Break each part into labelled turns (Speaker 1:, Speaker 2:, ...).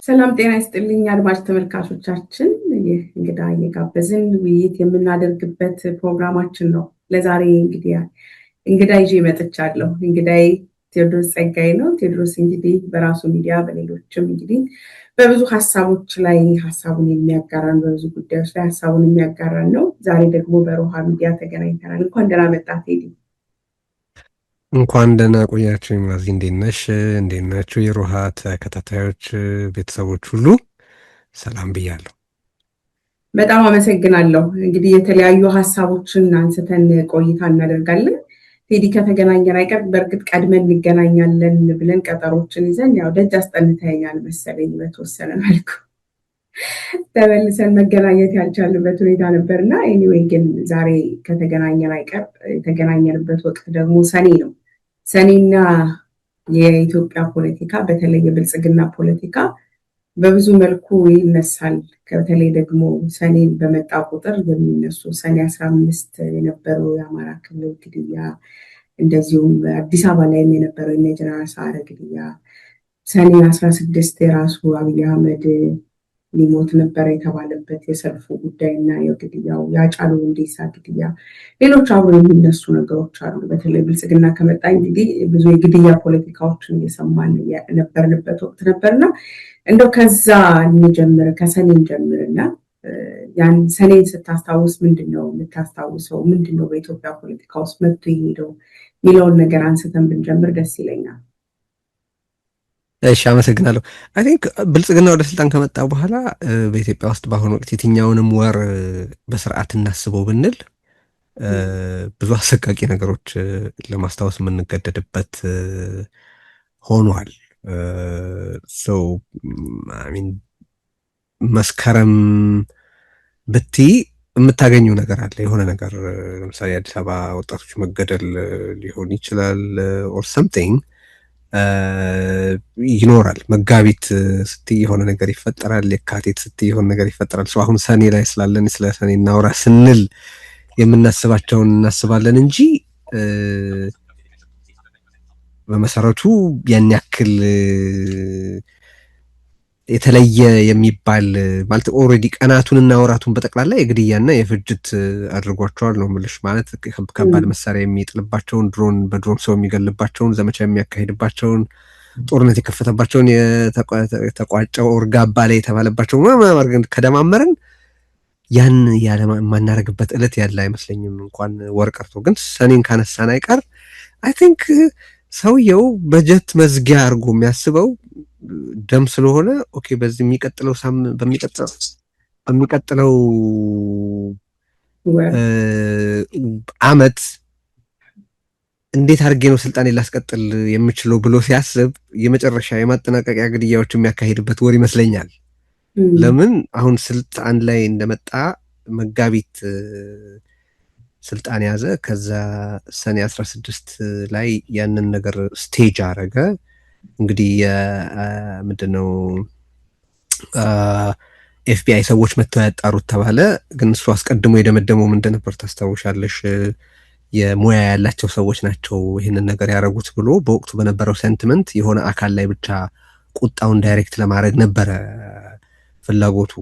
Speaker 1: ሰላም ጤና ይስጥልኝ አድማጭ ተመልካቾቻችን። ይህ እንግዳ እየጋበዝን ውይይት የምናደርግበት ፕሮግራማችን ነው። ለዛሬ እንግዳ ይዤ መጥቻለሁ። እንግዳይ ቴዎድሮስ ጸጋይ ነው። ቴዎድሮስ እንግዲህ በራሱ ሚዲያ በሌሎችም እንግዲህ በብዙ ሀሳቦች ላይ ሀሳቡን የሚያጋራን በብዙ ጉዳዮች ላይ ሀሳቡን የሚያጋራን ነው። ዛሬ ደግሞ በሮሃ ሚዲያ ተገናኝተናል። እንኳን ደህና መጣህ ቴዲ።
Speaker 2: እንኳን ደህና ቆያችሁ ማዚ። እንዴት ነሽ? እንዴት ናችሁ? የሮሃ ተከታታዮች ቤተሰቦች ሁሉ ሰላም ብያለሁ።
Speaker 1: በጣም አመሰግናለሁ። እንግዲህ የተለያዩ ሀሳቦችን አንስተን ቆይታ እናደርጋለን። ቴዲ ከተገናኘን አይቀር በእርግጥ ቀድመን እንገናኛለን ብለን ቀጠሮችን ይዘን ያው ደጅ አስጠንተኸኛል መሰለኝ በተወሰነ መልኩ ተመልሰን መገናኘት ያልቻልንበት ሁኔታ ነበርና ኤኒዌይ ግን ዛሬ ከተገናኘን አይቀር የተገናኘንበት ወቅት ደግሞ ሰኔ ነው። ሰኔና የኢትዮጵያ ፖለቲካ በተለይ የብልጽግና ፖለቲካ በብዙ መልኩ ይነሳል። በተለይ ደግሞ ሰኔን በመጣ ቁጥር የሚነሱ ሰኔ 15 የነበረው የአማራ ክልል ግድያ፣ እንደዚሁም አዲስ አበባ ላይም የነበረው የጀነራል ሰዓረ ግድያ፣ ሰኔ 16 የራሱ አብይ አህመድ ሊሞት ነበር የተባለበት የሰልፉ ጉዳይና የግድያው የሃጫሉ ሁንዴሳ ግድያ፣ ሌሎች አብሮ የሚነሱ ነገሮች አሉ። በተለይ ብልጽግና ከመጣ እንግዲህ ብዙ የግድያ ፖለቲካዎችን እየሰማን የነበርንበት ወቅት ነበርና እንደው ከዛ እንጀምር፣ ከሰኔን ጀምርና ያን ሰኔን ስታስታውስ ምንድነው የምታስታውሰው? ምንድነው በኢትዮጵያ ፖለቲካ ውስጥ መጥቶ የሄደው የሚለውን ነገር አንስተን ብንጀምር ደስ ይለኛል።
Speaker 2: እሺ፣ አመሰግናለሁ። አይ ቲንክ ብልጽግና ወደ ስልጣን ከመጣ በኋላ በኢትዮጵያ ውስጥ በአሁኑ ወቅት የትኛውንም ወር በስርዓት እናስበው ብንል ብዙ አሰቃቂ ነገሮች ለማስታወስ የምንገደድበት ሆኗል። ሰው አሚን መስከረም ብትይ የምታገኘው ነገር አለ። የሆነ ነገር ለምሳሌ አዲስ አበባ ወጣቶች መገደል ሊሆን ይችላል ኦር ሰምቲንግ ይኖራል። መጋቢት ስትይ የሆነ ነገር ይፈጠራል። የካቲት ስትይ የሆነ ነገር ይፈጠራል። ሰው አሁን ሰኔ ላይ ስላለን ስለ ሰኔ እናውራ ስንል የምናስባቸውን እናስባለን እንጂ በመሰረቱ ያን ያክል የተለየ የሚባል ማለት ኦልሬዲ ቀናቱንና ወራቱን በጠቅላላ የግድያና የፍጅት አድርጓቸዋል ነው የምልሽ። ማለት ከባድ መሳሪያ የሚጥልባቸውን፣ በድሮን ሰው የሚገልባቸውን፣ ዘመቻ የሚያካሂድባቸውን፣ ጦርነት የከፈተባቸውን፣ የተቋጨው ኦርጋባ ላይ የተባለባቸው ከደማመረን ያን የማናረግበት ዕለት ያለ አይመስለኝም። እንኳን ወር ቀርቶ ግን ሰኔን ካነሳን አይቀር አይ ቲንክ ሰውየው በጀት መዝጊያ አድርጎ የሚያስበው ደም ስለሆነ ኦኬ፣ በዚህ የሚቀጥለው በሚቀጥለው አመት እንዴት አድርጌ ነው ስልጣኔ ላስቀጥል የምችለው ብሎ ሲያስብ የመጨረሻ የማጠናቀቂያ ግድያዎች የሚያካሂድበት ወር ይመስለኛል። ለምን አሁን ስልጣን ላይ እንደመጣ መጋቢት ስልጣን ያዘ። ከዛ ሰኔ 16 ላይ ያንን ነገር ስቴጅ አረገ። እንግዲህ ምንድነው ኤፍቢአይ ሰዎች መጥተው ያጣሩት ተባለ። ግን እሱ አስቀድሞ የደመደመው ምንድን ነበር ታስታውሻለሽ? የሙያ ያላቸው ሰዎች ናቸው ይህንን ነገር ያደረጉት ብሎ በወቅቱ በነበረው ሴንቲመንት የሆነ አካል ላይ ብቻ ቁጣውን ዳይሬክት ለማድረግ ነበረ ፍላጎቱ።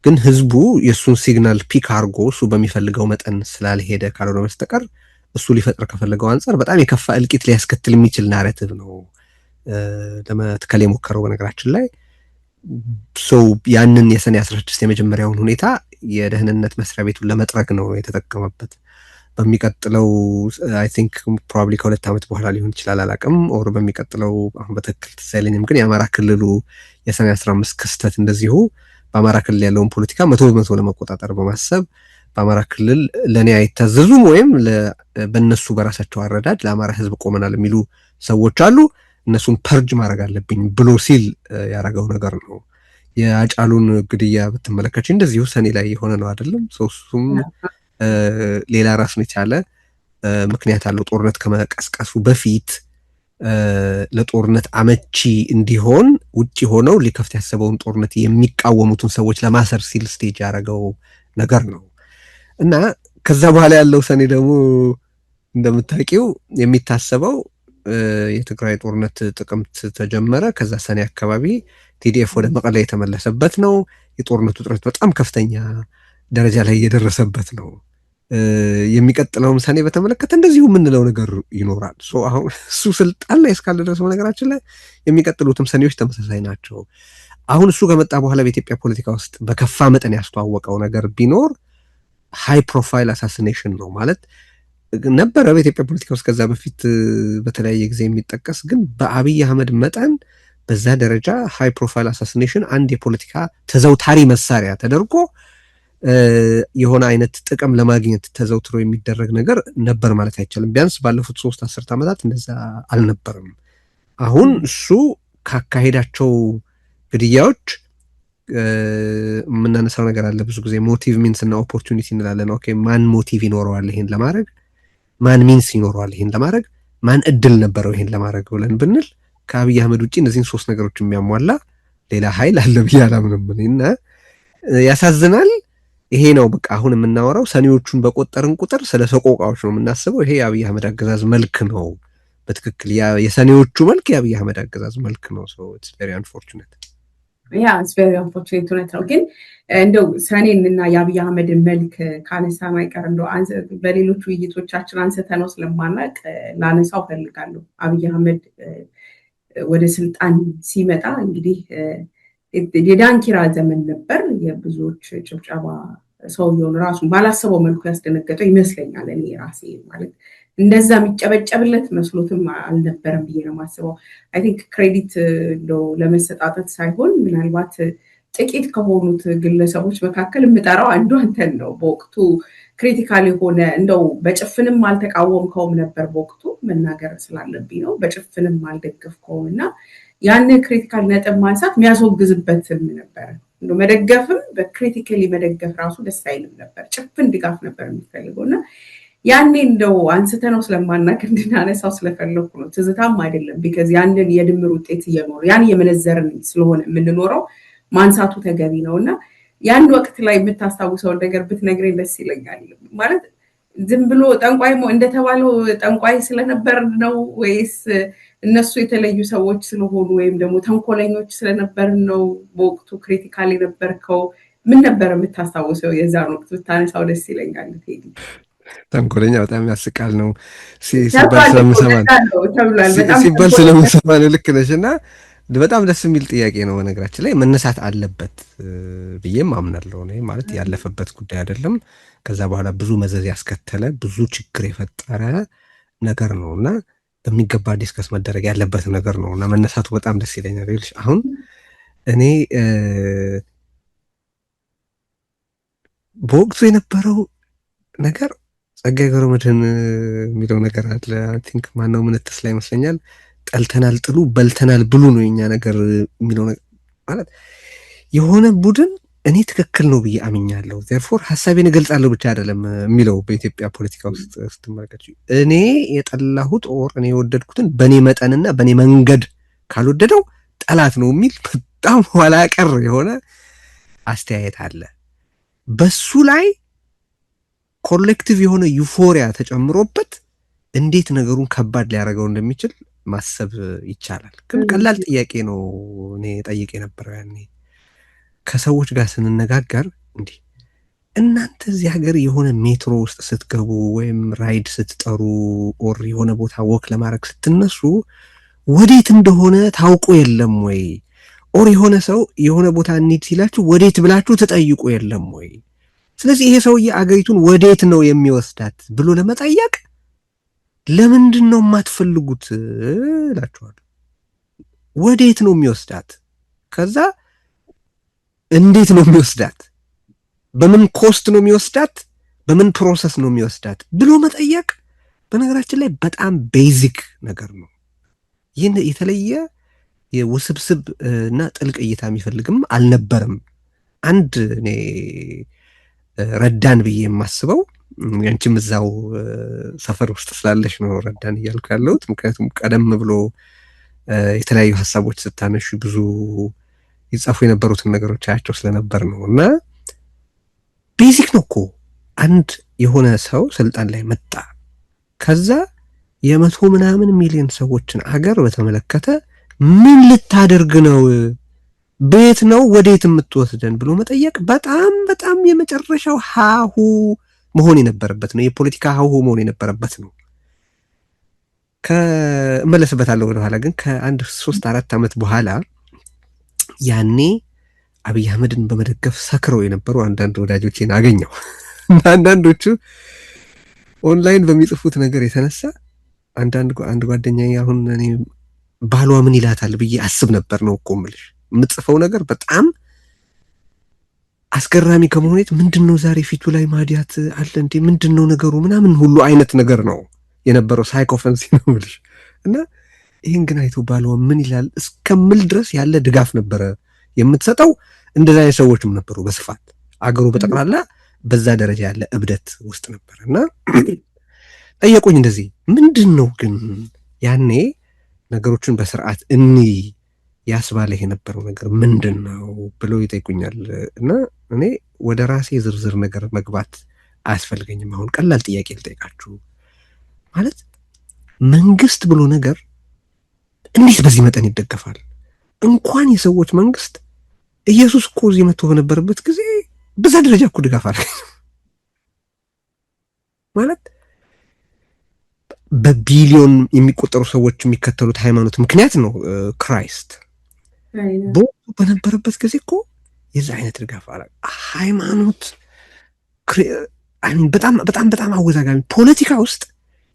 Speaker 2: ግን ህዝቡ የእሱን ሲግናል ፒክ አርጎ እሱ በሚፈልገው መጠን ስላልሄደ ካልሆነ በስተቀር እሱ ሊፈጥር ከፈለገው አንጻር በጣም የከፋ እልቂት ሊያስከትል የሚችል ናሬቲቭ ነው ለመትከል የሞከረው። በነገራችን ላይ ሰው ያንን የሰኔ 16 የመጀመሪያውን ሁኔታ የደህንነት መስሪያ ቤቱን ለመጥረግ ነው የተጠቀመበት። በሚቀጥለው አይ ቲንክ ፕሮባብሊ ከ2 ዓመት በኋላ ሊሆን ይችላል አላውቅም፣ ኦር በሚቀጥለው አሁን በትክክል ትዝ አይለኝም፣ ግን የአማራ ክልሉ የሰኔ 15 ክስተት እንደዚሁ በአማራ ክልል ያለውን ፖለቲካ 100% ለመቆጣጠር በማሰብ በአማራ ክልል ለኔ አይታዘዙም ወይም በእነሱ በራሳቸው አረዳድ ለአማራ ህዝብ ቆመናል የሚሉ ሰዎች አሉ፣ እነሱን ፐርጅ ማድረግ አለብኝ ብሎ ሲል ያደረገው ነገር ነው። የሃጫሉን ግድያ ብትመለከች እንደዚሁ ሰኔ ላይ የሆነ ነው አይደለም? እሱም ሌላ ራሱን የቻለ ምክንያት አለው። ጦርነት ከመቀስቀሱ በፊት ለጦርነት አመቺ እንዲሆን ውጪ ሆነው ሊከፍት ያሰበውን ጦርነት የሚቃወሙትን ሰዎች ለማሰር ሲል ስቴጅ ያደረገው ነገር ነው እና ከዛ በኋላ ያለው ሰኔ ደግሞ እንደምታውቂው የሚታሰበው የትግራይ ጦርነት ጥቅምት ተጀመረ። ከዛ ሰኔ አካባቢ ቲዲኤፍ ወደ መቀሌ የተመለሰበት ነው። የጦርነቱ ውጥረት በጣም ከፍተኛ ደረጃ ላይ የደረሰበት ነው። የሚቀጥለውን ሰኔ በተመለከተ እንደዚሁ የምንለው ነገር ይኖራል። አሁን እሱ ስልጣን ላይ እስካለ ድረስ በነገራችን ላይ የሚቀጥሉትም ሰኔዎች ተመሳሳይ ናቸው። አሁን እሱ ከመጣ በኋላ በኢትዮጵያ ፖለቲካ ውስጥ በከፋ መጠን ያስተዋወቀው ነገር ቢኖር ሃይ ፕሮፋይል አሳሲኔሽን ነው ማለት ነበረ በኢትዮጵያ ፖለቲካ ውስጥ ከዛ በፊት በተለያየ ጊዜ የሚጠቀስ ግን በአብይ አህመድ መጠን በዛ ደረጃ ሃይ ፕሮፋይል አሳሲኔሽን አንድ የፖለቲካ ተዘውታሪ መሳሪያ ተደርጎ የሆነ አይነት ጥቅም ለማግኘት ተዘውትሮ የሚደረግ ነገር ነበር ማለት አይቻልም። ቢያንስ ባለፉት 3 10 ዓመታት እንደዛ አልነበረም። አሁን እሱ ካካሄዳቸው ግድያዎች የምናነሳው ነገር አለ። ብዙ ጊዜ ሞቲቭ ሚንስ እና ኦፖርቹኒቲ እንላለን። ኦኬ ማን ሞቲቭ ይኖረዋል ይሄን ለማድረግ፣ ማን ሚንስ ይኖረዋል ይሄን ለማድረግ፣ ማን እድል ነበረው ይሄን ለማድረግ ብለን ብንል ከአብይ አህመድ ውጭ እነዚህን 3 ነገሮች የሚያሟላ ሌላ ኃይል አለ ብዬ አላምንም እና ያሳዝናል። ይሄ ነው በቃ አሁን የምናወራው ሰኔዎቹን በቆጠርን ቁጥር ስለ ሰቆቃዎች ነው የምናስበው። ይሄ የአብይ አህመድ አገዛዝ መልክ ነው። በትክክል የሰኔዎቹ መልክ የአብይ አህመድ አገዛዝ መልክ ነው። ኢትስ ቬሪ አንፎርቹኔት
Speaker 1: ኢትስ ቬሪ አንፎርቹኔት እውነት ነው። ግን እንደው ሰኔን እና የአብይ አህመድን መልክ ካነሳን አይቀር እንደው በሌሎች ውይይቶቻችን አንስተነው ስለማናውቅ ላነሳው ፈልጋለሁ። አብይ አህመድ ወደ ስልጣን ሲመጣ እንግዲህ የዳንኪራ ዘመን ነበር። የብዙዎች ጭብጨባ ሰውየውን ራሱን ባላሰበው መልኩ ያስደነገጠው ይመስለኛል። እኔ ራሴ ማለት እንደዛ የሚጨበጨብለት መስሎትም አልነበረም ብዬ ነው የማስበው። አይ ቲንክ ክሬዲት እንደው ለመሰጣጠት ሳይሆን ምናልባት ጥቂት ከሆኑት ግለሰቦች መካከል የምጠራው አንዱ አንተን ነው። በወቅቱ ክሪቲካል የሆነ እንደው በጭፍንም አልተቃወምከውም ነበር፣ በወቅቱ መናገር ስላለብኝ ነው። በጭፍንም አልደገፍከውም እና ያን ክሪቲካል ነጥብ ማንሳት የሚያስወግዝበትም ነበር። እንደው መደገፍም በክሪቲካሊ መደገፍ ራሱ ደስ አይልም ነበር። ጭፍን ድጋፍ ነበር የሚፈልገው እና ያኔ እንደው አንስተነው ስለማናውቅ እንድናነሳው ስለፈለኩ ነው። ትዝታም አይደለም ቢካዝ ያንን የድምር ውጤት እየኖሩ ያን የመነዘርን ስለሆነ የምንኖረው ማንሳቱ ተገቢ ነው እና ያን ወቅት ላይ የምታስታውሰው ነገር ብትነግረኝ ደስ ይለኛል። ማለት ዝም ብሎ ጠንቋይ እንደተባለው ጠንቋይ ስለነበር ነው ወይስ እነሱ የተለዩ ሰዎች ስለሆኑ ወይም ደግሞ ተንኮለኞች ስለነበር ነው በወቅቱ ክሪቲካል የነበርከው? ምን ነበር የምታስታውሰው የዛን ወቅት ብታነሳው ደስ ይለኛል ቴዲ።
Speaker 2: ተንኮለኛ በጣም ያስቃል ነው ሲባል ስለምሰማ ነው። ልክ ነሽ እና በጣም ደስ የሚል ጥያቄ ነው። በነገራችን ላይ መነሳት አለበት ብዬም አምናለሁ። እኔ ማለት ያለፈበት ጉዳይ አይደለም። ከዛ በኋላ ብዙ መዘዝ ያስከተለ ብዙ ችግር የፈጠረ ነገር ነው እና በሚገባ ዲስከስ መደረግ ያለበት ነገር ነው እና መነሳቱ በጣም ደስ ይለኛል። አሁን እኔ በወቅቱ የነበረው ነገር ጸጋዬ ገብረመድህን የሚለው ነገር አለ። አይ ቲንክ ማነው ምንትስ ላይ ይመስለኛል ጠልተናል ጥሉ በልተናል ብሉ ነው የኛ ነገር የሚለው ነገር ማለት የሆነ ቡድን እኔ ትክክል ነው ብዬ አምኛለሁ therefore ሐሳቤን እገልጻለሁ ብቻ አይደለም የሚለው በኢትዮጵያ ፖለቲካ ውስጥ ስትመለከቱ እኔ የጠላሁት ኦር እኔ የወደድኩትን በኔ መጠንና በኔ መንገድ ካልወደደው ጠላት ነው የሚል በጣም ኋላ ቀር የሆነ አስተያየት አለ። በሱ ላይ ኮሌክቲቭ የሆነ ዩፎሪያ ተጨምሮበት እንዴት ነገሩን ከባድ ሊያደርገው እንደሚችል ማሰብ ይቻላል። ግን ቀላል ጥያቄ ነው እኔ ጠይቄ ነበር ያኔ ከሰዎች ጋር ስንነጋገር እንዲህ እናንተ እዚህ ሀገር የሆነ ሜትሮ ውስጥ ስትገቡ ወይም ራይድ ስትጠሩ ኦር የሆነ ቦታ ወክ ለማድረግ ስትነሱ ወዴት እንደሆነ ታውቁ የለም ወይ? ኦር የሆነ ሰው የሆነ ቦታ እንሂድ ሲላችሁ ወዴት ብላችሁ ተጠይቁ የለም ወይ? ስለዚህ ይሄ ሰውዬ አገሪቱን ወዴት ነው የሚወስዳት ብሎ ለመጠየቅ ለምንድን ነው የማትፈልጉት እላችኋለሁ። ወዴት ነው የሚወስዳት? ከዛ እንዴት ነው የሚወስዳት? በምን ኮስት ነው የሚወስዳት? በምን ፕሮሰስ ነው የሚወስዳት ብሎ መጠየቅ በነገራችን ላይ በጣም ቤዚክ ነገር ነው። ይህን የተለየ የውስብስብ እና ጥልቅ እይታ የሚፈልግም አልነበረም። አንድ እኔ ረዳን ብዬ የማስበው ያንቺም እዛው ሰፈር ውስጥ ስላለሽ ነው ረዳን እያልኩ ያለሁት። ምክንያቱም ቀደም ብሎ የተለያዩ ሀሳቦች ስታነሹ ብዙ ይጻፉ የነበሩትን ነገሮች አያቸው ስለነበር ነው። እና ቤዚክ ነው እኮ አንድ የሆነ ሰው ስልጣን ላይ መጣ፣ ከዛ 100 ምናምን ሚሊዮን ሰዎችን አገር በተመለከተ ምን ልታደርግ ነው? ቤት ነው ወዴት የምትወስደን ብሎ መጠየቅ በጣም በጣም የመጨረሻው ሀሁ መሆን የነበረበት ነው። የፖለቲካ ሀሁ መሆን የነበረበት ነው። እመለስበታለሁ ወደኋላ። ግን ከአንድ 3-4 ዓመት በኋላ ያኔ አብይ አህመድን በመደገፍ ሰክረው የነበሩ አንዳንድ ወዳጆቼን አገኘው እና አንዳንዶቹ ኦንላይን በሚጽፉት ነገር የተነሳ አንድ ጓደኛዬ አሁን እኔ ባሏ ምን ይላታል ብዬ አስብ ነበር ነው እኮ የምልሽ። የምትጽፈው ነገር በጣም አስገራሚ ከመሆኔት ምንድነው ዛሬ ፊቱ ላይ ማዲያት አለ እንዴ ምንድነው ነገሩ ምናምን ሁሉ አይነት ነገር ነው የነበረው። ሳይኮፈንሲ ነው የምልሽ። እና ይህን ግን አይቶ ባሏ ምን ይላል እስከምል ድረስ ያለ ድጋፍ ነበረ የምትሰጠው። እንደዛ አይነት ሰዎችም ነበሩ በስፋት አገሩ በጠቅላላ በዛ ደረጃ ያለ እብደት ውስጥ ነበር። እና ጠየቁኝ እንደዚህ ምንድን ነው ግን ያኔ ነገሮችን በስርዓት ያስባለህ የነበረው ነገር ምንድን ነው ብለው ይጠይቁኛል። እና እኔ ወደ ራሴ ዝርዝር ነገር መግባት አያስፈልገኝም። አሁን ቀላል ጥያቄ ልጠይቃችሁ። ማለት መንግስት ብሎ ነገር እንዴት በዚህ መጠን ይደገፋል? እንኳን የሰዎች መንግስት ኢየሱስ እኮ እዚህ መጥቶ በነበረበት ጊዜ በዛ ደረጃ እኮ ድጋፍ አላገኘም። ማለት በቢሊዮን የሚቆጠሩ ሰዎች የሚከተሉት ሃይማኖት ምክንያት ነው ክራይስት። በወቅቱ በነበረበት ጊዜ እኮ የዛ አይነት ድጋፍ አላ ሃይማኖት በጣም በጣም በጣም አወዛጋቢ ፖለቲካ ውስጥ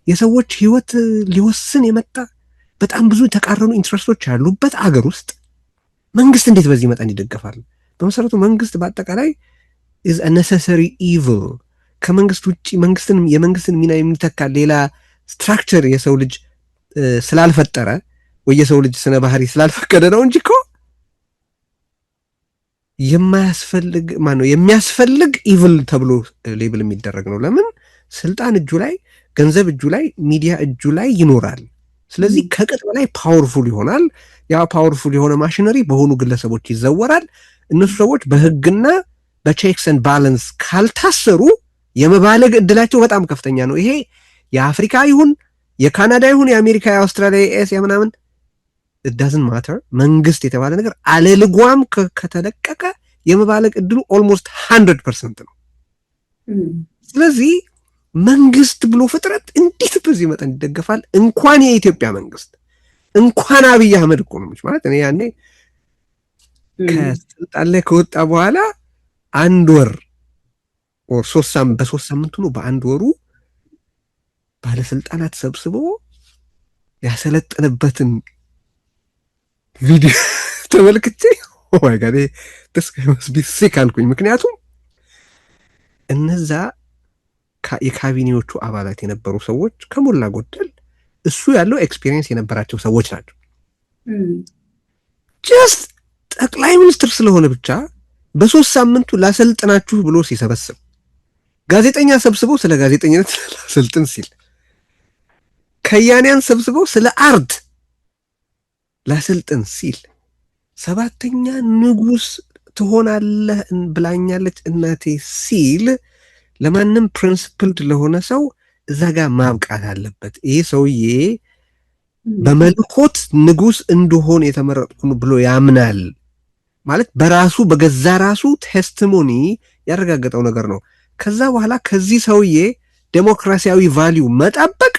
Speaker 2: የሰዎች ህይወት ሊወስን የመጣ በጣም ብዙ የተቃረኑ ኢንትረስቶች ያሉበት አገር ውስጥ መንግስት እንዴት በዚህ መጠን ይደገፋል? በመሰረቱ መንግስት በአጠቃላይ is a necessary evil። ከመንግስት ውጪ የመንግስትን ሚና የሚተካ ሌላ ስትራክቸር የሰው ልጅ ስላልፈጠረ ወይ የሰው ልጅ ስነ ባህሪ ስላልፈቀደ ነው እንጂ እኮ የሚያስፈልግ ኢቭል ተብሎ ሌብል የሚደረግ ነው። ለምን? ስልጣን እጁ ላይ፣ ገንዘብ እጁ ላይ፣ ሚዲያ እጁ ላይ ይኖራል። ስለዚህ ከቅጥ በላይ ፓወርፉል ይሆናል። ያ ፓወርፉል የሆነ ማሽነሪ በሆኑ ግለሰቦች ይዘወራል። እነሱ ሰዎች በህግና በቼክስ ኤንድ ባላንስ ካልታሰሩ የመባለግ እድላቸው በጣም ከፍተኛ ነው። ይሄ የአፍሪካ ይሁን የካናዳ ይሁን የአሜሪካ፣ የአውስትራሊያ፣ የኤስያ ምናምን it doesn't matter። መንግስት የተባለ ነገር አለልጓም ከተለቀቀ የመባለግ እድሉ ኦልሞስት 100% ነው። ስለዚህ መንግስት ብሎ ፍጥረት እንዴት በዚህ መጠን ይደገፋል? እንኳን የኢትዮጵያ መንግስት እንኳን አብይ አህመድ እኮ ነው ማለት እኔ ያኔ ከስልጣን ላይ ከወጣ በኋላ አንድ ወር በ3 ሳምንቱ ነው በአንድ ወሩ ባለስልጣናት ሰብስቦ ያሰለጠነበትን ቪዲዮ ተመልክቼ ወይ ጋር ሲክ አልኩኝ። ምክንያቱም እነዛ የካቢኔዎቹ አባላት የነበሩ ሰዎች ከሞላ ጎደል እሱ ያለው ኤክስፒሪየንስ የነበራቸው ሰዎች ናቸው። ጀስት ጠቅላይ ሚኒስትር ስለሆነ ብቻ በ3 ሳምንቱ ላሰልጥናችሁ ብሎ ሲሰበስብ፣ ጋዜጠኛ ሰብስበው ስለ ጋዜጠኝነት ላሰልጥን ሲል፣ ከያንያን ሰብስበው ስለ አርት ላሰልጥን ሲል፣ 7ኛ ንጉስ ትሆናለህ ብላኛለች እናቴ ሲል ለማንም ፕሪንሲፕልድ ለሆነ ሰው እዛ ጋር ማብቃት አለበት። ይሄ ሰውዬ በመልኮት ንጉስ እንደሆነ የተመረጥኩ ብሎ ያምናል ማለት በራሱ በገዛ ራሱ ቴስቲሞኒ ያረጋገጠው ነገር ነው። ከዛ በኋላ ከዚህ ሰውዬ ዴሞክራሲያዊ ቫልዩ መጠበቅ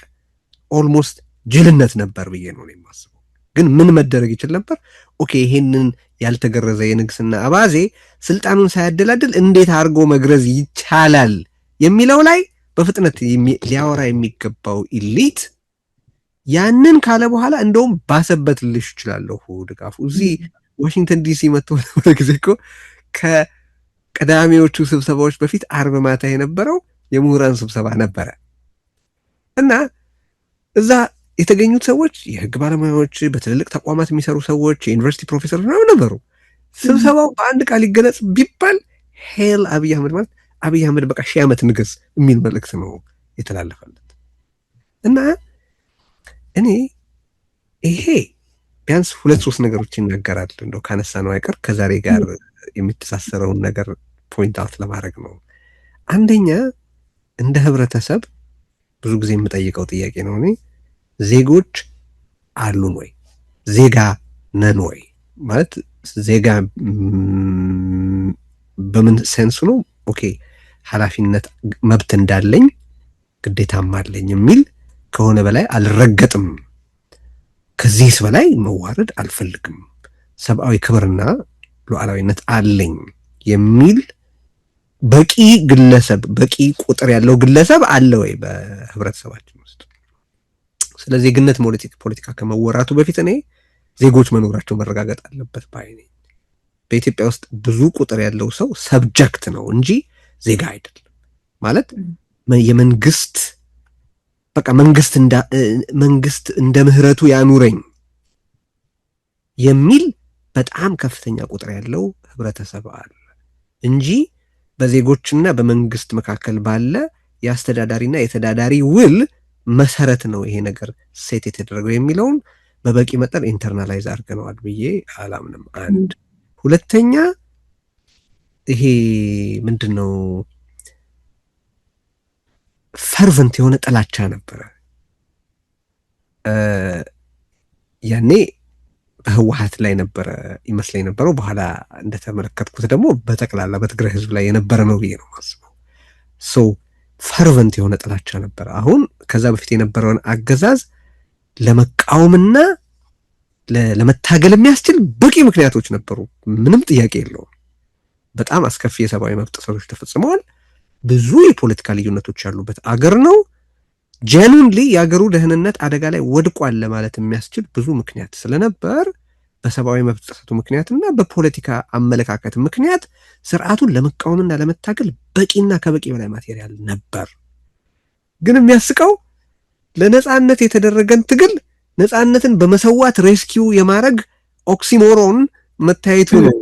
Speaker 2: ኦልሞስት ጅልነት ነበር ብዬ ነው የማስበው። ግን ምን መደረግ ይችል ነበር? ኦኬ ይሄንን ያልተገረዘ የንግስና አባዜ ስልጣኑን ሳያደላድል እንዴት አድርጎ መግረዝ ይቻላል የሚለው ላይ በፍጥነት ሊያወራ የሚገባው ኢሊት ያንን ካለ በኋላ እንደውም ባሰበት ልሽ ይችላለሁ ድጋፉ። እዚህ ዋሽንግተን ዲሲ መጥቶ ወደ ጊዜ እኮ ከቀዳሚዎቹ ስብሰባዎች በፊት አርብ ማታ የነበረው የምሁራን ስብሰባ ነበረ እና እዛ የተገኙት ሰዎች የህግ ባለሙያዎች፣ በትልልቅ ተቋማት የሚሰሩ ሰዎች፣ የዩኒቨርሲቲ ፕሮፌሰሮች ምናምን ነበሩ። ስብሰባው በአንድ ቃል ይገለጽ ቢባል ሄል አብይ አህመድ ማለት አብይ አህመድ በቃ 1000 ዓመት ንገስ የሚል መልእክት ነው የተላለፈለት። እና እኔ ይሄ ቢያንስ 2-3 ነገሮች ይናገራል እንደው ካነሳ ነው አይቀር ከዛሬ ጋር የሚተሳሰረውን ነገር ፖይንት አውት ለማድረግ ነው። አንደኛ እንደ ህብረተሰብ ብዙ ጊዜ የምጠይቀው ጥያቄ ነው። እኔ ዜጎች አሉን ወይ? ዜጋ ነን ወይ? ማለት ዜጋ በምን ሴንስ ነው? ኦኬ ኃላፊነት መብት እንዳለኝ ግዴታም አለኝ የሚል ከሆነ በላይ አልረገጥም፣ ከዚህስ በላይ መዋረድ አልፈልግም፣ ሰብአዊ ክብርና ሉዓላዊነት አለኝ የሚል በቂ ግለሰብ በቂ ቁጥር ያለው ግለሰብ አለ ወይ በህብረተሰባችን ውስጥ? ስለ ዜግነት ፖለቲካ ከመወራቱ በፊት እኔ ዜጎች መኖራቸው መረጋገጥ አለበት ባይ ነኝ። በኢትዮጵያ ውስጥ ብዙ ቁጥር ያለው ሰው ሰብጀክት ነው እንጂ ዜጋ አይደለም። ማለት የመንግስት በቃ መንግስት እንደ ምህረቱ ያኑረኝ የሚል በጣም ከፍተኛ ቁጥር ያለው ህብረተሰብ አለ እንጂ በዜጎችና በመንግስት መካከል ባለ የአስተዳዳሪና የተዳዳሪ ውል መሰረት ነው ይሄ ነገር ሴት የተደረገው የሚለውን በበቂ መጠን ኢንተርናላይዝ አድርገነዋል ብዬ አላምንም። አንድ ሁለተኛ ይሄ ምንድነው ፈርቨንት የሆነ ጥላቻ ነበረ ያኔ በህወሓት ላይ ነበረ ይመስለኝ ነበረው። በኋላ እንደተመለከትኩት ደግሞ በጠቅላላ በትግራይ ህዝብ ላይ የነበረ ነው ብዬ ነው የማስበው። ሶ ፈርቨንት የሆነ ጥላቻ ነበረ። አሁን ከዛ በፊት የነበረውን አገዛዝ ለመቃወምና ለመታገል የሚያስችል በቂ ምክንያቶች ነበሩ፣ ምንም ጥያቄ የለውም። በጣም አስከፊ የሰብአዊ መብት ጥሰቶች ተፈጽመዋል። ብዙ የፖለቲካ ልዩነቶች ያሉበት አገር ነው። ጀኑንሊ የአገሩ ደህንነት አደጋ ላይ ወድቋል ለማለት የሚያስችል ብዙ ምክንያት ስለነበር በሰብአዊ መብት ጥሰቱ ምክንያትና በፖለቲካ አመለካከት ምክንያት ስርዓቱን ለመቃወምና ለመታገል በቂና ከበቂ በላይ ማቴሪያል ነበር። ግን የሚያስቀው ለነጻነት የተደረገን ትግል ነጻነትን በመሰዋት ሬስኪው የማድረግ ኦክሲሞሮን መታየቱ ነው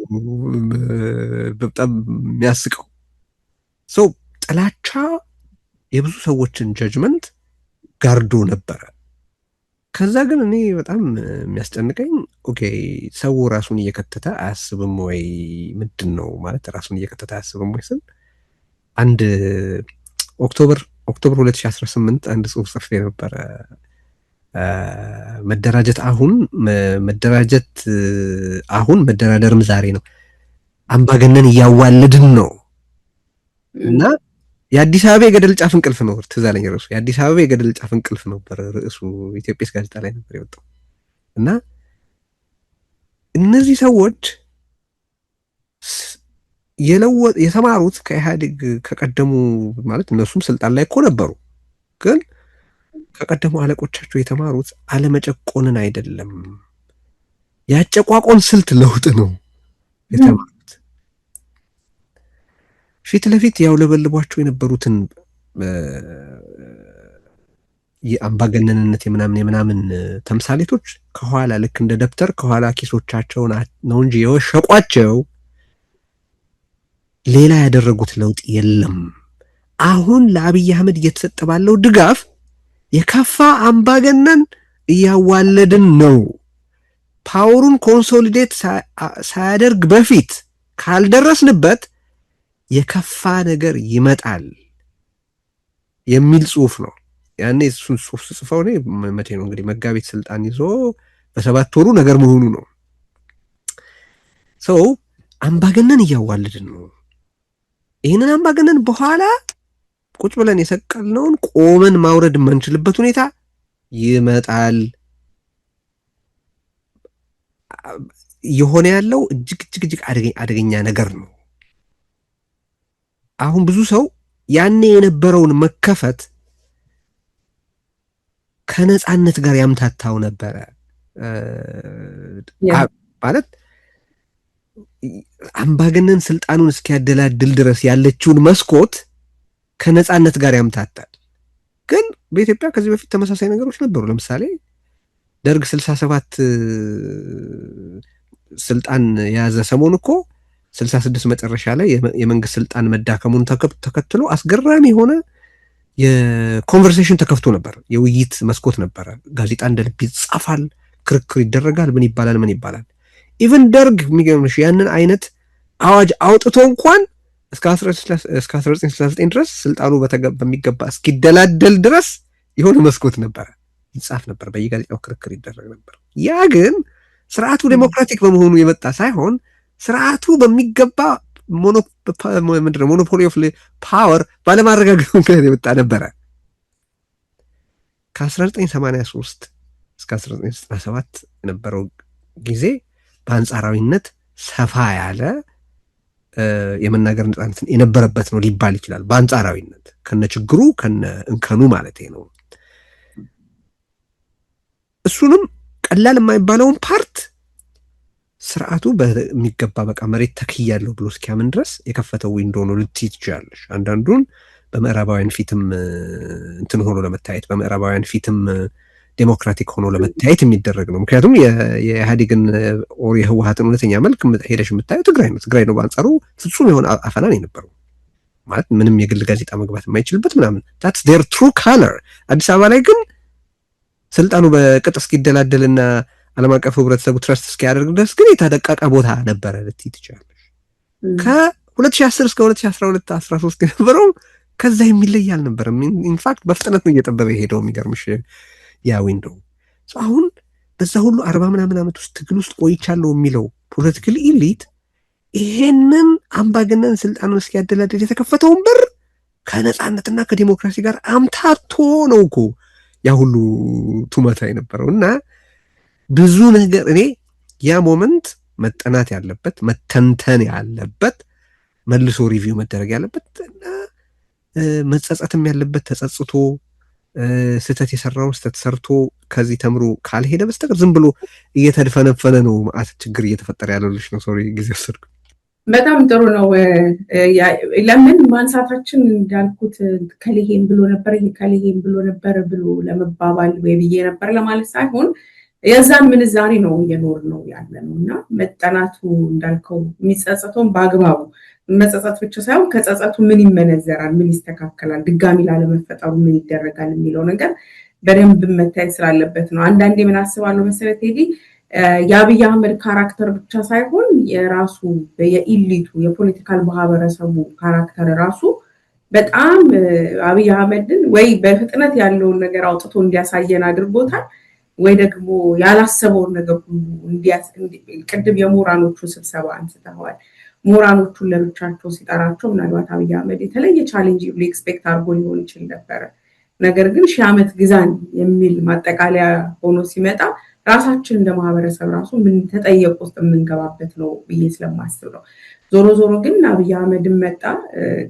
Speaker 2: በጣም የሚያስቀው። ሰው ጥላቻ የብዙ ሰዎችን ጀጅመንት ጋርዶ ነበረ። ከዛ ግን እኔ በጣም የሚያስጨንቀኝ ኦኬ ሰው ራሱን እየከተተ አያስብም ወይ? ምንድን ነው ማለት ራሱን እየከተተ አያስብም ወይ ስል አንድ ኦክቶበር 2018 አንድ ጽሁፍ ጽፌ ነበረ። መደራጀት አሁን መደራደርም ዛሬ ነው፣ አምባገነን እያዋለድን ነው እና የአዲስ አበባ የገደል ጫፍ እንቅልፍ ነው። ትዝ አለኝ ርዕሱ የአዲስ አበባ የገደል ጫፍ እንቅልፍ ነበር ርዕሱ። ኢትዮጵያስ ጋዜጣ ላይ ነበር የወጣው እና እነዚህ ሰዎች የተማሩት ከኢህአዴግ ከቀደሙ ማለት እነሱም ስልጣን ላይ እኮ ነበሩ፣ ግን ከቀደሙ አለቆቻቸው የተማሩት አለመጨቆንን አይደለም፣ ያጨቋቆን ስልት ለውጥ ነው የተማሩት። ፊት ለፊት ያውለበልቧቸው የነበሩትን የአምባገነንነት የምናምን ተምሳሌቶች ከኋላ ልክ እንደ ደብተር ከኋላ ኪሶቻቸው ነው እንጂ የወሸቋቸው ሌላ ያደረጉት ለውጥ የለም። አሁን ለአብይ አህመድ እየተሰጠ ባለው ድጋፍ የከፋ አምባገነን እያዋለድን ነው። ፓወሩን ኮንሶሊዴት ሳያደርግ በፊት ካልደረስንበት የከፋ ነገር ይመጣል የሚል ጽሁፍ ነው። ያኔ እሱን ጽሁፍ ጽፈው እኔ መቼ ነው እንግዲህ መጋቢት ስልጣን ይዞ በ7 ወሩ ነገር መሆኑ ነው። ሰው አምባገነን እያዋለድን ነው። ይህንን አምባገነን በኋላ ቁጭ ብለን የሰቀልነውን ቆመን ማውረድ የማንችልበት ሁኔታ ይመጣል። የሆነ ያለው እጅግ አደገኛ ነገር ነው። አሁን ብዙ ሰው ያኔ የነበረውን መከፈት ከነጻነት ጋር ያምታታው ነበረ። ማለት አምባገነን ስልጣኑን እስኪያደላድል ድረስ ያለችውን መስኮት ከነጻነት ጋር ያምታታል። ግን በኢትዮጵያ ከዚህ በፊት ተመሳሳይ ነገሮች ነበሩ። ለምሳሌ ደርግ 67 ስልጣን የያዘ ሰሞን እኮ 66 መጨረሻ ላይ የመንግስት ስልጣን መዳከሙን ተከትሎ አስገራሚ የሆነ የኮንቨርሴሽን ተከፍቶ ነበር። የውይይት መስኮት ነበረ። ጋዜጣ እንደ ልብ ይጻፋል፣ ክርክር ይደረጋል፣ ምን ይባላል። ኢቨን ደርግ የሚገርምሽ ያንን አይነት አዋጅ አውጥቶ እንኳን እስከ 1969 ድረስ ስልጣኑ በሚገባ እስኪደላደል ድረስ የሆነ መስኮት ነበረ፣ ይጻፍ ነበር፣ በየጋዜጣው ክርክር ይደረግ ነበር። ያ ግን ስርዓቱ ዴሞክራቲክ በመሆኑ የመጣ ሳይሆን ስርዓቱ በሚገባ ሞኖፖሊ ኦፍ ፓወር ባለማረጋገጥ ምክንያት የመጣ ነበረ። ከ1983 እስከ 1997 የነበረው ጊዜ በአንጻራዊነት ሰፋ ያለ የመናገር ነጻነትን የነበረበት ነው ሊባል ይችላል። በአንጻራዊነት ከነ ችግሩ ከነ እንከኑ ማለት ነው። እሱንም ቀላል የማይባለውን ፓርት ስርዓቱ በሚገባ በቃ መሬት ተክያለሁ ብሎ እስኪያምን ድረስ የከፈተው ዊንዶ ነው ልትይ ትችላለሽ። አንዳንዱን በምዕራባውያን ፊትም እንትን ሆኖ ለመታየት በምዕራባውያን ፊትም ዴሞክራቲክ ሆኖ ለመታየት የሚደረግ ነው። ምክንያቱም የኢህአዴግን ኦር የህወሓትን እውነተኛ መልክ ሄደሽ የምታየው ትግራይ ነው። ትግራይ ነው በአንጻሩ ፍጹም የሆነ አፈናን የነበረው ማለት ምንም የግል ጋዜጣ መግባት የማይችልበት ምናምን that's their true color። አዲስ አበባ ላይ ግን ስልጣኑ በቅጥ እስኪደላደልና ዓለም አቀፍ ህብረተሰቡ ትረስት እስኪያደርግ ድረስ ግን የተደቀቀ ቦታ ነበረ ልትይ ትችላለሽ። ከ2010 እስከ 2012 13 የነበረው ከዛ የሚለይ አልነበረም። ኢንፋክት በፍጥነት ነው እየጠበበ የሄደው የሚገርምሽ ያ ዊንዶው። አሁን በዛ ሁሉ 40 ምናምን ዓመት ውስጥ ትግል ውስጥ ቆይቻለሁ የሚለው ፖለቲካል ኢሊት ይሄንን አምባገነን ስልጣኑን እስኪያደላደል የተከፈተውን በር ከነጻነትና ከዲሞክራሲ ጋር አምታቶ ነው እኮ ያ ሁሉ ቱመታ የነበረው እና ብዙ ነገር እኔ ያ ሞመንት መጠናት ያለበት መተንተን ያለበት መልሶ ሪቪው መደረግ ያለበት እና መጸጸትም ያለበት ተጸጽቶ ስህተት የሰራውን ስህተት ሰርቶ ከዚህ ተምሮ ካልሄደ በስተቀር ዝም ብሎ እየተድፈነፈነ ነው ማለት ችግር እየተፈጠረ ያለልሽ ነው። ሶሪ ጊዜ ወሰድኩ።
Speaker 1: በጣም ጥሩ ነው። ለምን ማንሳታችን እንዳልኩት ከሌሄም ብሎ ነበር ከሌሄም ብሎ ነበር ብሎ ለመባባል ወይ ብዬ ነበር ለማለት ሳይሆን የዛን ምንዛሬ ነው እየኖር ነው ያለ ነው እና መጠናቱ እንዳልከው የሚጸጸተውን በአግባቡ መጸጸት ብቻ ሳይሆን ከጸጸቱ ምን ይመነዘራል፣ ምን ይስተካከላል፣ ድጋሚ ላለመፈጠሩ ምን ይደረጋል የሚለው ነገር በደንብ መታየት ስላለበት ነው። አንዳንዴ ምን አስባለሁ መሰረት ቴዲ የአብይ አህመድ ካራክተር ብቻ ሳይሆን የራሱ የኢሊቱ የፖለቲካል ማህበረሰቡ ካራክተር ራሱ በጣም አብይ አህመድን ወይ በፍጥነት ያለውን ነገር አውጥቶ እንዲያሳየን አድርጎታል ወይ ደግሞ ያላሰበውን ነገር ቅድም የምሁራኖቹ ስብሰባ አንስተዋል። ምሁራኖቹን ለብቻቸው ሲጠራቸው ምናልባት አብይ አህመድ የተለየ ቻሌንጅ ኤክስፔክት አድርጎ ሊሆን ይችል ነበረ። ነገር ግን 1000 ዓመት ግዛን የሚል ማጠቃለያ ሆኖ ሲመጣ ራሳችን እንደ ማህበረሰብ ራሱ ምን ተጠየቁ ውስጥ የምንገባበት ነው ብዬ ስለማስብ ነው። ዞሮ ዞሮ ግን አብይ አህመድ መጣ።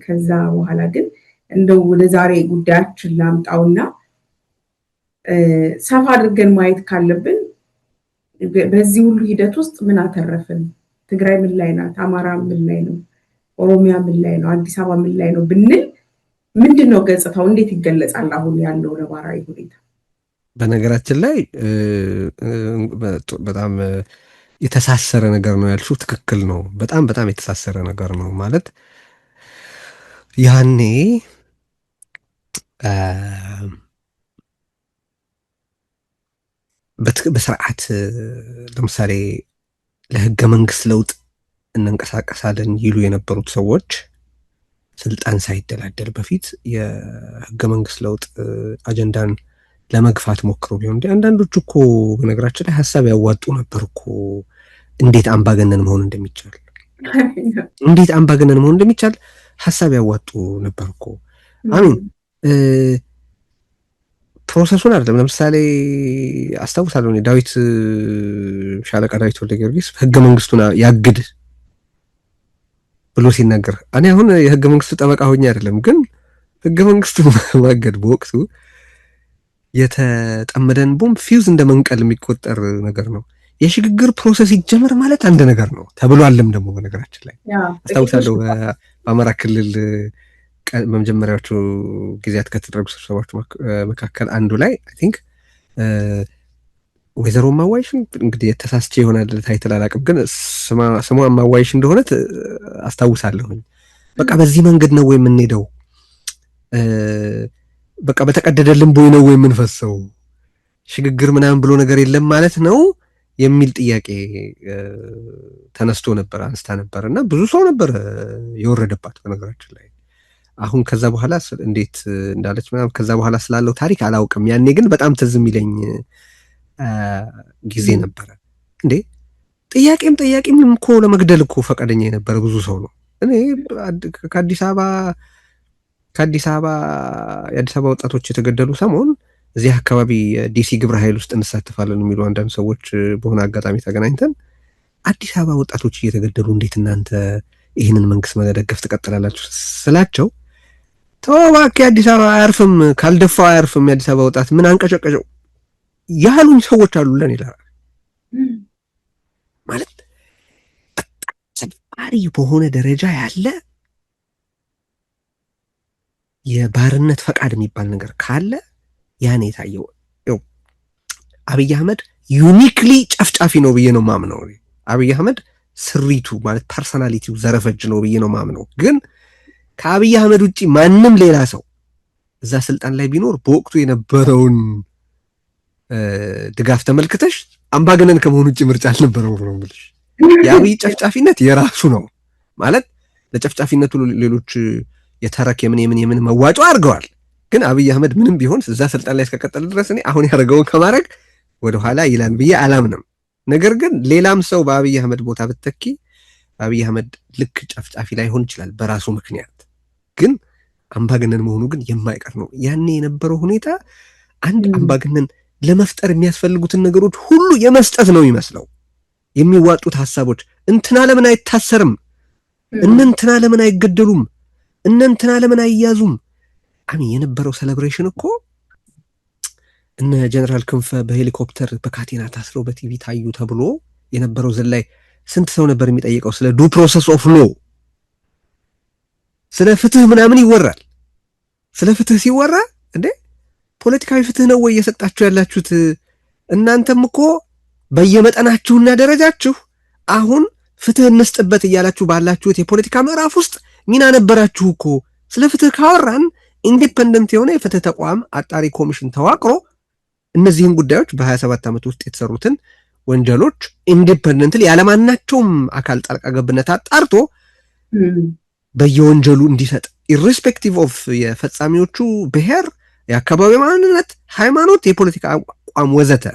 Speaker 1: ከዛ በኋላ ግን እንደው ወደ ዛሬ ጉዳያችን ላምጣውና ሰፋ አድርገን ማየት ካለብን በዚህ ሁሉ ሂደት ውስጥ ምን አተረፍን? ትግራይ ምን ላይ ናት? አማራ ምን ላይ ነው? ኦሮሚያ ምን ላይ ነው? አዲስ አበባ ምን ላይ ነው ብንል ምንድነው ገጽታው? እንዴት ይገለጻል አሁን ያለው ነባራዊ ሁኔታ?
Speaker 2: በነገራችን ላይ በጣም የተሳሰረ ነገር ነው ያልሽው፣ ትክክል ነው። በጣም በጣም የተሳሰረ ነገር ነው ማለት ያኔ በስርዓት ለምሳሌ ለህገ መንግስት ለውጥ እንንቀሳቀሳለን ይሉ የነበሩት ሰዎች ስልጣን ሳይደላደል በፊት የህገ መንግስት ለውጥ አጀንዳን ለመግፋት ሞክረው ቢሆን አንዳንዶቹ እኮ በነገራችን ላይ ሀሳብ ያዋጡ ነበር እኮ እንዴት አምባገነን መሆን እንደሚቻል ሀሳብ ያዋጡ ነበር እኮ። አሚን ፕሮሰሱን አይደለም። ለምሳሌ አስታውሳለሁ ዳዊት ሻለቃ ዳዊት ወልደ ጊዮርጊስ ህገ መንግስቱን ያግድ ብሎ ሲናገር እኔ አሁን የህገ መንግስቱ ጠበቃ ሆኜ አይደለም፣ ግን ህገ መንግስቱን ማገድ በወቅቱ የተጠመደን ቦምብ ፊውዝ እንደ መንቀል የሚቆጠር ነገር ነው። የሽግግር ፕሮሰስ ይጀመር ማለት አንድ ነገር ነው ተብሏልም ደግሞ በነገራችን ላይ አስታውሳለሁ በአማራ ክልል በመጀመሪያዎቹ ጊዜያት ከተደረጉ ስብሰባዎች መካከል አንዱ ላይ አይ ቲንክ ወይዘሮ ማዋይሽ እንግዲህ የተሳስቼ ይሆናል ታይትል አላውቅም፣ ግን ስሟ ማዋይሽ እንደሆነ አስታውሳለሁኝ። በቃ በዚህ መንገድ ነው ወይ የምንሄደው? በቃ በተቀደደልን ቦይ ነው ወይ የምንፈሰው? ሽግግር ምናምን ብሎ ነገር የለም ማለት ነው የሚል ጥያቄ ተነስቶ ነበር፣ አንስታ ነበር እና ብዙ ሰው ነበር የወረደባት በነገራችን ላይ። አሁን ከዛ በኋላ እንዴት እንዳለች ምናምን ከዛ በኋላ ስላለው ታሪክ አላውቅም። ያኔ ግን በጣም ትዝ የሚለኝ ጊዜ ነበረ። እንዴ ጥያቄም እኮ ለመግደል እኮ ፈቃደኛ የነበረ ብዙ ሰው ነው። እኔ ከአዲስ አበባ የአዲስ አበባ ወጣቶች የተገደሉ ሰሞን እዚህ አካባቢ የዲሲ ግብረ ኃይል ውስጥ እንሳተፋለን የሚሉ አንዳንድ ሰዎች በሆነ አጋጣሚ ተገናኝተን አዲስ አበባ ወጣቶች እየተገደሉ እንዴት እናንተ ይህንን መንግስት መደገፍ ትቀጥላላችሁ ስላቸው፣ ተው እባክህ የአዲስ አበባ አያርፍም፣ ካልደፋው አያርፍም የአዲስ አበባ ወጣት ምን አንቀጨቀጨው ያሉኝ ሰዎች አሉለን ይላል። ማለት ሰፋሪ በሆነ ደረጃ ያለ የባርነት ፈቃድ የሚባል ነገር ካለ ያኔ የታየው አብይ አህመድ ዩኒክሊ ጨፍጫፊ ነው ብዬ ነው ማምነው። አብይ አህመድ ስሪቱ ማለት ፐርሰናሊቲው ዘረፈጅ ነው ብዬ ነው ማምነው። ግን ከአብይ አህመድ ውጭ ማንም ሌላ ሰው እዛ ስልጣን ላይ ቢኖር በወቅቱ የነበረውን ድጋፍ ተመልክተሽ አምባገነን ከመሆኑ ውጭ ምርጫ አልነበረው ነው የምልሽ። የአብይ ጨፍጫፊነት የራሱ ነው ማለት ለጨፍጫፊነቱ ሌሎች የተረክ የምን መዋጮ አድርገዋል። ግን አብይ አህመድ ምንም ቢሆን እዛ ስልጣን ላይ እስከቀጠለ ድረስ እኔ አሁን ያደረገውን ከማድረግ ወደኋላ ይላል ብዬ አላምንም። ነገር ግን ሌላም ሰው በአብይ አህመድ ቦታ ብትተኪ አብይ አህመድ ልክ ጨፍጫፊ ላይሆን ይችላል በራሱ ምክንያት፣ ግን አምባገነን መሆኑ ግን የማይቀር ነው። ያኔ የነበረው ሁኔታ አንድ አምባገነን ለመፍጠር የሚያስፈልጉትን ነገሮች ሁሉ የመስጠት ነው የሚመስለው። የሚዋጡት ሀሳቦች እንትና ለምን አይታሰርም፣ እነንትና ለምን አይገደሉም፣ እነንትና ለምን አይያዙም። አሚን የነበረው ሴሌብሬሽን እኮ እነ ጀነራል ክንፈ በሄሊኮፕተር በካቴና ታስረው በቲቪ ታዩ ተብሎ የነበረው ዝላይ ስንት ሰው ነበር የሚጠይቀው? ስለ ዱ ፕሮሰስ ኦፍ ሎ ስለ ፍትህ ምናምን ይወራል። ስለ ፍትህ ሲወራ እንዴ ፖለቲካዊ ፍትህ ነው ወይ እየሰጣችሁ ያላችሁት? እናንተም እኮ በየመጠናችሁና ደረጃችሁ አሁን ፍትህ እንስጥበት እያላችሁ ባላችሁት የፖለቲካ ምዕራፍ ውስጥ ሚና ነበራችሁ እኮ። ስለ ፍትህ ካወራን ኢንዲፔንደንት የሆነ የፍትህ ተቋም አጣሪ ኮሚሽን ተዋቅሮ እነዚህን ጉዳዮች በ27 ዓመት ውስጥ የተሰሩትን ወንጀሎች ኢንዲፔንደንትሊ ያለማናቸውም አካል ጣልቃ ገብነት አጣርቶ በየወንጀሉ እንዲሰጥ ኢሬስፔክቲቭ ኦፍ የፈጻሚዎቹ ብሔር፣ የአካባቢ ማንነት፣ ሃይማኖት፣ የፖለቲካ አቋም ወዘተ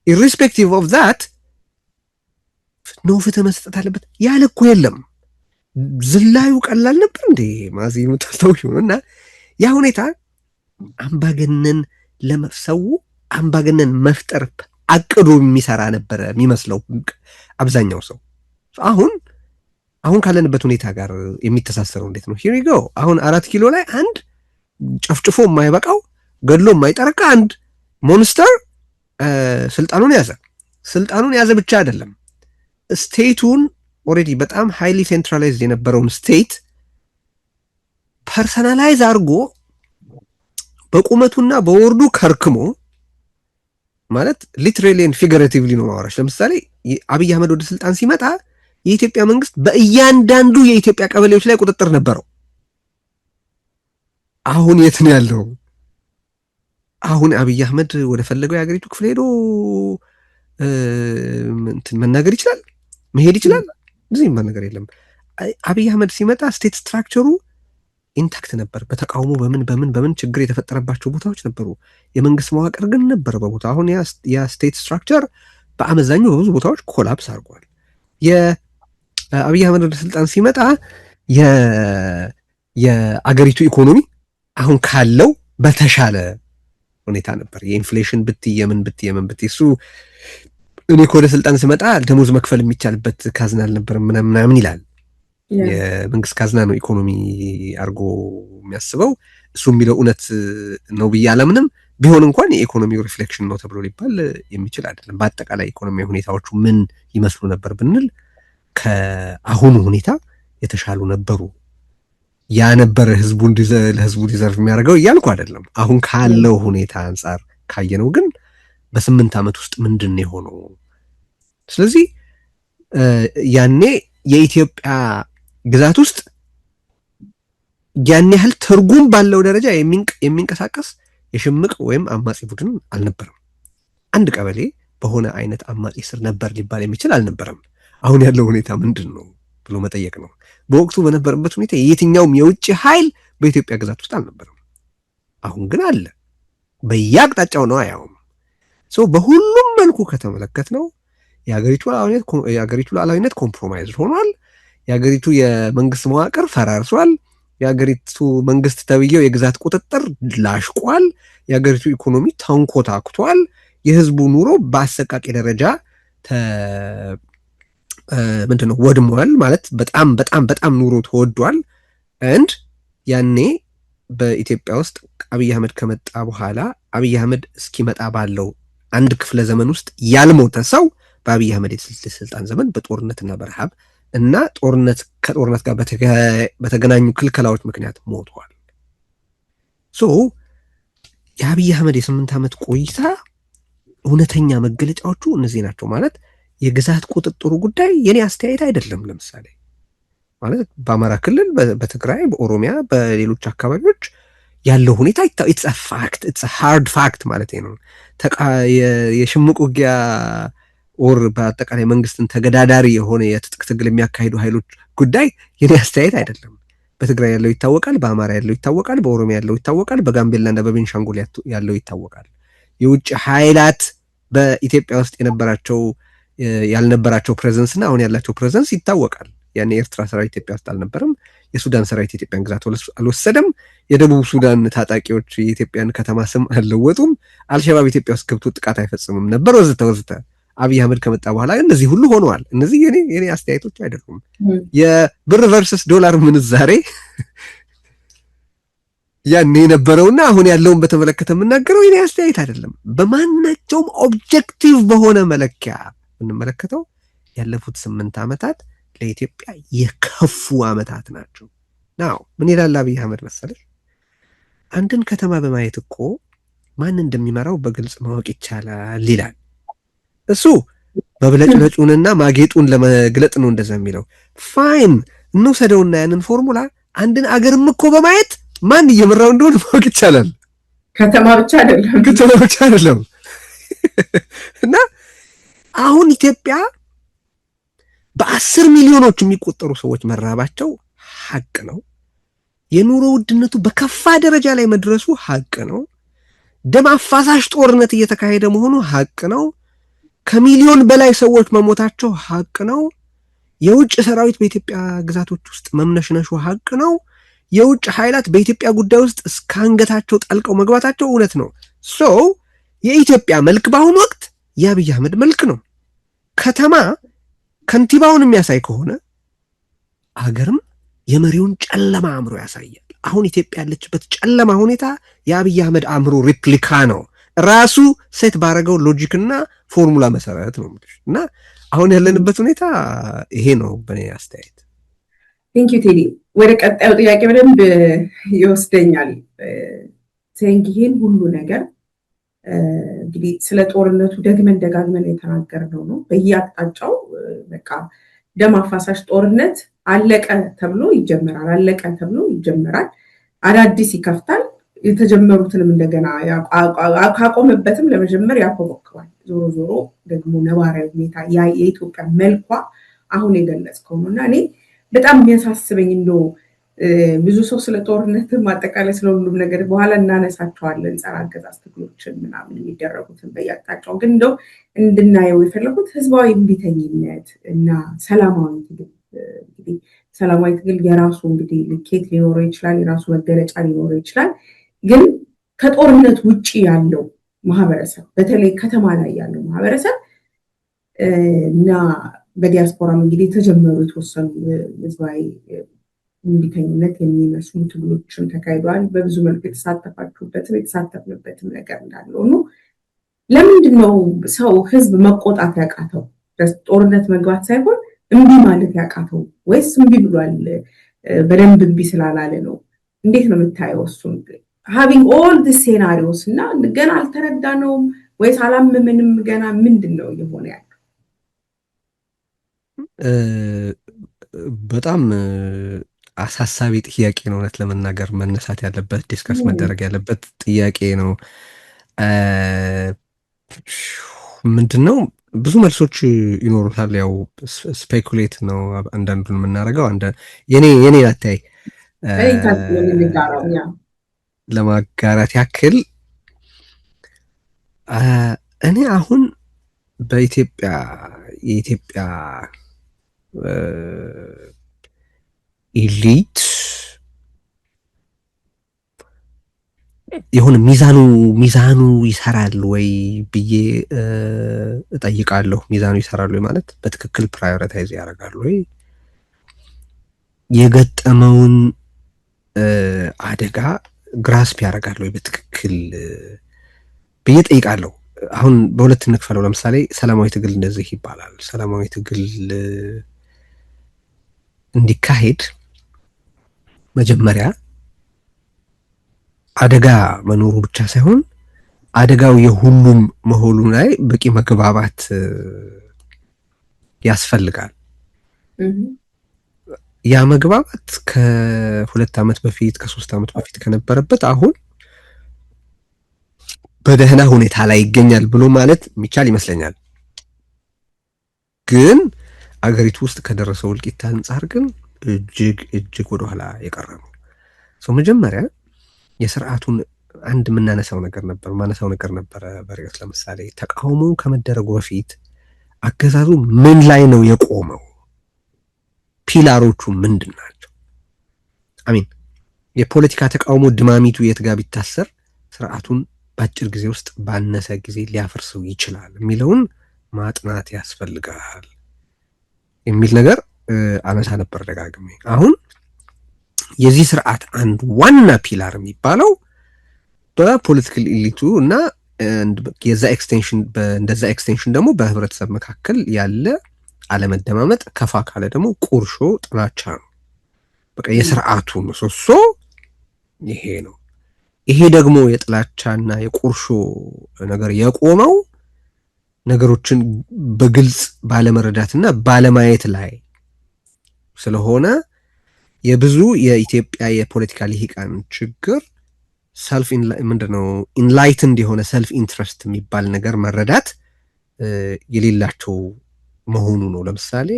Speaker 2: ኢሬስፔክቲቭ ኦፍ ዛት ነው ፍትህ መስጠት አለበት ያለ እኮ የለም። ዝላዩ ቀላል ነበር እንዴ ማዚ የምታስታውሽ ነው። እና ያ ሁኔታ አምባገነን ለመሰው አምባገነን መፍጠር አቅዶ የሚሰራ ነበረ የሚመስለው አብዛኛው ሰው። አሁን ካለንበት ሁኔታ ጋር የሚተሳሰረው እንዴት ነው? ሂር ዩ ጎ። አሁን 4 ኪሎ ላይ አንድ ጨፍጭፎ የማይበቃው ገድሎ የማይጠረቃ አንድ ሞንስተር ስልጣኑን ያዘ ብቻ አይደለም፣ ስቴቱን ኦልሬዲ በጣም ሃይሊ ሴንትራላይዝድ የነበረውን ስቴት ፐርሰናላይዝ አድርጎ በቁመቱና በወርዱ ከርክሞ ማለት ሊትራሊ ኤንድ ፊገሬቲቭሊ ነው ማወራሽ። ለምሳሌ አብይ አህመድ ወደ ስልጣን ሲመጣ የኢትዮጵያ መንግስት በእያንዳንዱ የኢትዮጵያ ቀበሌዎች ላይ ቁጥጥር ነበረው። አሁን የት ነው ያለው? አሁን አብይ አህመድ ወደ ፈለገው የሀገሪቱ ክፍል ሄዶ መናገር ይችላል፣ መሄድ ይችላል። እዚህ ነገር የለም። አብይ አህመድ ሲመጣ ስቴት ስትራክቸሩ ኢንታክት ነበር። በተቃውሞ በምን ችግር የተፈጠረባቸው ቦታዎች ነበሩ። የመንግስት መዋቅር ግን ነበረ በቦታ። አሁን ያ ስቴት ስትራክቸር በአመዛኙ በብዙ ቦታዎች ኮላፕስ አድርጓል። የአብይ አህመድ ወደ ስልጣን ሲመጣ የአገሪቱ ኢኮኖሚ አሁን ካለው በተሻለ ሁኔታ ነበር። የኢንፍሌሽን የምን እሱ እኔ ወደ ስልጣን ስመጣ ደሞዝ መክፈል የሚቻልበት ካዝና አልነበረም ምናምን ይላል። የመንግስት ካዝና ነው ኢኮኖሚ አድርጎ የሚያስበው። እሱ የሚለው እውነት ነው ብዬ አላምንም። ቢሆን እንኳን የኢኮኖሚው ሪፍሌክሽን ነው ተብሎ ሊባል የሚችል አይደለም። በአጠቃላይ ኢኮኖሚያዊ ሁኔታዎቹ ምን ይመስሉ ነበር ብንል ከአሁኑ ሁኔታ የተሻሉ ነበሩ። ያ ነበር ለህዝቡ ዲዘርቭ የሚያደርገው እያልኩ አይደለም። አሁን ካለው ሁኔታ አንጻር ካየነው ግን በ8 ዓመት ውስጥ ምንድን ነው የሆነው? ስለዚህ ያኔ የኢትዮጵያ ግዛት ውስጥ ያን ያህል ትርጉም ባለው ደረጃ የሚንቀሳቀስ የሽምቅ ወይም አማጺ ቡድን አልነበረም። አንድ ቀበሌ በሆነ አይነት አማጺ ስር ነበር ሊባል የሚችል አልነበረም። አሁን ያለው ሁኔታ ምንድን ነው ብሎ መጠየቅ ነው። በወቅቱ በነበረበት ሁኔታ የትኛውም የውጭ ኃይል በኢትዮጵያ ግዛት ውስጥ አልነበረም። አሁን ግን አለ፣ በየአቅጣጫው ነው። አያውም በሁሉም መልኩ ከተመለከት ነው የሀገሪቱ ሉዓላዊነት ኮምፕሮማይዝ ሆኗል። የሀገሪቱ የመንግስት መዋቅር ፈራርሷል። የሀገሪቱ መንግስት ተብዬው የግዛት ቁጥጥር ላሽቋል። የሀገሪቱ ኢኮኖሚ ተንኮታኩቷል። የህዝቡ ኑሮ በአሰቃቂ ደረጃ ምንድነው ወድሟል። ማለት በጣም በጣም በጣም ኑሮ ተወዷል። እንድ ያኔ በኢትዮጵያ ውስጥ አብይ አህመድ ከመጣ በኋላ አብይ አህመድ እስኪመጣ ባለው አንድ ክፍለ ዘመን ውስጥ ያልሞተ ሰው በአብይ አህመድ የስልጣን ዘመን በጦርነትና በረሃብ እና ከጦርነት ጋር በተገናኙ ክልከላዎች ምክንያት ሞተዋል። ሶ የአብይ አህመድ የ8 ዓመት ቆይታ እውነተኛ መገለጫዎቹ እነዚህ ናቸው። ማለት የግዛት ቁጥጥሩ ጉዳይ የኔ አስተያየት አይደለም። ለምሳሌ ማለት በአማራ ክልል፣ በትግራይ፣ በኦሮሚያ፣ በሌሎች አካባቢዎች ያለው ሁኔታ ኢትስ ሃርድ ፋክት ማለት ነው። የሽምቅ ውጊያ ኦር በአጠቃላይ መንግስትን ተገዳዳሪ የሆነ የትጥቅ ትግል የሚያካሂዱ ኃይሎች ጉዳይ የኔ አስተያየት አይደለም። በትግራይ ያለው ይታወቃል፣ በአማራ ያለው ይታወቃል፣ በኦሮሚያ ያለው ይታወቃል፣ በጋምቤላና በቤንሻንጉል ያለው ይታወቃል። የውጭ ኃይላት በኢትዮጵያ ውስጥ ያልነበራቸው ፕሬዘንስ እና አሁን ያላቸው ፕሬዘንስ ይታወቃል። ያኔ የኤርትራ ሰራዊት ኢትዮጵያ ውስጥ አልነበረም። የሱዳን ሰራዊት የኢትዮጵያን ግዛት አልወሰደም። የደቡብ ሱዳን ታጣቂዎች የኢትዮጵያን ከተማ ስም አልለወጡም። አልሸባብ ኢትዮጵያ ውስጥ ገብቶ ጥቃት አይፈጽምም ነበር፣ ወዘተ ወዘተ። አብይ አህመድ ከመጣ በኋላ እነዚህ ሁሉ ሆነዋል። እነዚህ የኔ አስተያየቶች አይደሉም። የብር ቨርስስ ዶላር ምንዛሬ ያኔ የነበረውና አሁን ያለውን በተመለከተ የምናገረው የኔ አስተያየት አይደለም። በማናቸውም ኦብጀክቲቭ በሆነ መለኪያ የምንመለከተው ያለፉት 8 ዓመታት ለኢትዮጵያ የከፉ ዓመታት ናቸው። ናው ምን ይላል አብይ አህመድ መሰለሽ? አንድን ከተማ በማየት እኮ ማን እንደሚመራው በግልጽ ማወቅ ይቻላል ይላል። እሱ በብለጭለጩንና ማጌጡን ለመግለጥ ነው እንደዛ የሚለው። ፋይን እንውሰደውና ያንን ፎርሙላ አንድን አገርም እኮ በማየት ማን እየመራው እንደሆነ ማወቅ ይቻላል።
Speaker 1: ከተማ ብቻ አይደለም።
Speaker 2: እና አሁን ኢትዮጵያ በ10 ሚሊዮኖች የሚቆጠሩ ሰዎች መራባቸው ሀቅ ነው። የኑሮ ውድነቱ በከፋ ደረጃ ላይ መድረሱ ሀቅ ነው። ደም አፋሳሽ ጦርነት እየተካሄደ መሆኑ ሀቅ ነው። ከሚሊዮን በላይ ሰዎች መሞታቸው ሀቅ ነው። የውጭ ሰራዊት በኢትዮጵያ ግዛቶች ውስጥ መምነሽነሹ ሀቅ ነው። የውጭ ኃይላት በኢትዮጵያ ጉዳይ ውስጥ እስከ አንገታቸው ጠልቀው መግባታቸው እውነት ነው። ሶ የኢትዮጵያ መልክ በአሁኑ ወቅት የአብይ አህመድ መልክ ነው። ከተማ ከንቲባውን የሚያሳይ ከሆነ አገርም የመሪውን ጨለማ አእምሮ ያሳያል። አሁን ኢትዮጵያ ያለችበት ጨለማ ሁኔታ የአብይ አህመድ አእምሮ ሪፕሊካ ነው። ራሱ ሴት ባረገው ሎጂክና ፎርሙላ መሰረት ነው እና አሁን ያለንበት ሁኔታ ይሄ ነው በእኔ አስተያየት።
Speaker 1: ቴንኪዩ ቴዲ። ወደ ቀጣዩ ጥያቄ በደንብ ይወስደኛል። ይህን ሁሉ ነገር እንግዲህ ስለ ጦርነቱ ደግመን ደጋግመን የተናገርነው ነው። በየአቅጣጫው በቃ ደም አፋሳሽ ጦርነት አለቀ ተብሎ ይጀመራል፣ አዳዲስ ይከፍታል። የተጀመሩትንም እንደገና ካቆመበትም ለመጀመር ያኮበክባል። ዞሮ ዞሮ ደግሞ ነባራዊ ሁኔታ የኢትዮጵያ መልኳ አሁን የገለጽከው ነው እና እኔ በጣም የሚያሳስበኝ እንደው ብዙ ሰው ስለ ጦርነት አጠቃላይ ስለ ሁሉም ነገር በኋላ እናነሳቸዋለን፣ ጸረ አገዛዝ ትግሎችን ምናምን የሚደረጉትን በየአቅጣጫው ግን እንደው እንድናየው የፈለጉት ህዝባዊ እምቢተኝነት እና ሰላማዊ ትግል። እንግዲህ ሰላማዊ ትግል የራሱ እንግዲህ ልኬት ሊኖረው ይችላል፣ የራሱ መገለጫ ሊኖረው ይችላል። ግን ከጦርነት ውጪ ያለው ማህበረሰብ በተለይ ከተማ ላይ ያለው ማህበረሰብ እና በዲያስፖራም እንግዲህ የተጀመሩ የተወሰኑ ህዝባዊ እምቢተኝነት የሚመስሉ ትግሎችን ተካሂደዋል። በብዙ መልኩ የተሳተፍንበትም ነገር እንዳለው ነው። ለምንድን ነው ሰው ህዝብ መቆጣት ያቃተው? ጦርነት መግባት ሳይሆን እምቢ ማለት ያቃተው? ወይስ እምቢ ብሏል በደንብ እምቢ ስላላለ ነው? እንዴት ነው የምታየው እሱን? having all the scenarios እና ገና አልተረዳነውም ወይስ አላመመንም? ገና ምንድን ነው የሆነ ያለው?
Speaker 2: በጣም አሳሳቢ ጥያቄ ነው። እውነት ለመናገር መነሳት ያለበት ዲስከስ መደረግ ያለበት ጥያቄ ነው። ምንድን ነው ብዙ መልሶች ይኖሩታል። ያው ስፔኩሌት ነው አንዳንዱን የምናደርገው። የኔ አታይ ለማጋራት ያክል እኔ አሁን በኢትዮጵያ የኢትዮጵያ ኢሊት የሆነ ሚዛኑ ይሰራል ወይ ብዬ እጠይቃለሁ። ሚዛኑ ይሰራል ወይ ማለት በትክክል ፕራዮሪታይዝ ያደርጋል ወይ የገጠመውን አደጋ ግራስፕ ያደርጋል ወይ በትክክል ብዬ ጠይቃለሁ። አሁን በሁለት እንክፈለው። ለምሳሌ ሰላማዊ ትግል እንደዚህ ይባላል። ሰላማዊ ትግል እንዲካሄድ መጀመሪያ አደጋ መኖሩ ብቻ ሳይሆን አደጋው የሁሉም መሆኑ ላይ በቂ መግባባት ያስፈልጋል። ያ መግባባት ከ2 ዓመት በፊት ከ3 ዓመት በፊት ከነበረበት አሁን በደህና ሁኔታ ላይ ይገኛል ብሎ ማለት የሚቻል ይመስለኛል። ግን አገሪቱ ውስጥ ከደረሰው እልቂት አንጻር ግን እጅግ ወደኋላ የቀረ ነው። መጀመሪያ የስርዓቱን አንድ ማነሳው ነገር ነበረ በርግጥ ለምሳሌ ተቃውሞ ከመደረጉ በፊት አገዛዙ ምን ላይ ነው የቆመው? ፒላሮቹ ምንድን ናቸው? አሚን የፖለቲካ ተቃውሞ ድማሚቱ የት ጋር ቢታሰር ስርዓቱን በአጭር ጊዜ ውስጥ ባነሰ ጊዜ ሊያፈርሰው ይችላል የሚለውን ማጥናት ያስፈልጋል የሚል ነገር አነሳ ነበር ደጋግሜ። አሁን የዚህ ስርዓት አንድ ዋና ፒላር የሚባለው በፖለቲካል ኢሊቱ እና የዛ ኤክስቴንሽን ደግሞ በህብረተሰብ መካከል ያለ አለመደማመጥ፣ ከፋ ካለ ደግሞ ቁርሾ፣ ጥላቻ ነው። በቃ የስርዓቱ ምሰሶ ይሄ ነው። ይሄ ደግሞ የጥላቻና የቁርሾ ነገር የቆመው ነገሮችን በግልጽ ባለመረዳትና ባለማየት ላይ ስለሆነ የብዙ የኢትዮጵያ የፖለቲካ ልሂቃን ችግር ምንድነው ኢንላይትንድ የሆነ ሰልፍ ኢንትረስት የሚባል ነገር መረዳት የሌላቸው መሆኑ ነው። ለምሳሌ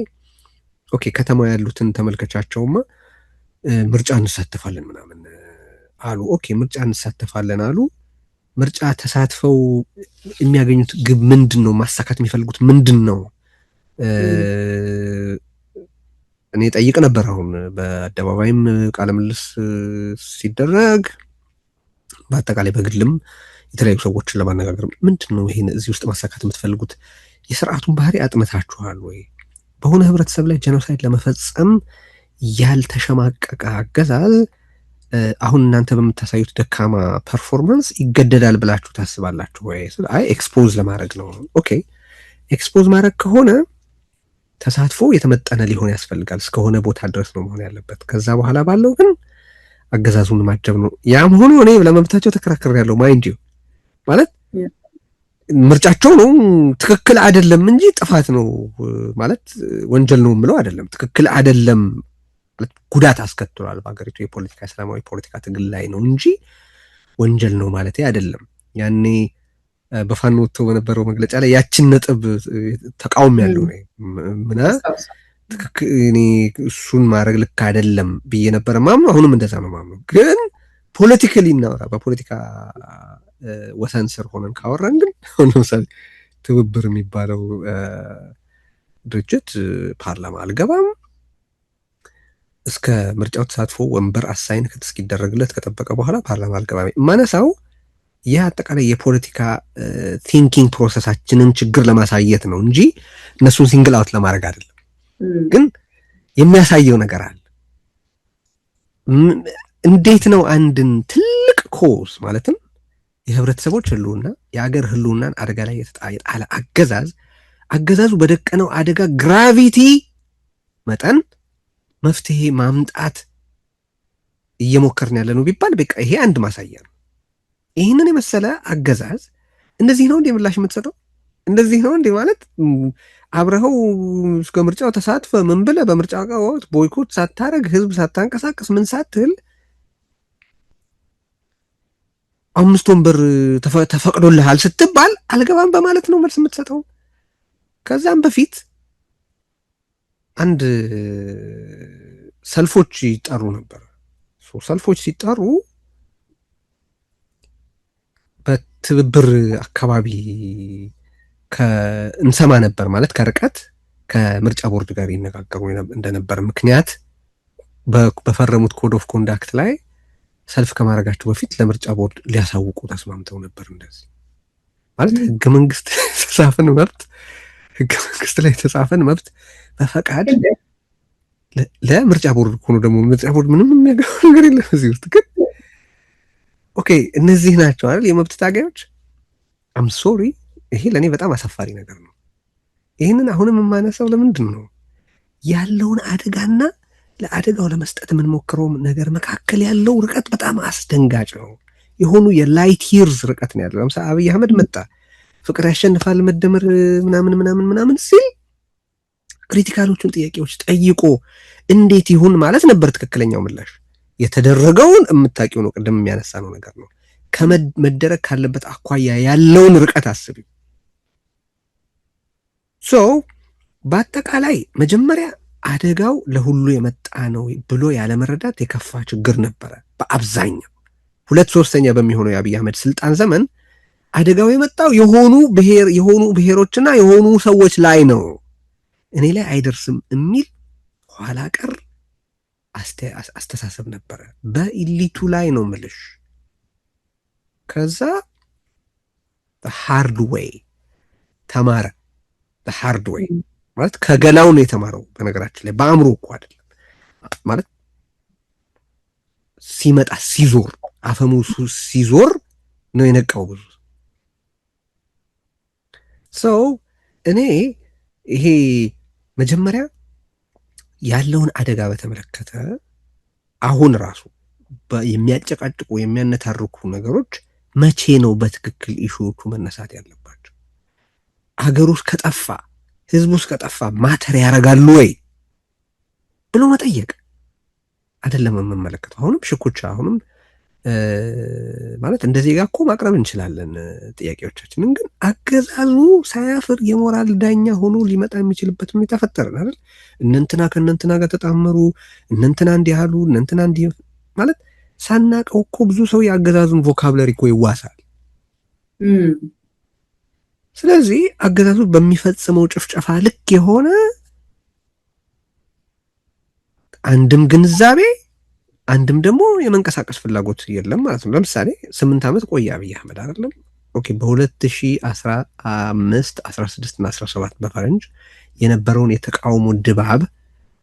Speaker 2: ከተማ ያሉትን ተመልከቻቸውማ ምርጫ እንሳተፋለን ምናምን አሉ። ምርጫ እንሳተፋለን አሉ። ምርጫ ተሳትፈው የሚያገኙት ግብ ምንድን ነው? ማሳካት የሚፈልጉት ምንድን ነው? እኔ ጠይቅ ነበር። አሁን በአደባባይም ቃለ ምልልስ ሲደረግ በአጠቃላይ በግልም የተለያዩ ሰዎችን ለማነጋገር ምንድን ነው ይሄን እዚህ ውስጥ ማሳካት የምትፈልጉት? የስርዓቱን ባህሪ አጥንታችኋል ወይ? በሆነ ህብረተሰብ ላይ ጄኖሳይድ ለመፈጸም ያልተሸማቀቀ አገዛዝ አሁን እናንተ በምታሳዩት ደካማ ፐርፎርማንስ ይገደዳል ብላችሁ ታስባላችሁ ወይ? አይ ኤክስፖዝ ለማድረግ ነው። ኤክስፖዝ ማድረግ ከሆነ ተሳትፎ የተመጠነ ሊሆን ያስፈልጋል። እስከሆነ ቦታ ድረስ ነው መሆን ያለበት። ከዛ በኋላ ባለው ግን አገዛዙን ማጀብ ነው። ያም ሆኖ እኔ ለመብታቸው ተከራክሬያለሁ። ማይንድ ዩ ማለት ምርጫቸው ነው፣ ትክክል አይደለም እንጂ ጥፋት ነው ማለት ወንጀል ነው የምለው አይደለም። ትክክል አይደለም ማለት ጉዳት አስከትሏል በሀገሪቱ የፖለቲካ ሰላማዊ ፖለቲካ ትግል ላይ ነው እንጂ ወንጀል ነው ማለት አይደለም። ያኔ በፋኖ ወጥቶ በነበረው መግለጫ ላይ ያችን ነጥብ ተቃውሞ ያለው ነው ምና ትክክል እኔ እሱን ማድረግ ልክ አይደለም ብዬ ነበር ማምነው። አሁንም እንደዛ ነው ማምነው። ግን ፖለቲካሊ እናወራ በፖለቲካ ወሰን ስር ሆነን ካወራን ግን ለምሳሌ ትብብር የሚባለው ድርጅት ፓርላማ አልገባም እስከ ምርጫው ተሳትፎ ወንበር አሳይን እስኪደረግለት ከጠበቀ በኋላ ፓርላማ አልገባም ማነሳው ይህ አጠቃላይ የፖለቲካ ቲንኪንግ ፕሮሰሳችንን ችግር ለማሳየት ነው እንጂ እነሱን ሲንግል አውት ለማድረግ አይደለም። ግን የሚያሳየው ነገር አለ። እንዴት ነው አንድን ትልቅ ኮዝ ማለትም የህብረተሰቦች ህልውና የአገር ህልውናን አደጋ ላይ የጣለ አገዛዙ በደቀነው አደጋ ግራቪቲ መጠን መፍትሄ ማምጣት እየሞከርን ያለ ነው ቢባል በቃ ይሄ አንድ ማሳያ ነው። ይህንን የመሰለ አገዛዝ እንደዚህ ነው እንዴ ምላሽ የምትሰጠው? እንደዚህ ነው እንዴ ማለት አብረኸው እስከ ምርጫው ተሳትፈ ምን ብለህ በምርጫ ወቅት ቦይኮት ሳታረግ ህዝብ ሳታንቀሳቀስ ምን ሳትል 5 ወንበር ተፈቅዶልሃል ስትባል አልገባም በማለት ነው መልስ የምትሰጠው። ከዛም በፊት አንድ ሰልፎች ይጠሩ ነበር። ሰልፎች ሲጠሩ በትብብር አካባቢ እንሰማ ነበር ማለት ከርቀት ከምርጫ ቦርድ ጋር ይነጋገሩ እንደነበር ምክንያት በፈረሙት ኮድ ኦፍ ኮንዳክት ላይ ሰልፍ ከማድረጋቸው በፊት ለምርጫ ቦርድ ሊያሳውቁ ተስማምተው ነበር። እንደዚህ ማለት ህገ መንግስት የተጻፈን መብት ህገ መንግስት ላይ የተጻፈን መብት በፈቃድ ለምርጫ ቦርድ ሆኖ ደግሞ ምርጫ ቦርድ ምንም የሚያገባው ነገር የለም እዚህ ውስጥ። ግን ኦኬ እነዚህ ናቸው አይደል የመብት ታጋዮች። አም ሶሪ ይሄ ለእኔ በጣም አሳፋሪ ነገር ነው። ይህንን አሁንም የማነሳው ለምንድን ነው ያለውን አደጋና ለአደጋው ለመስጠት የምንሞክረው ነገር መካከል ያለው ርቀት በጣም አስደንጋጭ ነው። የሆኑ የላይት ይርዝ ርቀት ነው ያለው። ለምሳሌ አብይ አህመድ መጣ ፍቅር ያሸንፋል መደመር ምናምን ሲል ክሪቲካሎቹን ጥያቄዎች ጠይቆ እንዴት ይሁን ማለት ነበር ትክክለኛው ምላሽ። የተደረገውን የምታውቂው ነው፣ ቅድም የሚያነሳ ነው ነገር ነው። ከመደረግ ካለበት አኳያ ያለውን ርቀት አስቢ። በአጠቃላይ መጀመሪያ አደጋው ለሁሉ የመጣ ነው ብሎ ያለመረዳት የከፋ ችግር ነበረ በአብዛኛው 2/3 በሚሆነው የአብይ አህመድ ስልጣን ዘመን አደጋው የመጣው የሆኑ ብሔሮችና የሆኑ ሰዎች ላይ ነው፣ እኔ ላይ አይደርስም የሚል ኋላ ቀር አስተሳሰብ ነበረ በኢሊቱ ላይ ነው ምልሽ። ከዛ ሃርድ ዌይ ተማረ። ሃርድ ዌይ ማለት ከገላው ነው የተማረው። በነገራችን ላይ በአእምሮ እኮ አይደለም ማለት ሲመጣ ሲዞር አፈሙሱ ሲዞር ነው የነቃው ብዙ ሰው። እኔ ይሄ መጀመሪያ ያለውን አደጋ በተመለከተ አሁን ራሱ የሚያጨቃጭቁ የሚያነታርኩ ነገሮች መቼ ነው በትክክል ኢሹዎቹ መነሳት ያለባቸው? አገር ውስጥ ከጠፋ ህዝብ ውስጥ ከጠፋ ማተር ያደርጋሉ ወይ ብሎ መጠየቅ አይደለም የምመለከተው። አሁንም ሽኩቻ አሁንም ማለት እንደ ዜጋ እኮ ማቅረብ እንችላለን ጥያቄዎቻችንን። ግን አገዛዙ ሳያፍር የሞራል ዳኛ ሆኖ ሊመጣ የሚችልበት ሁኔታ ፈጠርን አይደል? እነንትና ከእነንትና ጋር ተጣመሩ፣ እነንትና እንዲህ አሉ፣ እነንትና እንዲህ ማለት ሳናቀው እኮ ብዙ ሰው የአገዛዙን ቮካብለሪ እኮ ይዋሳል። ስለዚህ አገዛዙ በሚፈጽመው ጭፍጨፋ ልክ የሆነ አንድም ግንዛቤ አንድም ደግሞ የመንቀሳቀስ ፍላጎት የለም ማለት ነው። ለምሳሌ 8 ዓመት ቆየ አብይ አህመድ አይደለም? ኦኬ በ2015 16 እና 17 በፈረንጅ የነበረውን የተቃውሞ ድባብ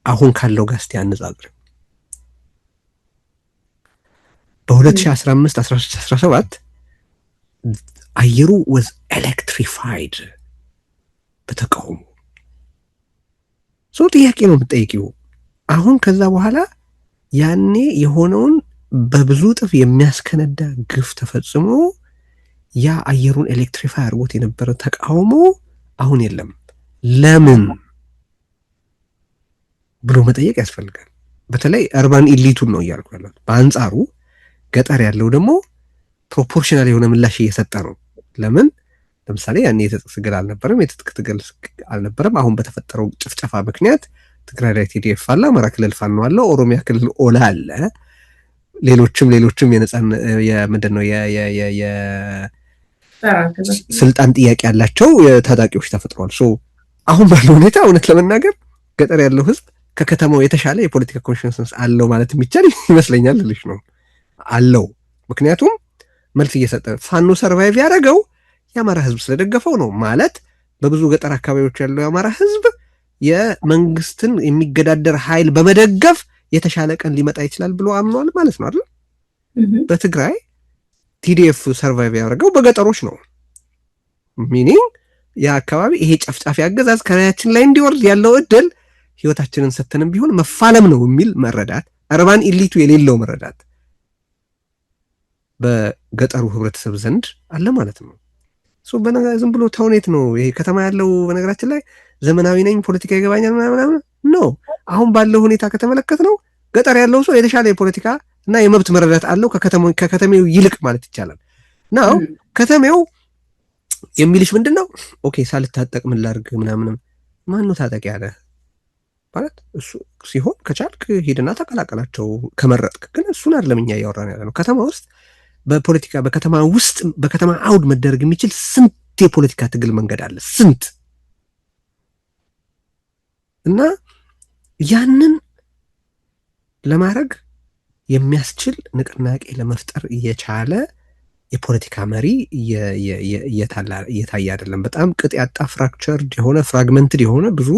Speaker 2: አሁን ካለው ጋር እስቲ አነጻጽር። በ2015 16 17 አየሩ was electrified በተቃውሞ ሰው ጥያቄ ነው የምትጠይቂው። አሁን ከዛ በኋላ ያኔ የሆነውን በብዙ ጥፍ የሚያስከነዳ ግፍ ተፈጽሞ ያ አየሩን ኤሌክትሪፋይ አድርጎት የነበረ ተቃውሞ አሁን የለም። ለምን ብሎ መጠየቅ ያስፈልጋል። በተለይ አርባን ኢሊቱን ነው እያልኩ ያለው። በአንጻሩ ገጠር ያለው ደግሞ ፕሮፖርሽናል የሆነ ምላሽ እየሰጠ ነው። ለምን? ለምሳሌ ያኔ የትጥቅ ትግል አልነበረም፣ የትጥቅ ትግል አልነበረም። አሁን በተፈጠረው ጭፍጨፋ ምክንያት ትግራይ ላይ ቲዲኤፍ አለ፣ አማራ ክልል ፋኖ አለ፣ ኦሮሚያ ክልል ኦላ አለ፣ ሌሎችም ምንድን ነው ስልጣን ጥያቄ ያላቸው ታጣቂዎች ተፈጥሯል። አሁን ባለው ሁኔታ እውነት ለመናገር ገጠር ያለው ህዝብ ከከተማው የተሻለ የፖለቲካ ኮንሽንሰንስ አለው ማለት የሚቻል ይመስለኛል። ልልሽ ነው አለው። ምክንያቱም መልስ እየሰጠ ፋኖ ሰርቫይቭ ያደረገው የአማራ ህዝብ ስለደገፈው ነው ማለት። በብዙ ገጠር አካባቢዎች ያለው የአማራ ህዝብ የመንግስትን የሚገዳደር ኃይል በመደገፍ የተሻለ ቀን ሊመጣ ይችላል ብሎ አምኗል ማለት ነው አይደል? በትግራይ ቲዲኤፍ ሰርቫይቭ ያደረገው በገጠሮች ነው። ሚኒንግ ያ አካባቢ ይሄ ጨፍጫፊ አገዛዝ ከላያችን ላይ እንዲወርድ ያለው እድል ህይወታችንን ሰተንም ቢሆን መፋለም ነው የሚል መረዳት፣ አርባን ኢሊቱ የሌለው መረዳት በገጠሩ ህብረተሰብ ዘንድ አለ ማለት ነው። ዝም ብሎ ተውኔት ነው ይሄ ከተማ ያለው። በነገራችን ላይ ዘመናዊ ነኝ ፖለቲካ ይገባኛል ምናምን ነው። አሁን ባለው ሁኔታ ከተመለከት ነው ገጠር ያለው ሰው የተሻለ የፖለቲካ እና የመብት መረዳት አለው ከከተሜው ይልቅ ማለት ይቻላል። ናው ከተሜው የሚልሽ ምንድን ነው? ኦኬ ሳልታጠቅ ምን ላድርግ ምናምንም ማን ነው ታጠቂ ያለ ማለት እሱ ሲሆን ከቻልክ ሂድና ተቀላቀላቸው ከመረጥክ። ግን እሱን አይደለም እኛ እያወራን ያለ ነው። ከተማ ውስጥ በፖለቲካ በከተማ ውስጥ በከተማ አውድ መደረግ የሚችል ስንት የፖለቲካ ትግል መንገድ አለ። ስንት እና ያንን ለማድረግ የሚያስችል ንቅናቄ ለመፍጠር እየቻለ የፖለቲካ መሪ እየታየ አይደለም። በጣም ቅጥ ያጣ ፍራክቸርድ የሆነ ፍራግመንትድ የሆነ ብዙ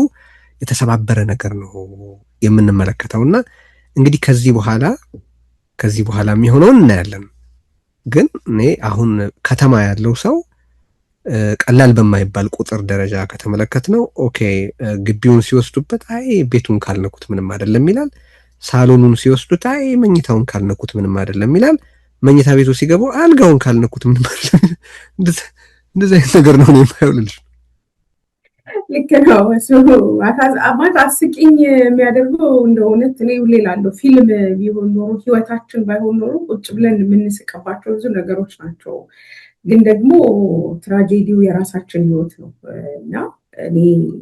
Speaker 2: የተሰባበረ ነገር ነው የምንመለከተው። እና እንግዲህ ከዚህ በኋላ የሚሆነውን እናያለን። ግን እኔ አሁን ከተማ ያለው ሰው ቀላል በማይባል ቁጥር ደረጃ ከተመለከት ነው ኦኬ ግቢውን ሲወስዱበት አይ ቤቱን ካልነኩት ምንም አይደለም ይላል። ሳሎኑን ሲወስዱት አይ መኝታውን ካልነኩት ምንም አይደለም ይላል። መኝታ ቤቱ ሲገቡ አልጋውን ካልነኩት ምንም አይደለም። እንደዚህ አይነት ነገር ነው የማይውልልሽ።
Speaker 1: ልክ ነው። እሱ አማት አስቂኝ የሚያደርገው እንደ እውነት እኔ ሁሌ እላለሁ ፊልም ቢሆን ኖሮ ህይወታችን ባይሆን ኖሮ ቁጭ ብለን የምንስቅባቸው ብዙ ነገሮች ናቸው። ግን ደግሞ ትራጀዲው የራሳችን ህይወት ነው እና እኔ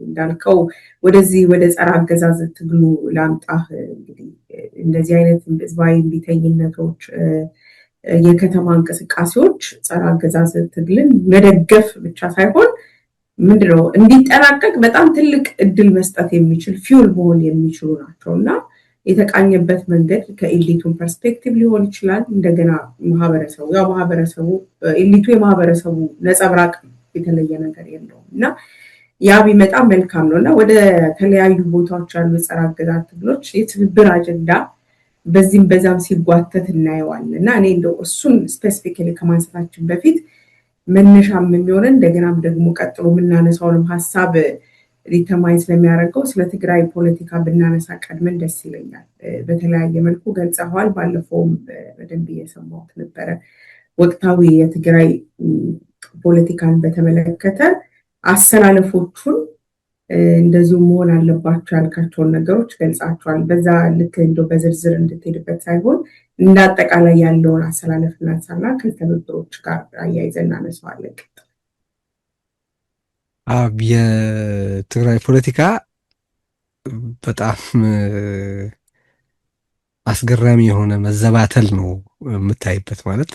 Speaker 1: እንዳልከው ወደዚህ ወደ ጸረ አገዛዝ ትግሉ ላምጣህ። እንግዲህ እንደዚህ አይነት ህዝባዊ እምቢተኝነቶች፣ የከተማ እንቅስቃሴዎች ጸረ አገዛዝ ትግልን መደገፍ ብቻ ሳይሆን ምንድነው እንዲጠናቀቅ በጣም ትልቅ እድል መስጠት የሚችል ፊውል መሆን የሚችሉ ናቸው እና የተቃኘበት መንገድ ከኤሊቱን ፐርስፔክቲቭ ሊሆን ይችላል። እንደገና ማህበረሰቡ ኤሊቱ የማህበረሰቡ ነጸብራቅ የተለየ ነገር የለውም እና ያ ቢመጣ መልካም ነው እና ወደ ተለያዩ ቦታዎች ያሉ ጸረ አገዛዝ ትግሎች የትብብር አጀንዳ በዚህም በዛም ሲጓተት እናየዋለን እና እኔ እንደው እሱን ስፔሲፊካሊ ከማንሳታችን በፊት መነሻም የሚሆነን እንደገናም ደግሞ ቀጥሎ የምናነሳውንም ሀሳብ ሊተማኝ ስለሚያደርገው ስለ ትግራይ ፖለቲካ ብናነሳ ቀድመን ደስ ይለኛል። በተለያየ መልኩ ገልጸዋል። ባለፈውም በደንብ እየሰማሁት ነበረ። ወቅታዊ የትግራይ ፖለቲካን በተመለከተ አሰላለፎቹን እንደዚሁ መሆን አለባቸው ያልካቸውን ነገሮች ገልጻቸዋል። በዛ ልክ እንደው በዝርዝር እንድትሄድበት ሳይሆን እንዳጠቃላይ ያለውን አሰላለፍ እናንሳና ከትብብሮች ጋር አያይዘን እናነሳዋለን።
Speaker 2: የትግራይ ፖለቲካ በጣም አስገራሚ የሆነ መዘባተል ነው የምታይበት። ማለት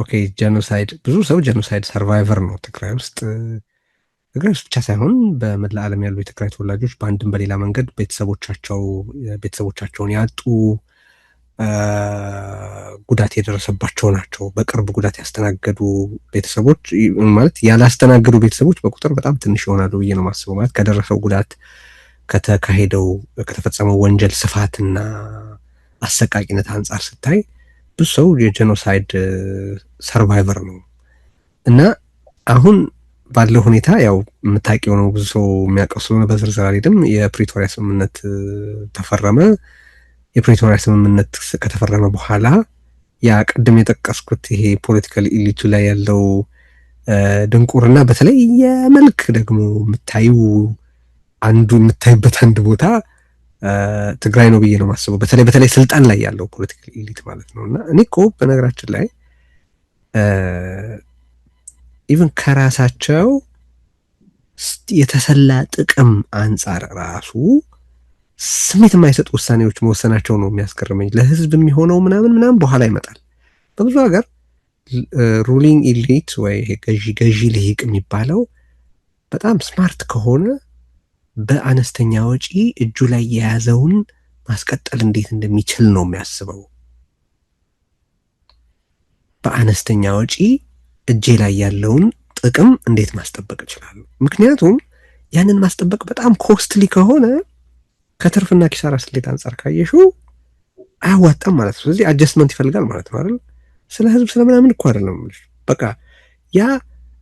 Speaker 2: ኦኬ ጄኖሳይድ፣ ብዙ ሰው ጄኖሳይድ ሰርቫይቨር ነው ትግራይ ውስጥ ብቻ ሳይሆን በመላ ዓለም ያሉ የትግራይ ተወላጆች በአንድም በሌላ መንገድ ቤተሰቦቻቸውን ያጡ ጉዳት የደረሰባቸው ናቸው። በቅርብ ጉዳት ያስተናገዱ ቤተሰቦች ማለት ያላስተናገዱ ቤተሰቦች በቁጥር በጣም ትንሽ ይሆናሉ ብዬ ነው የማስበው። ማለት ከደረሰው ጉዳት ከተፈጸመው ወንጀል ስፋትና አሰቃቂነት አንጻር ስታይ ብዙ ሰው የጄኖሳይድ ሰርቫይቨር ነው እና አሁን ባለው ሁኔታ ያው የምታውቂው ነው፣ ብዙ ሰው የሚያውቀው ስለሆነ በዝርዝር አልሄድም። የፕሪቶሪያ ስምምነት ተፈረመ። የፕሪቶሪያ ስምምነት ከተፈረመ በኋላ ያ ቅድም የጠቀስኩት ይሄ ፖለቲካል ኢሊቱ ላይ ያለው ድንቁርና በተለየ መልክ ደግሞ የምታይበት አንድ ቦታ ትግራይ ነው ብዬ ነው የማስበው። በተለይ ስልጣን ላይ ያለው ፖለቲካል ኢሊት ማለት ነው። እና እኔ እኮ በነገራችን ላይ ኢቭን ከራሳቸው የተሰላ ጥቅም አንጻር ራሱ ስሜት የማይሰጥ ውሳኔዎች መወሰናቸው ነው የሚያስገርመኝ። ለህዝብ የሚሆነው ምናምን በኋላ ይመጣል። በብዙ ሀገር ሩሊንግ ኢሊት ወይ ገዢ ልሂቅ የሚባለው በጣም ስማርት ከሆነ በአነስተኛ ወጪ እጁ ላይ የያዘውን ማስቀጠል እንዴት እንደሚችል ነው የሚያስበው። በአነስተኛ ወጪ እጄ ላይ ያለውን ጥቅም እንዴት ማስጠበቅ እችላለሁ? ምክንያቱም ያንን ማስጠበቅ በጣም ኮስትሊ ከሆነ ከትርፍና ኪሳራ ስሌት አንጻር ካየሽው አያዋጣም ማለት ነው። ስለዚህ አጀስትመንት ይፈልጋል ማለት ነው አይደል? ስለ ህዝብ ስለምናምን እኮ አይደለም። በቃ ያ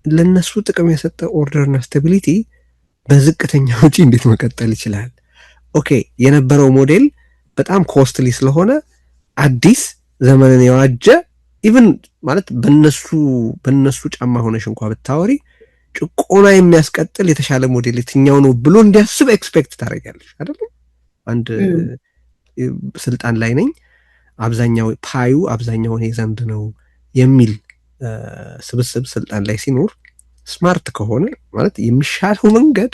Speaker 2: ለነሱ ጥቅም የሰጠ ኦርደርና ስታቢሊቲ በዝቅተኛ ወጪ እንዴት መቀጠል ይችላል? ኦኬ የነበረው ሞዴል በጣም ኮስትሊ ስለሆነ አዲስ ዘመንን የዋጀ ኢቭን ማለት በነሱ ጫማ ሆነሽ እንኳ ብታወሪ ጭቆና የሚያስቀጥል የተሻለ ሞዴል የትኛው ነው ብሎ እንዲያስብ ኤክስፔክት ታደርጊያለሽ አይደል? አንድ ስልጣን ላይ ነኝ አብዛኛው እኔ ዘንድ ነው የሚል ስብስብ ስልጣን ላይ ሲኖር ስማርት ከሆነ ማለት የሚሻለው መንገድ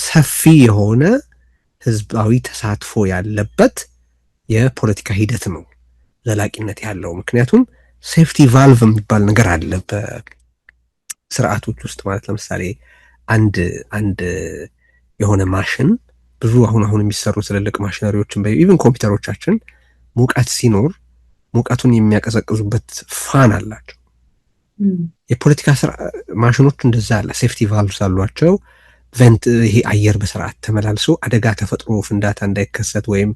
Speaker 2: ሰፊ የሆነ ህዝባዊ ተሳትፎ ያለበት የፖለቲካ ሂደት ነው ዘላቂነት ያለው። ምክንያቱም ሴፍቲ ቫልቭ የሚባል ነገር አለ በስርዓቶች ውስጥ። ማለት ለምሳሌ አንድ የሆነ ማሽን ብዙ አሁን የሚሰሩ ትልልቅ ማሽነሪዎችን ኢቭን ኮምፒውተሮቻችን ሙቀት ሲኖር ሙቀቱን የሚያቀዘቅዙበት ፋን አላቸው። የፖለቲካ ማሽኖቹ እንደዛ አለ። ሴፍቲ ቫልቭስ አሏቸው። ቨንት ይሄ አየር በስርዓት ተመላልሶ አደጋ ተፈጥሮ ፍንዳታ እንዳይከሰት ወይም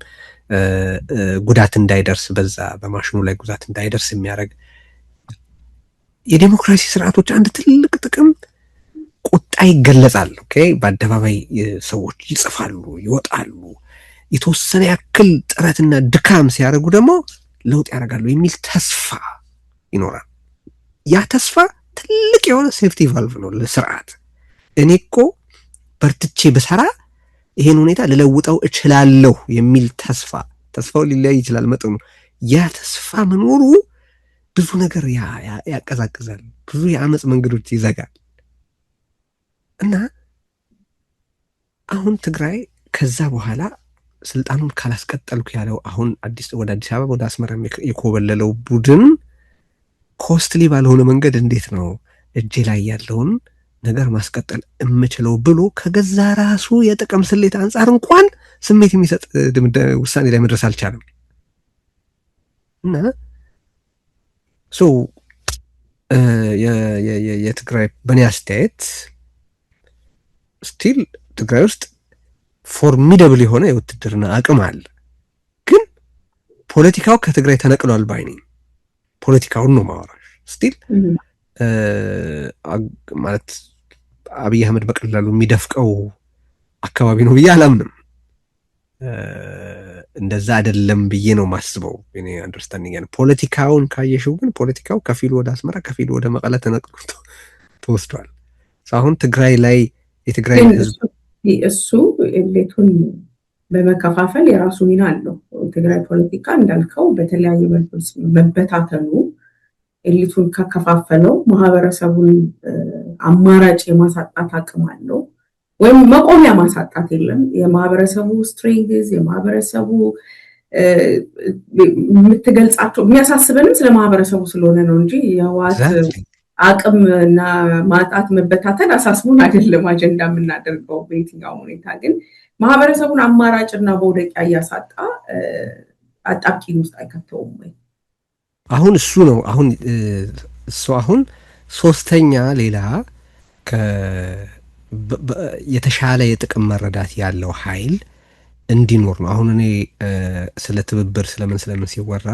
Speaker 2: ጉዳት እንዳይደርስ በዛ በማሽኑ ላይ ጉዳት እንዳይደርስ የሚያደርግ የዲሞክራሲ ስርዓቶች አንድ ትልቅ ጥቅም ቁጣ ይገለጻል። ኦኬ በአደባባይ ሰዎች ይጽፋሉ፣ ይወጣሉ። የተወሰነ ያክል ጥረትና ድካም ሲያደርጉ ደግሞ ለውጥ ያደርጋሉ የሚል ተስፋ ይኖራል። ያ ተስፋ ትልቅ የሆነ ሴፍቲ ቫልቭ ነው ለስርዓት። እኔ እኮ በርትቼ ብሰራ ይሄን ሁኔታ ልለውጠው እችላለሁ የሚል ተስፋው ሊለያይ ይችላል መጠኑ። ያ ተስፋ መኖሩ ብዙ ነገር ያቀዛቅዛል፣ ብዙ የአመፅ መንገዶች ይዘጋል። እና አሁን ትግራይ ከዛ በኋላ ስልጣኑን ካላስቀጠልኩ ያለው አሁን ወደ አዲስ አበባ ወደ አስመራ የኮበለለው ቡድን ኮስትሊ ባልሆነ መንገድ እንዴት ነው እጄ ላይ ያለውን ነገር ማስቀጠል የምችለው ብሎ ከገዛ ራሱ የጥቅም ስሌት አንጻር እንኳን ስሜት የሚሰጥ ውሳኔ ላይ መድረስ አልቻለም። እና የትግራይ በእኔ አስተያየት ስቲል ትግራይ ውስጥ ፎርሚደብል የሆነ የውትድርና አቅም አለ፣ ግን ፖለቲካው ከትግራይ ተነቅሏል ባይ ነኝ። ፖለቲካውን ነው ማወራሽ። ስቲል ማለት አብይ አህመድ በቀላሉ የሚደፍቀው አካባቢ ነው ብዬ አላምንም። እንደዛ አይደለም ብዬ ነው ማስበው። እኔ አንደርስታንዲንግ ያለ ፖለቲካውን ካየሽው ግን ፖለቲካው ከፊሉ ወደ አስመራ ከፊሉ ወደ መቀለ ተነቅሎ ተወስዷል። አሁን ትግራይ ላይ የትግራይ ህዝብ
Speaker 1: እሱ ኤሌቱን በመከፋፈል የራሱ ሚና አለው። ትግራይ ፖለቲካ እንዳልከው በተለያየ መልኩ መበታተኑ ኤሊቱን ከከፋፈለው ማህበረሰቡን አማራጭ የማሳጣት አቅም አለው። ወይም መቆሚያ ማሳጣት የለም። የማህበረሰቡ ስትሬንግዝ የማህበረሰቡ የምትገልጻቸው የሚያሳስበንም ስለ ማህበረሰቡ ስለሆነ ነው እንጂ የህወሓት አቅም እና ማጣት መበታተን አሳስቡን አይደለም አጀንዳ የምናደርገው። በየትኛው ሁኔታ ግን ማህበረሰቡን አማራጭና በውደቂያ እያሳጣ አጣብቂኝ ውስጥ አይከተውም ወይ?
Speaker 2: አሁን እሱ ነው አሁን ሶስተኛ ሌላ የተሻለ የጥቅም መረዳት ያለው ኃይል እንዲኖር ነው። አሁን እኔ ስለ ትብብር ስለምን ሲወራ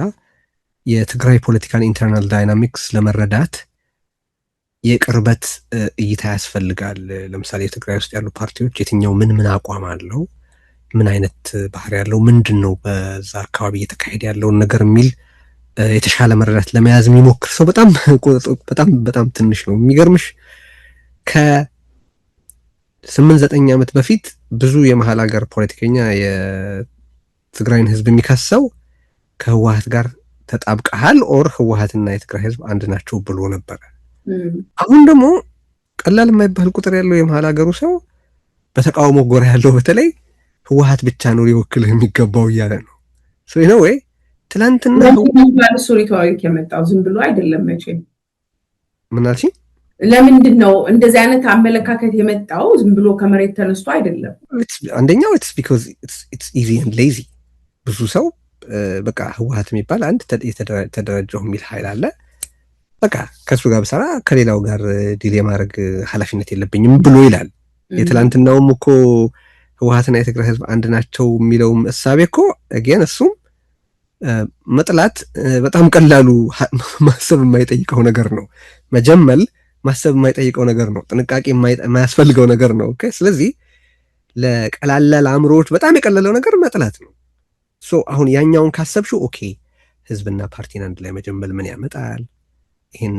Speaker 2: የትግራይ ፖለቲካል ኢንተርናል ዳይናሚክስ ለመረዳት የቅርበት እይታ ያስፈልጋል። ለምሳሌ የትግራይ ውስጥ ያሉ ፓርቲዎች የትኛው ምን አቋም አለው፣ ምን አይነት ባህሪ ያለው፣ ምንድን ነው በዛ አካባቢ እየተካሄደ ያለውን ነገር የሚል የተሻለ መረዳት ለመያዝ የሚሞክር ሰው በጣም ትንሽ ነው። የሚገርምሽ ከ8-9 ዓመት በፊት ብዙ የመሀል ሀገር ፖለቲከኛ የትግራይን ህዝብ የሚከሰው ከህወሓት ጋር ተጣብቀሃል ኦር ህወሓትና የትግራይ ህዝብ አንድ ናቸው ብሎ ነበረ። አሁን ደግሞ ቀላል የማይባል ቁጥር ያለው የመሀል ሀገሩ ሰው በተቃውሞ ጎራ ያለው በተለይ ህወሓት ብቻ ነው ሊወክልህ የሚገባው እያለ ነው። ነው ወይ ትላንትና
Speaker 1: ሪቶሪክ የመጣው ዝም ብሎ አይደለም። መቼም
Speaker 2: ምን አልሽኝ?
Speaker 1: ለምንድን ነው እንደዚህ አይነት አመለካከት የመጣው? ዝም ብሎ ከመሬት ተነስቶ አይደለም።
Speaker 2: አንደኛው it's easy and lazy። ብዙ ሰው በቃ ህወሓት የሚባል አንድ የተደራጀው የሚል ኃይል አለ፣ በቃ ከሱ ጋር ብሰራ ከሌላው ጋር ዲል የማድረግ ኃላፊነት የለብኝም ብሎ ይላል። የትላንትናውም እኮ ህወሓትና የትግራይ ህዝብ አንድ ናቸው የሚለውም እሳቤ እኮ again እሱም መጥላት በጣም ቀላሉ ማሰብ የማይጠይቀው ነገር ነው። መጀመል ማሰብ የማይጠይቀው ነገር ነው። ጥንቃቄ የማያስፈልገው ነገር ነው። ኦኬ ስለዚህ ለቀላል አእምሮዎች በጣም የቀለለው ነገር መጥላት ነው። አሁን ያኛውን ካሰብሽው ኦኬ ህዝብና ፓርቲን አንድ ላይ መጀመል ምን ያመጣል? ይህን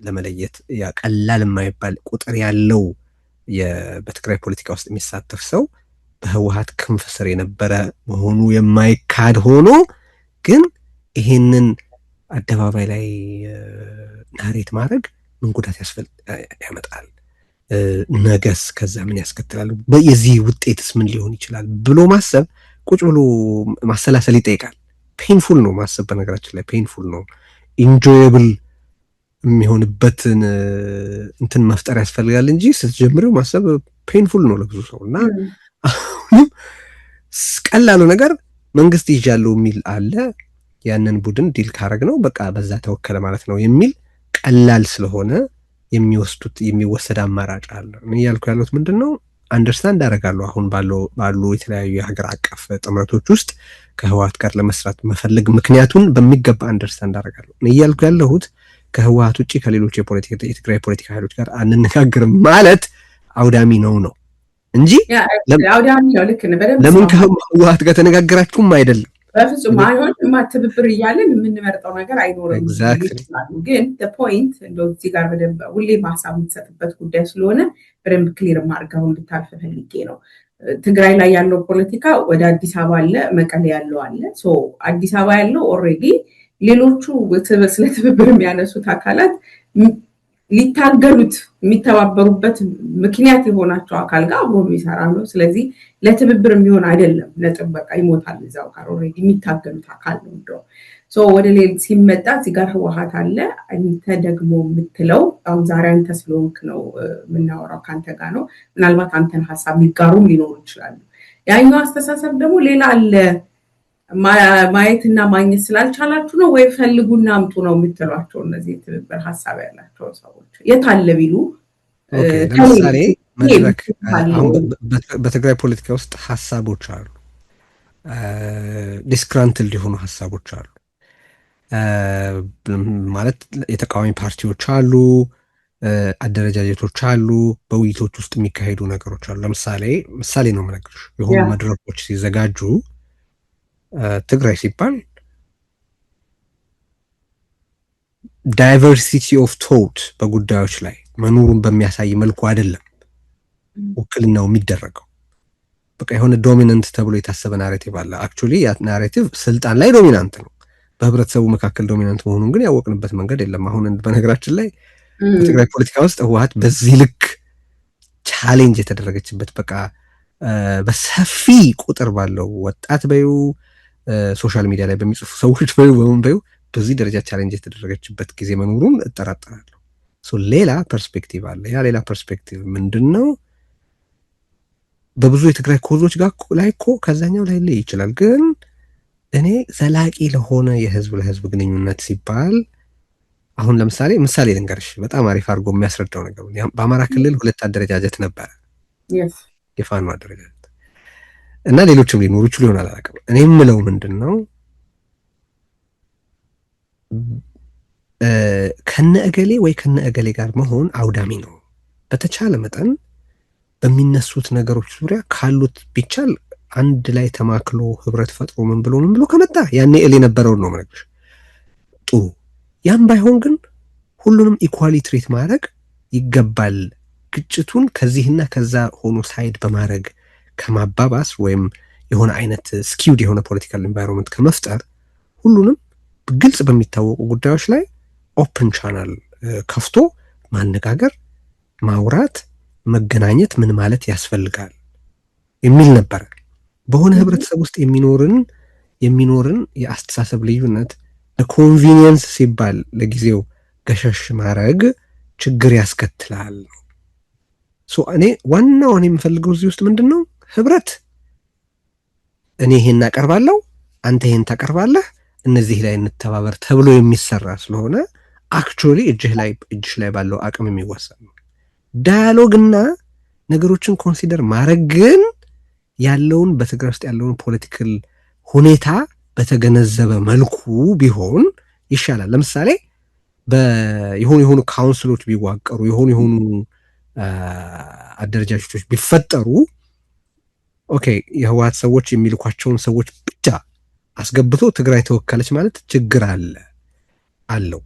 Speaker 2: ለመለየት ቀላል የማይባል ቁጥር ያለው በትግራይ ፖለቲካ ውስጥ የሚሳተፍ ሰው በህወሓት ክንፍ ስር የነበረ መሆኑ የማይካድ ሆኖ ግን ይሄንን አደባባይ ላይ ናሬት ማድረግ ምን ጉዳት ያመጣል? ነገስ ከዛ ምን ያስከትላል? የዚህ ውጤትስ ምን ሊሆን ይችላል ብሎ ማሰብ ቁጭ ብሎ ማሰላሰል ይጠይቃል። ፔንፉል ነው ማሰብ፣ በነገራችን ላይ ፔንፉል ነው። ኢንጆየብል የሚሆንበትን እንትን መፍጠር ያስፈልጋል እንጂ ስትጀምሪው ማሰብ ፔንፉል ነው ለብዙ ሰው። እና አሁንም ቀላሉ ነገር መንግስት ይዣለው የሚል አለ። ያንን ቡድን ዲል ካረግ ነው በቃ በዛ ተወከለ ማለት ነው የሚል ቀላል ስለሆነ የሚወሰድ አማራጭ አለ። እያልኩ ያሉት ምንድን ነው? አንደርስታንድ አደርጋለሁ አሁን ባሉ የተለያዩ የሀገር አቀፍ ጥምረቶች ውስጥ ከህወሓት ጋር ለመስራት መፈለግ ምክንያቱን በሚገባ አንደርስታንድ አደርጋለሁ። እያልኩ ያለሁት ከህወሓት ውጭ ከሌሎች የትግራይ ፖለቲካ ኃይሎች ጋር አንነጋገርም ማለት አውዳሚ ነው እንጂ ለምን ከህወሓት ጋር ተነጋገራችሁም አይደለም።
Speaker 1: በፍጹም አይሆን ትብብር እያለን የምንመርጠው ነገር አይኖርም። ግን ፖይንት እንደው እዚህ ጋር በደንብ ሁሌ ሀሳብ የምትሰጥበት ጉዳይ ስለሆነ በደንብ ክሊር ማድረግ እንድታልፍ ፈልጌ ነው። ትግራይ ላይ ያለው ፖለቲካ ወደ አዲስ አበባ አለ፣ መቀሌ ያለው አለ። አዲስ አበባ ያለው ኦልሬዲ ሌሎቹ ስለ ትብብር የሚያነሱት አካላት ሊታገሉት የሚተባበሩበት ምክንያት የሆናቸው አካል ጋር አብሮ የሚሰራ ነው። ስለዚህ ለትብብር የሚሆን አይደለም። ለጥበቃ ይሞታል እዛው ጋር ኦልሬዲ የሚታገሉት አካል ነው። እንደው ወደ ሌላ ሲመጣ እዚህ ጋር ህወሓት አለ። አንተ ደግሞ የምትለው አሁን ዛሬ አንተ ስለሆንክ ነው የምናወራው፣ ከአንተ ጋር ነው። ምናልባት አንተን ሀሳብ የሚጋሩም ሊኖሩ ይችላሉ። ያኛው አስተሳሰብ ደግሞ ሌላ አለ። ማየትና ማግኘት ስላልቻላችሁ ነው ወይ ፈልጉና አምጡ ነው የምትሏቸው? እነዚህ የትብብር ሀሳብ ያላቸው ሰዎች የት አለ ቢሉ
Speaker 2: ለምሳሌ በትግራይ ፖለቲካ ውስጥ ሀሳቦች አሉ፣ ዲስክራንትል የሆኑ ሀሳቦች አሉ። ማለት የተቃዋሚ ፓርቲዎች አሉ፣ አደረጃጀቶች አሉ፣ በውይይቶች ውስጥ የሚካሄዱ ነገሮች አሉ። ምሳሌ ነው የምነግርሽ። የሆኑ መድረኮች ሲዘጋጁ ትግራይ ሲባል ዳይቨርሲቲ ኦፍ ቶት በጉዳዮች ላይ መኖሩን በሚያሳይ መልኩ አይደለም ውክልናው የሚደረገው። በቃ የሆነ ዶሚናንት ተብሎ የታሰበ ናሬቲቭ አለ። አክቹዋሊ ያ ናሬቲቭ ስልጣን ላይ ዶሚናንት ነው፣ በህብረተሰቡ መካከል ዶሚናንት መሆኑን ግን ያወቅንበት መንገድ የለም። አሁን በነገራችን ላይ በትግራይ ፖለቲካ ውስጥ ህወሓት በዚህ ልክ ቻሌንጅ የተደረገችበት በቃ በሰፊ ቁጥር ባለው ወጣት በዩ ሶሻል ሚዲያ ላይ በሚጽፉ ሰዎች በዩ በዚህ ደረጃ ቻሌንጅ የተደረገችበት ጊዜ መኖሩን እጠራጠራለሁ። ሌላ ፐርስፔክቲቭ አለ። ያ ሌላ ፐርስፔክቲቭ ምንድን ነው? በብዙ የትግራይ ኮዞች ጋር ላይ እኮ ከዛኛው ላይ ላይ ይችላል። ግን እኔ ዘላቂ ለሆነ የህዝብ ለህዝብ ግንኙነት ሲባል አሁን ለምሳሌ ምሳሌ ልንገርሽ፣ በጣም አሪፍ አድርጎ የሚያስረዳው ነገር በአማራ ክልል 2 አደረጃጀት ነበረ። የፋኖ አደረጃጀት እና ሌሎችም ሊኖሩ ይችሉ ይሆናል አላውቅም። እኔ የምለው ምንድን ነው ከነ እገሌ ወይ ከነ እገሌ ጋር መሆን አውዳሚ ነው። በተቻለ መጠን በሚነሱት ነገሮች ዙሪያ ካሉት ቢቻል አንድ ላይ ተማክሎ ህብረት ፈጥሮ ምን ብሎ ከመጣ ያኔ የነበረውን ነው ማለት ጥሩ። ያም ባይሆን ግን ሁሉንም ኢኳሊ ትሪት ማድረግ ይገባል። ግጭቱን ከዚህና ከዛ ሆኖ ሳይድ በማድረግ ከማባባስ ወይም የሆነ አይነት ስኪውድ የሆነ ፖለቲካል ኤንቫይሮንመንት ከመፍጠር ሁሉንም ግልጽ በሚታወቁ ጉዳዮች ላይ ኦፕን ቻናል ከፍቶ ማነጋገር፣ ማውራት፣ መገናኘት ምን ማለት ያስፈልጋል የሚል ነበር። በሆነ ህብረተሰብ ውስጥ የሚኖርን የአስተሳሰብ ልዩነት ለኮንቪኒየንስ ሲባል ለጊዜው ገሸሽ ማድረግ ችግር ያስከትላል። እኔ ዋናውን የምፈልገው እዚህ ውስጥ ምንድን ነው ህብረት። እኔ ይሄን አቀርባለሁ፣ አንተ ይሄን ታቀርባለህ፣ እነዚህ ላይ እንተባበር ተብሎ የሚሰራ ስለሆነ አክቹዋሊ እጅሽ ላይ ባለው አቅም የሚወሰን ነው። ዳያሎግና ነገሮችን ኮንሲደር ማድረግ ግን ያለውን በትግራይ ውስጥ ያለውን ፖለቲካል ሁኔታ በተገነዘበ መልኩ ቢሆን ይሻላል። ለምሳሌ የሆኑ ካውንስሎች ቢዋቀሩ፣ የሆኑ አደረጃጀቶች ቢፈጠሩ፣ ኦኬ የህወሓት ሰዎች የሚልኳቸውን ሰዎች ብቻ አስገብቶ ትግራይ ተወከለች ማለት ችግር አለው።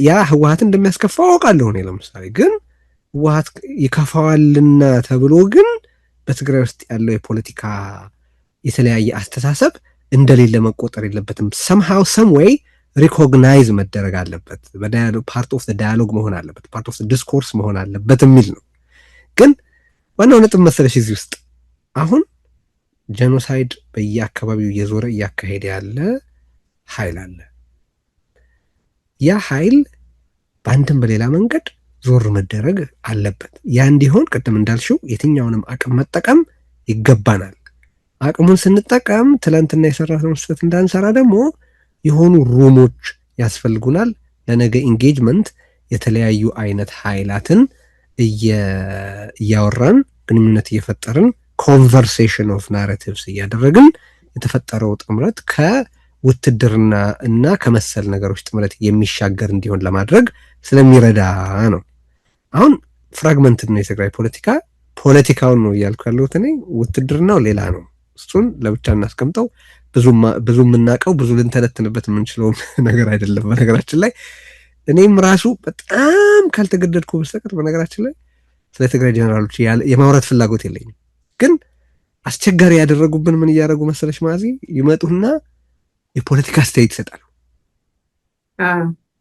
Speaker 2: ያ ህወሓትን እንደሚያስከፋው አውቃለሁ እኔ። ለምሳሌ ግን ህወሓት ይከፋዋልና ተብሎ ግን በትግራይ ውስጥ ያለው የፖለቲካ የተለያየ አስተሳሰብ እንደሌለ መቆጠር የለበትም። ሰምሃው ሰም ዌይ ሪኮግናይዝ መደረግ አለበት። ፓርት ኦፍ ዳያሎግ መሆን አለበት፣ ፓርት ኦፍ ዲስኮርስ መሆን አለበት የሚል ነው። ግን ዋናው ነጥብ መሰለሽ እዚህ ውስጥ አሁን ጄኖሳይድ በየአካባቢው እየዞረ እያካሄደ ያለ ኃይል አለ። ያ ኃይል በአንድም በሌላ መንገድ ዞር መደረግ አለበት። ያ እንዲሆን ቅድም እንዳልሽው የትኛውንም አቅም መጠቀም ይገባናል። አቅሙን ስንጠቀም ትላንትና የሰራነውን ስህተት እንዳንሰራ ደግሞ የሆኑ ሩሞች ያስፈልጉናል። ለነገ ኢንጌጅመንት የተለያዩ አይነት ኃይላትን እያወራን ግንኙነት እየፈጠርን ኮንቨርሴሽን ኦፍ ናሬቲቭስ እያደረግን የተፈጠረው ጥምረት ከውትድርና እና ከመሰል ነገሮች ጥምረት የሚሻገር እንዲሆን ለማድረግ ስለሚረዳ ነው። አሁን ፍራግመንትድ ነው የትግራይ ፖለቲካውን ነው እያልኩ ያለሁት እኔ። ውትድርናው ሌላ ነው። እሱን ለብቻ እናስቀምጠው። ብዙ የምናውቀው ብዙ ልንተነትንበት የምንችለው ነገር አይደለም። በነገራችን ላይ እኔም ራሱ በጣም ካልተገደድኩ በስተቀር በነገራችን ላይ ስለ ትግራይ ጀነራሎች የማውራት ፍላጎት የለኝም። ግን አስቸጋሪ ያደረጉብን ምን እያደረጉ መሰለሽ ማዚ፣ ይመጡና የፖለቲካ አስተያየት ይሰጣሉ።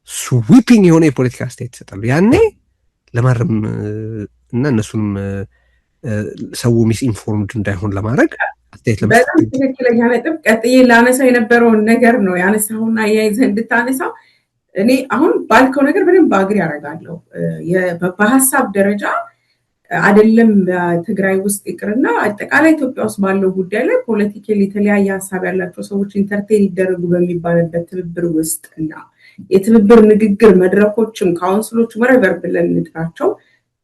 Speaker 2: ስዊፒንግ የሆነ የፖለቲካ አስተያየት ይሰጣሉ። ያኔ ለማረም እና እነሱንም ሰው ሚስ ኢንፎርምድ እንዳይሆን ለማድረግ አስተያየት
Speaker 1: በጣም ትክክለኛ ነጥብ። ቀጥዬ ላነሳው የነበረውን ነገር ነው ያነሳውና አያይዘህ እንድታነሳው። እኔ አሁን ባልከው ነገር በደንብ አግሪ ያደርጋለሁ። በሀሳብ ደረጃ አይደለም ትግራይ ውስጥ ይቅርና አጠቃላይ ኢትዮጵያ ውስጥ ባለው ጉዳይ ላይ ፖለቲካሊ የተለያየ ሀሳብ ያላቸው ሰዎች ኢንተርቴን ይደረጉ በሚባልበት ትብብር ውስጥ እና የትብብር ንግግር መድረኮችም ካውንስሎች ወረቨር ብለን እንጥራቸው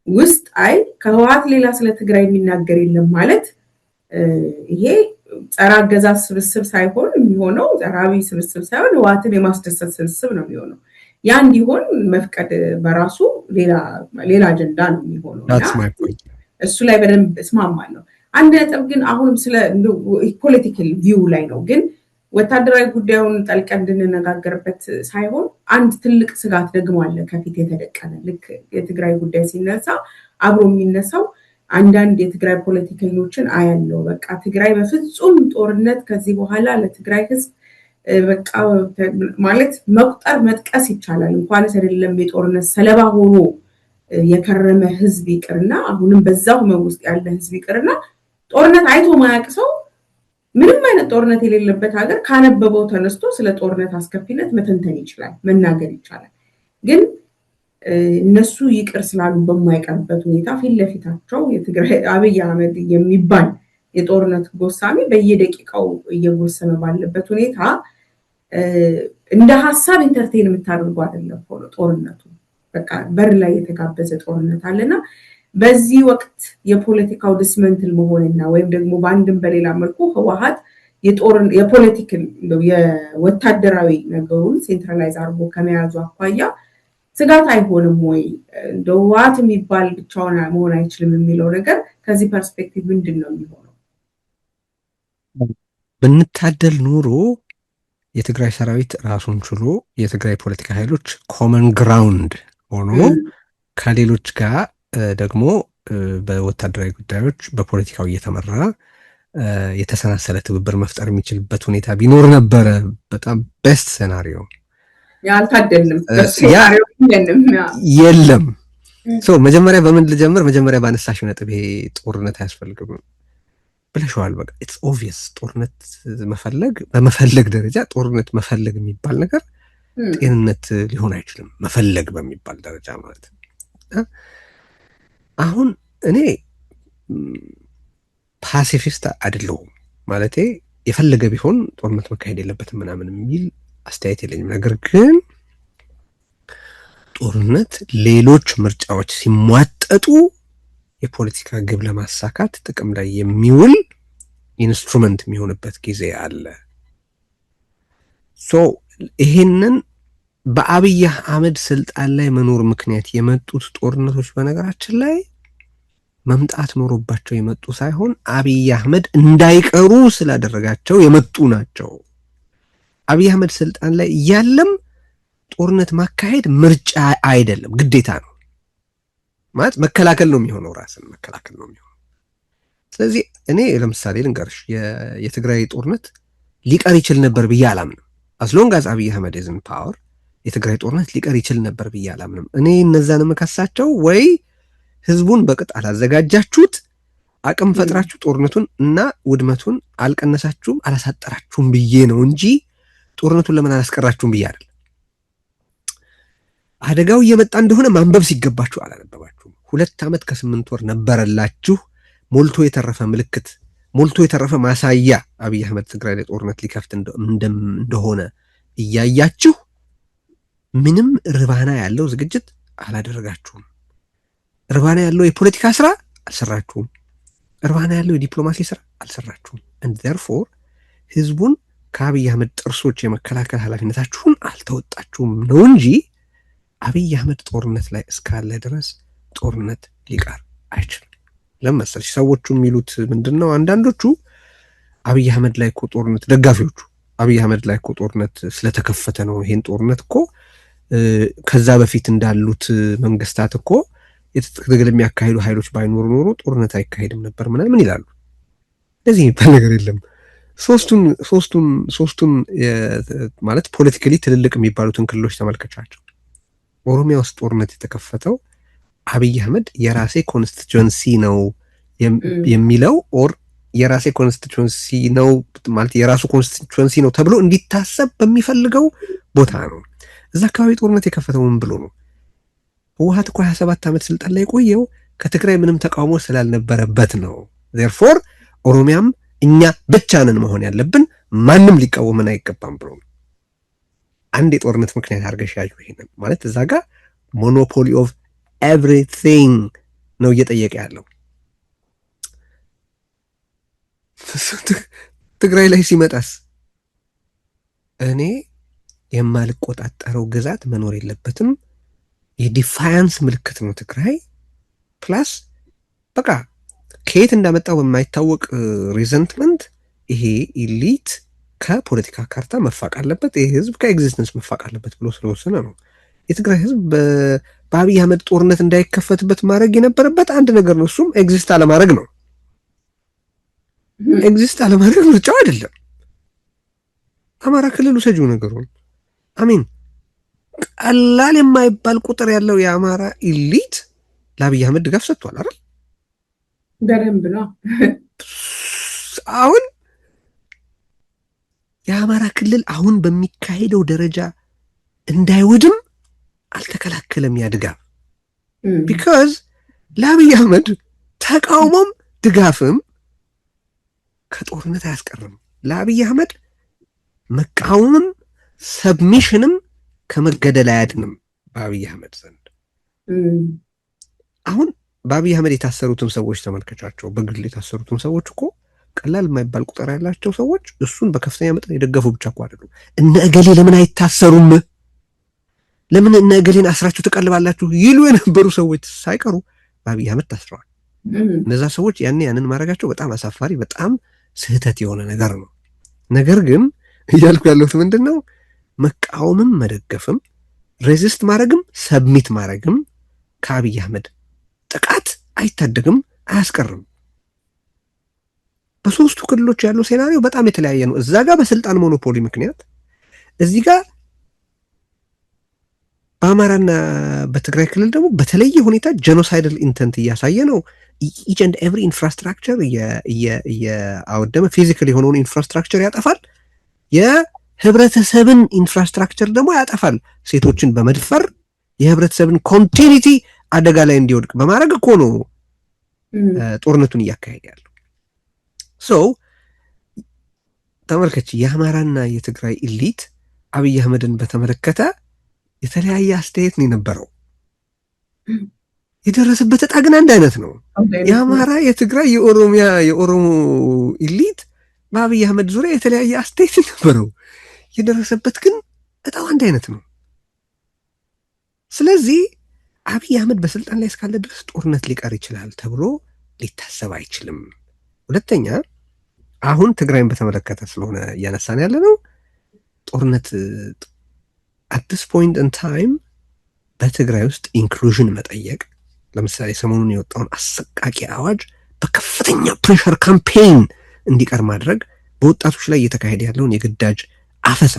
Speaker 1: ውስጥ ከህወሓት ሌላ ስለ ትግራይ የሚናገር የለም ማለት ይሄ ጸረ አገዛዝ ስብስብ ሳይሆን የሚሆነው ጸረ አብይ ስብስብ ሳይሆን ህወሓትን የማስደሰት ስብስብ ነው የሚሆነው። ያ እንዲሆን መፍቀድ በራሱ ሌላ አጀንዳ ነው የሚሆነው። እሱ ላይ በደንብ እስማማለሁ። አንድ ነጥብ ግን አሁንም ስለ ፖለቲካል ቪው ላይ ነው፣ ግን ወታደራዊ ጉዳዩን ጠልቀን እንድንነጋገርበት ሳይሆን አንድ ትልቅ ስጋት ደግሞ አለ ከፊት የተደቀነ። ልክ የትግራይ ጉዳይ ሲነሳ አብሮ የሚነሳው አንዳንድ የትግራይ ፖለቲከኞችን አያለው። በቃ ትግራይ በፍጹም ጦርነት ከዚህ በኋላ ለትግራይ ህዝብ በቃ ማለት መቁጠር መጥቀስ ይቻላል። እንኳንስ አይደለም የጦርነት ሰለባ ሆኖ የከረመ ህዝብ ይቅርና አሁንም በዛው ህመም ውስጥ ያለ ህዝብ ይቅርና ጦርነት አይቶ ማያውቅ ሰው ምንም አይነት ጦርነት የሌለበት ሀገር ካነበበው ተነስቶ ስለ ጦርነት አስከፊነት መተንተን ይችላል፣ መናገር ይቻላል። ግን እነሱ ይቅር ስላሉ በማይቀርበት ሁኔታ ፊት ለፊታቸው የትግራይ አብይ አህመድ የሚባል የጦርነት ጎሳሚ በየደቂቃው እየጎሰመ ባለበት ሁኔታ እንደ ሀሳብ ኢንተርቴን የምታደርጉ አይደለም ሆኖ ጦርነቱ በቃ በር ላይ የተጋበዘ ጦርነት አለና በዚህ ወቅት የፖለቲካው ዲስመንትል መሆንና ወይም ደግሞ በአንድም በሌላ መልኩ ህወሓት የፖለቲካል የወታደራዊ ነገሩን ሴንትራላይዝ አድርጎ ከመያዙ አኳያ ስጋት አይሆንም ወይ? ህወሓት የሚባል ብቻውን መሆን አይችልም የሚለው ነገር ከዚህ ፐርስፔክቲቭ ምንድን ነው የሚሆነው?
Speaker 2: ብንታደል ኑሮ የትግራይ ሰራዊት ራሱን ችሎ የትግራይ ፖለቲካ ኃይሎች ኮመን ግራውንድ ሆኖ ከሌሎች ጋር ደግሞ በወታደራዊ ጉዳዮች በፖለቲካው እየተመራ የተሰናሰለ ትብብር መፍጠር የሚችልበት ሁኔታ ቢኖር ነበረ። በጣም ቤስት ሴናሪዮ
Speaker 1: ያልታደልንም
Speaker 2: የለም። መጀመሪያ በምን ልጀምር? መጀመሪያ ባነሳሽው ነጥብ ይሄ ጦርነት አያስፈልግም ብለሽዋል። በቃ ኢትስ ኦብቪየስ ጦርነት በመፈለግ ደረጃ ጦርነት መፈለግ የሚባል ነገር ጤንነት ሊሆን አይችልም። መፈለግ በሚባል ደረጃ ማለት ነው። አሁን እኔ ፓሲፊስት አይደለሁም ማለቴ የፈለገ ቢሆን ጦርነት መካሄድ የለበትም ምናምን የሚል አስተያየት የለኝም። ነገር ግን ጦርነት ሌሎች ምርጫዎች ሲሟጠጡ የፖለቲካ ግብ ለማሳካት ጥቅም ላይ የሚውል ኢንስትሩመንት የሚሆንበት ጊዜ አለ። ይሄንን በአብይ አህመድ ስልጣን ላይ መኖር ምክንያት የመጡት ጦርነቶች በነገራችን ላይ መምጣት ኖሮባቸው የመጡ ሳይሆን አብይ አህመድ እንዳይቀሩ ስላደረጋቸው የመጡ ናቸው። አብይ አህመድ ስልጣን ላይ እያለም ጦርነት ማካሄድ ምርጫ አይደለም፣ ግዴታ ነው ማለት መከላከል ነው የሚሆነው፣ ራስን መከላከል ነው የሚሆነው። ስለዚህ እኔ ለምሳሌ ልንገርሽ የትግራይ ጦርነት ሊቀር ይችል ነበር ብዬ አላምንም። አስሎንግ አዝ አብይ አህመድ ኢዝ ኢን ፓወር የትግራይ ጦርነት ሊቀር ይችል ነበር ብዬ አላምንም። እኔ እነዛን መከሳቸው ወይ ህዝቡን በቅጥ አላዘጋጃችሁት፣ አቅም ፈጥራችሁ ጦርነቱን እና ውድመቱን አልቀነሳችሁም አላሳጠራችሁም ብዬ ነው እንጂ ጦርነቱን ለምን አላስቀራችሁም ብዬ አይደል። አደጋው እየመጣ እንደሆነ ማንበብ ሲገባችሁ አላነበባችሁም። 2 ዓመት ከ8 ወር ነበረላችሁ። ሞልቶ የተረፈ ምልክት፣ ሞልቶ የተረፈ ማሳያ አብይ አህመድ ትግራይ ላይ ጦርነት ሊከፍት እንደሆነ እያያችሁ ምንም ርባና ያለው ዝግጅት አላደረጋችሁም። ርባና ያለው የፖለቲካ ስራ አልሰራችሁም። ርባና ያለው የዲፕሎማሲ ስራ አልሰራችሁም። and therefore ህዝቡን ከአብይ አህመድ ጥርሶች የመከላከል ኃላፊነታችሁን አልተወጣችሁም ነው እንጂ አብይ አህመድ ጦርነት ላይ እስካለ ድረስ ጦርነት ሊቀር አይችልም። ለምሳሌ ሰዎቹ የሚሉት ምንድነው? አንዳንዶቹ አብይ አህመድ ላይ እኮ ጦርነት ደጋፊዎቹ አብይ አህመድ ላይ እኮ ጦርነት ስለተከፈተ ነው ይሄን ጦርነት እኮ ከዛ በፊት እንዳሉት መንግስታት እኮ የትግል የሚያካሂዱ ኃይሎች ባይኖሩ ኖሮ ጦርነት አይካሄድም ነበር ምናምን ይላሉ። ለዚህ የሚባል ነገር የለም። ሶስቱን ማለት ፖለቲካሊ ትልልቅ የሚባሉትን ክልሎች ተመልከቻቸው። ኦሮሚያ ውስጥ ጦርነት የተከፈተው አብይ አህመድ የራሴ ኮንስቲትዩንሲ ነው የሚለው ኦር የራሴ ኮንስቲትዩንሲ ነው ማለት የራሱ ኮንስቲትዩንሲ ነው ተብሎ እንዲታሰብ በሚፈልገው ቦታ ነው። እዛ አካባቢ ጦርነት የከፈተው ምን ብሎ ነው? ህወሓት እኮ 27 ዓመት ስልጣን ላይ ቆየው ከትግራይ ምንም ተቃውሞ ስላልነበረበት ነው። therefore ኦሮሚያም እኛ ብቻ ነን መሆን ያለብን ማንም ሊቃወመን አይገባም ብሎ ነው። አንድ የጦርነት ምክንያት አድርገሽ ያዩ ይሄንን ማለት እዛ ጋር ሞኖፖሊ ኦፍ ኤቭሪቲንግ ነው እየጠየቀ ያለው። ትግራይ ላይ ሲመጣስ እኔ የማልቆጣጠረው ግዛት መኖር የለበትም የዲፋያንስ ምልክት ነው ትግራይ። ፕላስ በቃ ከየት እንዳመጣው በማይታወቅ ሪዘንትመንት ይሄ ኢሊት ከፖለቲካ ካርታ መፋቅ አለበት፣ ይሄ ህዝብ ከኤግዚስተንስ መፋቅ አለበት ብሎ ስለወሰነ ነው። የትግራይ ህዝብ በአብይ አህመድ ጦርነት እንዳይከፈትበት ማድረግ የነበረበት አንድ ነገር ነው። እሱም ኤግዚስት አለማድረግ ነው። ኤግዚስት አለማድረግ ምርጫው አይደለም። አማራ ክልል ውሰጂው ነገሩን አሚን ቀላል የማይባል ቁጥር ያለው የአማራ ኢሊት ለአብይ አህመድ ድጋፍ ሰጥቷል አይደል?
Speaker 1: በደንብ ነው።
Speaker 2: አሁን የአማራ ክልል አሁን በሚካሄደው ደረጃ እንዳይወድም አልተከላከለም ያ ድጋፍ። ቢካዝ ለአብይ አህመድ ተቃውሞም ድጋፍም ከጦርነት አያስቀርም። ለአብይ አህመድ መቃወምም ሰብሚሽንም ከመገደል አያድንም በአብይ አህመድ ዘንድ። አሁን በአብይ አህመድ የታሰሩትን ሰዎች ተመልከቻቸው። በግል የታሰሩትን ሰዎች እኮ ቀላል የማይባል ቁጥር ያላቸው ሰዎች እሱን በከፍተኛ መጠን የደገፉ ብቻ እኮ አይደሉም። እነ እገሌ ለምን አይታሰሩም? ለምን እነ እገሌን አስራችሁ ትቀልባላችሁ ይሉ የነበሩ ሰዎች ሳይቀሩ በአብይ አህመድ ታስረዋል። እነዛ ሰዎች ያንን ማድረጋቸው በጣም አሳፋሪ፣ በጣም ስህተት የሆነ ነገር ነው። ነገር ግን እያልኩ ያለሁት ምንድን ነው? መቃወምም መደገፍም ሬዚስት ማድረግም ሰብሚት ማድረግም ከአብይ አህመድ ጥቃት አይታደግም፣ አያስቀርም። በሶስቱ ክልሎች ያለው ሴናሪዮ በጣም የተለያየ ነው። እዛ ጋር በስልጣን ሞኖፖሊ ምክንያት፣ እዚህ ጋር በአማራና በትግራይ ክልል ደግሞ በተለየ ሁኔታ ጄኖሳይዳል ኢንተንት እያሳየ ነው። ኢች ኤንድ ኤቭሪ ኢንፍራስትራክቸር እያወደመ ፊዚካል የሆነውን ኢንፍራስትራክቸር ያጠፋል። የህብረተሰብን ኢንፍራስትራክቸር ደግሞ ያጠፋል። ሴቶችን በመድፈር የህብረተሰብን ኮንቲኒቲ አደጋ ላይ እንዲወድቅ በማድረግ እኮ ነው ጦርነቱን እያካሄደ ያለው። ሶ ተመልከች፣ የአማራና የትግራይ ኢሊት አብይ አህመድን በተመለከተ የተለያየ አስተያየት ነው የነበረው። የደረሰበት ዕጣ ግን አንድ አይነት ነው። የአማራ፣ የትግራይ፣ የኦሮሚያ፣ የኦሮሞ ኢሊት በአብይ አህመድ ዙሪያ የተለያየ አስተያየት ነበረው። የደረሰበት ግን ዕጣው አንድ አይነት ነው። ስለዚህ አብይ አህመድ በስልጣን ላይ እስካለ ድረስ ጦርነት ሊቀር ይችላል ተብሎ ሊታሰብ አይችልም። ሁለተኛ አሁን ትግራይን በተመለከተ ስለሆነ እያነሳን ያለ ነው። ጦርነት at this point in time በትግራይ ውስጥ ኢንክሉዥን መጠየቅ፣ ለምሳሌ ሰሞኑን የወጣውን አሰቃቂ አዋጅ በከፍተኛ ፕሬሸር ካምፔይን እንዲቀር ማድረግ፣ በወጣቶች ላይ እየተካሄደ ያለውን የግዳጅ አፈሳ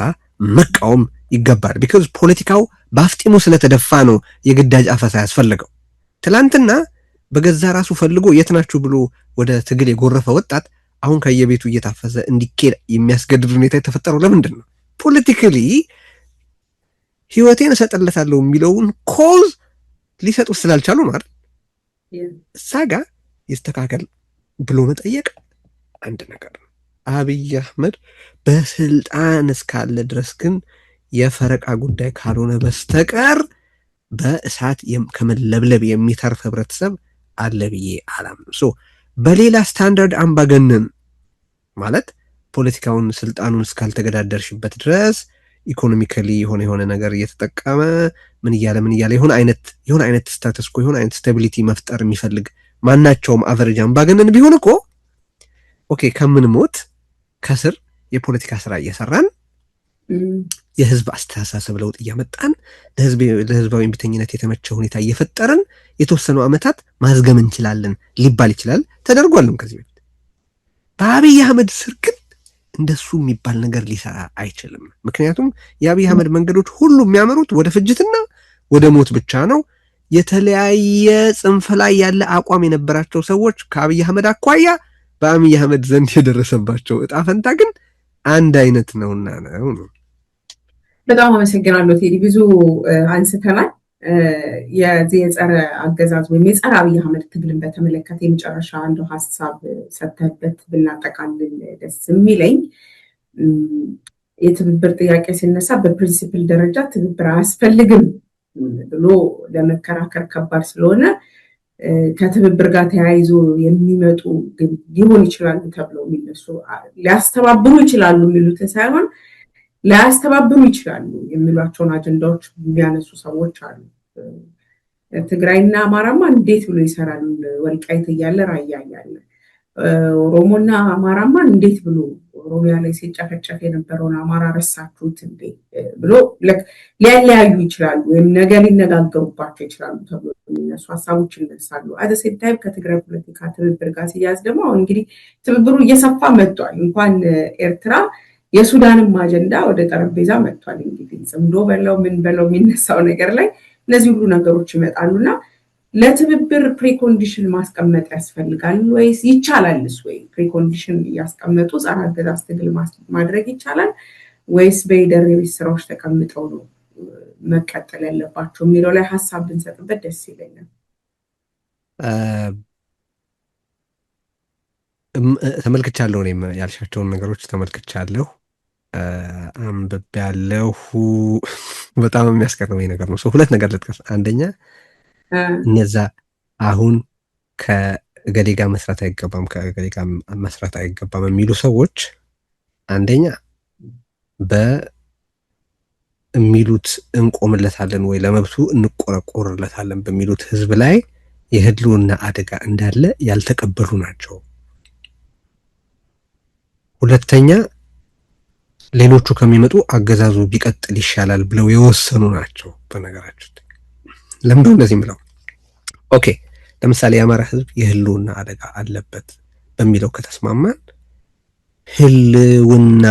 Speaker 2: መቃወም ይገባል። ቢካዝ ፖለቲካው በአፍጢሙ ስለተደፋ ነው የግዳጅ አፈሳ ያስፈልገው። ትላንትና በገዛ ራሱ ፈልጎ የት ናችሁ ብሎ ወደ ትግል የጎረፈ ወጣት አሁን ከየቤቱ እየታፈሰ እንዲኬድ የሚያስገድድ ሁኔታ የተፈጠረው ለምንድን ነው? ፖለቲካሊ ህይወቴን እሰጥለታለሁ የሚለውን ኮዝ ሊሰጡት ስላልቻሉ ነው አይደል? እዛ ጋር ይስተካከል ብሎ መጠየቅ አንድ ነገር ነው። አብይ አህመድ በስልጣን እስካለ ድረስ ግን የፈረቃ ጉዳይ ካልሆነ በስተቀር በእሳት ከመለብለብ የሚተርፍ ህብረተሰብ አለ ብዬ አላምንም። ሶ በሌላ ስታንዳርድ አምባገነን ማለት ፖለቲካውን ስልጣኑን እስካልተገዳደርሽበት ድረስ ኢኮኖሚካሊ የሆነ ነገር እየተጠቀመ ምን እያለ የሆነ አይነት ስታተስ ኮ የሆነ አይነት ስታቢሊቲ መፍጠር የሚፈልግ ማናቸውም አቨሬጅ አምባገነን ቢሆን እኮ ኦኬ ከምንሞት ከስር የፖለቲካ ስራ እየሰራን የህዝብ አስተሳሰብ ለውጥ እያመጣን ለህዝባዊ እምቢተኝነት የተመቸ ሁኔታ እየፈጠርን የተወሰኑ ዓመታት ማዝገም እንችላለን ሊባል ይችላል። ተደርጓልም ከዚህ በፊት። በአብይ አህመድ ስር ግን እንደሱ የሚባል ነገር ሊሰራ አይችልም። ምክንያቱም የአብይ አህመድ መንገዶች ሁሉ የሚያመሩት ወደ ፍጅትና ወደ ሞት ብቻ ነው። የተለያየ ጽንፍ ላይ ያለ አቋም የነበራቸው ሰዎች ከአብይ አህመድ አኳያ በአብይ አህመድ ዘንድ የደረሰባቸው እጣ ፈንታ ግን አንድ አይነት ነውና ነው።
Speaker 1: በጣም አመሰግናለሁ ቴዲ። ብዙ አንስተናል። የዚህ የጸረ አገዛዝ ወይም የጸረ አብይ አህመድ ትግልን በተመለከተ የመጨረሻ አንዱ ሀሳብ ሰተህበት ብናጠቃልል ደስ የሚለኝ የትብብር ጥያቄ ሲነሳ በፕሪንሲፕል ደረጃ ትብብር አያስፈልግም ብሎ ለመከራከር ከባድ ስለሆነ ከትብብር ጋር ተያይዞ የሚመጡ ሊሆን ይችላሉ ተብለው የሚነሱ ሊያስተባብሩ ይችላሉ የሚሉትን ሳይሆን ሊያስተባብሩ ይችላሉ የሚሏቸውን አጀንዳዎች የሚያነሱ ሰዎች አሉ። ትግራይና አማራማ እንዴት ብሎ ይሰራል? ወልቃይት እያለ ራያ እያለ ኦሮሞና አማራማ እንዴት ብሎ ኦሮሚያ ላይ ሲጨፈጨፍ የነበረውን አማራ ረሳችሁት እንዴ ብሎ ሊያለያዩ ይችላሉ፣ ወይም ነገ ሊነጋገሩባቸው ይችላሉ ተብሎ የሚነሱ ሀሳቦች ይነሳሉ። አደሴም ታይም ከትግራይ ፖለቲካ ትብብር ጋር ሲያዝ ደግሞ አሁን እንግዲህ ትብብሩ እየሰፋ መጥቷል። እንኳን ኤርትራ የሱዳንም አጀንዳ ወደ ጠረጴዛ መጥቷል። እንግዲህ ጽምዶ በለው ምን በለው የሚነሳው ነገር ላይ እነዚህ ሁሉ ነገሮች ይመጣሉና ለትብብር ፕሪኮንዲሽን ማስቀመጥ ያስፈልጋል ወይስ ይቻላልስ? ወይ ፕሪኮንዲሽን እያስቀመጡ ጸረ አገዛዝ ትግል ማድረግ ይቻላል ወይስ በሂደር የቤት ስራዎች ተቀምጠው ነው መቀጠል ያለባቸው የሚለው ላይ ሀሳብ ብንሰጥበት ደስ ይለኛል።
Speaker 2: ተመልክቻለሁ። እኔም ያልሻቸውን ነገሮች ተመልክቻለሁ፣ አንብቤያለሁ። በጣም የሚያስገርመኝ ነገር ነው። ሁለት ነገር ልጥቀስ። አንደኛ እነዛ አሁን ከገሌ ጋር መስራት አይገባም ከገሌ ጋር መስራት አይገባም የሚሉ ሰዎች አንደኛ በሚሉት እንቆምለታለን ወይ ለመብቱ እንቆረቆርለታለን በሚሉት ህዝብ ላይ የህልውና አደጋ እንዳለ ያልተቀበሉ ናቸው። ሁለተኛ ሌሎቹ ከሚመጡ አገዛዙ ቢቀጥል ይሻላል ብለው የወሰኑ ናቸው። በነገራችን ለምንድን ነው እንደዚህ ብለው? ኦኬ ለምሳሌ የአማራ ህዝብ የህልውና አደጋ አለበት በሚለው ከተስማማን ህልውና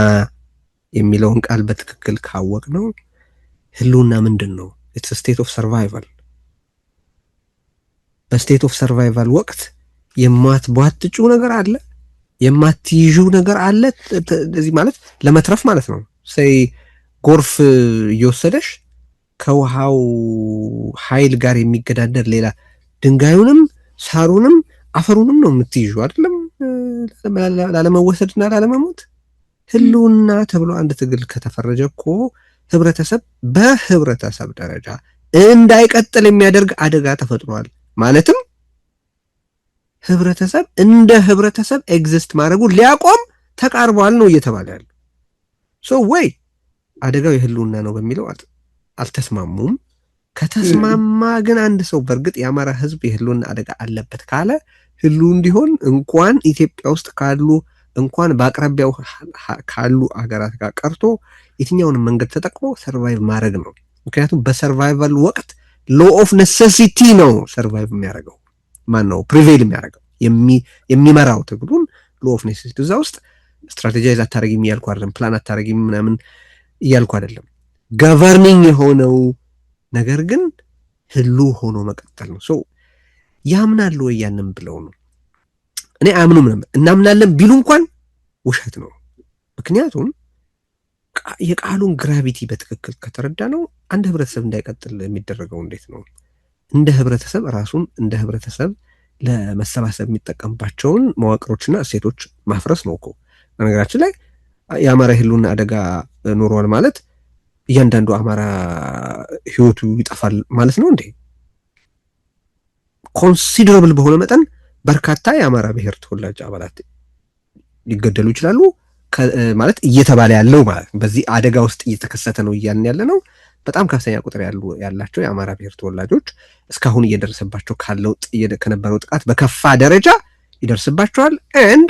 Speaker 2: የሚለውን ቃል በትክክል ካወቅ ነው ህልውና ምንድን ነው? ኢትስ ስቴት ኦፍ ሰርቫይቫል። በስቴት ኦፍ ሰርቫይቫል ወቅት የማትቧጥጩ ነገር አለ፣ የማትይዡ ነገር አለ። እዚህ ማለት ለመትረፍ ማለት ነው። ሰይ ጎርፍ እየወሰደሽ ከውሃው ኃይል ጋር የሚገዳደር ሌላ ድንጋዩንም ሳሩንም አፈሩንም ነው የምትይዡ አይደለም፣ ላለመወሰድና ላለመሞት። ህልውና ተብሎ አንድ ትግል ከተፈረጀ እኮ ህብረተሰብ በህብረተሰብ ደረጃ እንዳይቀጥል የሚያደርግ አደጋ ተፈጥሯል ማለትም ህብረተሰብ እንደ ህብረተሰብ ኤግዚስት ማድረጉ ሊያቆም ተቃርቧል ነው እየተባለ ያለው። ወይ አደጋው የህልውና ነው በሚለው አልተስማሙም። ከተስማማ ግን አንድ ሰው በእርግጥ የአማራ ህዝብ የህልውና አደጋ አለበት ካለ ህልው እንዲሆን እንኳን ኢትዮጵያ ውስጥ ካሉ እንኳን በአቅራቢያው ካሉ አገራት ጋር ቀርቶ የትኛውንም መንገድ ተጠቅሞ ሰርቫይቭ ማድረግ ነው። ምክንያቱም በሰርቫይቫል ወቅት ሎ ኦፍ ኔሴሲቲ ነው ሰርቫይቭ የሚያደርገው ማን ነው ፕሪቬል የሚያደርገው የሚመራው ትግሉን ሎ ኦፍ ኔሴሲቲ። እዛ ውስጥ ስትራቴጃይዝ አታረጊም እያልኩ አይደለም፣ ፕላን አታረጊም ምናምን እያልኩ አይደለም። ገቨርኒንግ የሆነው ነገር ግን ህሉ ሆኖ መቀጠል ነው። ያምናሉ ወይ ያንን ብለው ነው? እኔ አምኑም ነበር። እናምናለን ቢሉ እንኳን ውሸት ነው። ምክንያቱም የቃሉን ግራቪቲ በትክክል ከተረዳ ነው አንድ ህብረተሰብ እንዳይቀጥል የሚደረገው እንዴት ነው? እንደ ህብረተሰብ ራሱን እንደ ህብረተሰብ ለመሰባሰብ የሚጠቀምባቸውን መዋቅሮችና እሴቶች ማፍረስ ነው እኮ። በነገራችን ላይ የአማራ ህልውና አደጋ ኖሯል ማለት እያንዳንዱ አማራ ህይወቱ ይጠፋል ማለት ነው እንዴ? ኮንሲደረብል በሆነ መጠን በርካታ የአማራ ብሔር ተወላጅ አባላት ሊገደሉ ይችላሉ ማለት እየተባለ ያለው ማለት በዚህ አደጋ ውስጥ እየተከሰተ ነው እያልን ያለ ነው። በጣም ከፍተኛ ቁጥር ያላቸው የአማራ ብሔር ተወላጆች እስካሁን እየደረሰባቸው ከነበረው ጥቃት በከፋ ደረጃ ይደርስባቸዋል። አንድ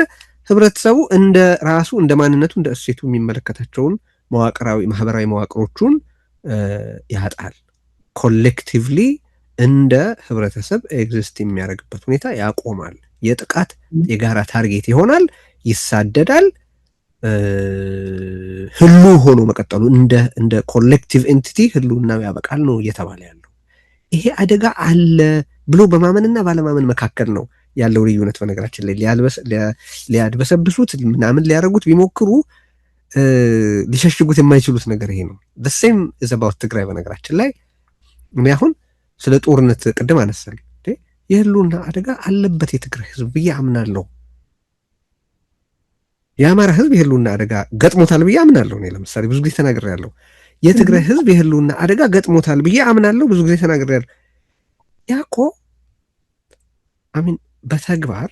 Speaker 2: ህብረተሰቡ እንደ ራሱ እንደ ማንነቱ እንደ እሴቱ የሚመለከታቸውን ማህበራዊ መዋቅሮቹን ያጣል። ኮሌክቲቭሊ እንደ ህብረተሰብ ኤግዚስት የሚያደርግበት ሁኔታ ያቆማል። የጥቃት የጋራ ታርጌት ይሆናል፣ ይሳደዳል። ህሉ ሆኖ መቀጠሉ እንደ ኮሌክቲቭ ኤንቲቲ ህልውናው ያበቃል ነው እየተባለ ያለው። ይሄ አደጋ አለ ብሎ በማመንና ባለማመን መካከል ነው ያለው ልዩነት። በነገራችን ላይ ሊያድበሰብሱት ምናምን ሊያደርጉት ቢሞክሩ ሊሸሽጉት የማይችሉት ነገር ይሄ ነው። the same is about ትግራይ። በነገራችን ላይ እኔ አሁን ስለ ጦርነት ቅድም አነሳን። የህልውና አደጋ አለበት የትግራይ ህዝብ ብዬ አምናለሁ። የአማራ ህዝብ የህልውና አደጋ ገጥሞታል ብዬ አምናለሁ። እኔ ለምሳሌ ብዙ ጊዜ ተናግሬያለሁ። የትግራይ ህዝብ የህልውና አደጋ ገጥሞታል ብዬ አምናለሁ። ብዙ ጊዜ ተናግሬያለሁ። ያኮ በተግባር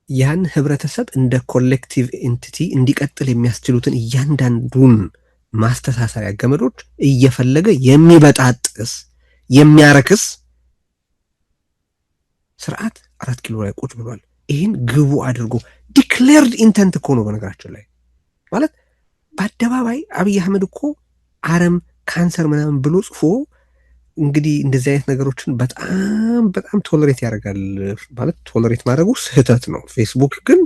Speaker 2: ያን ህብረተሰብ እንደ ኮሌክቲቭ ኤንቲቲ እንዲቀጥል የሚያስችሉትን እያንዳንዱን ማስተሳሰሪያ ገመዶች እየፈለገ የሚበጣጥስ የሚያረክስ ስርዓት 4 ኪሎ ላይ ቁጭ ብሏል። ይህን ግቡ አድርጎ ዲክሌርድ ኢንተንት እኮ ነው። በነገራችን ላይ ማለት በአደባባይ አብይ አህመድ እኮ አረም ካንሰር ምናምን ብሎ ጽፎ እንግዲህ እንደዚህ አይነት ነገሮችን በጣም ቶለሬት ያደርጋል። ማለት ቶለሬት ማድረጉ ስህተት ነው። ፌስቡክ ግን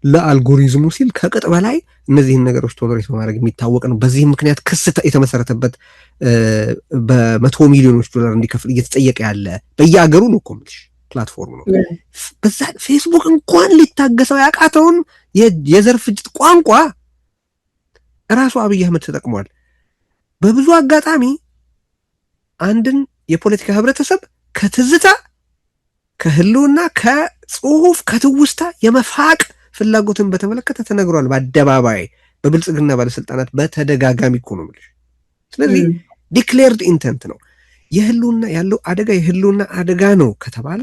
Speaker 2: ለአልጎሪዝሙ ሲል ከቅጥ በላይ እነዚህን ነገሮች ቶለሬት በማድረግ የሚታወቅ ነው። በዚህም ምክንያት ክስ የተመሰረተበት $100 ሚሊዮን እንዲከፍል እየተጠየቀ ያለ በየአገሩ ነው እኮ የምልሽ ፕላትፎርም ነው። በዛ ፌስቡክ እንኳን ሊታገሰው ያቃተውን የዘር ፍጅት ቋንቋ ራሱ አብይ አህመድ ተጠቅሟል። በብዙ አጋጣሚ አንድን የፖለቲካ ህብረተሰብ ከትዝታ ከህልውና ከጽሁፍ ከትውስታ የመፋቅ ፍላጎትን በተመለከተ ተነግሯል። በአደባባይ በብልጽግና ባለስልጣናት በተደጋጋሚ እኮ ነው የምልሽ። ስለዚህ ዲክሌርድ ኢንተንት ነው። የህልውና ያለው አደጋ የህልውና አደጋ ነው ከተባለ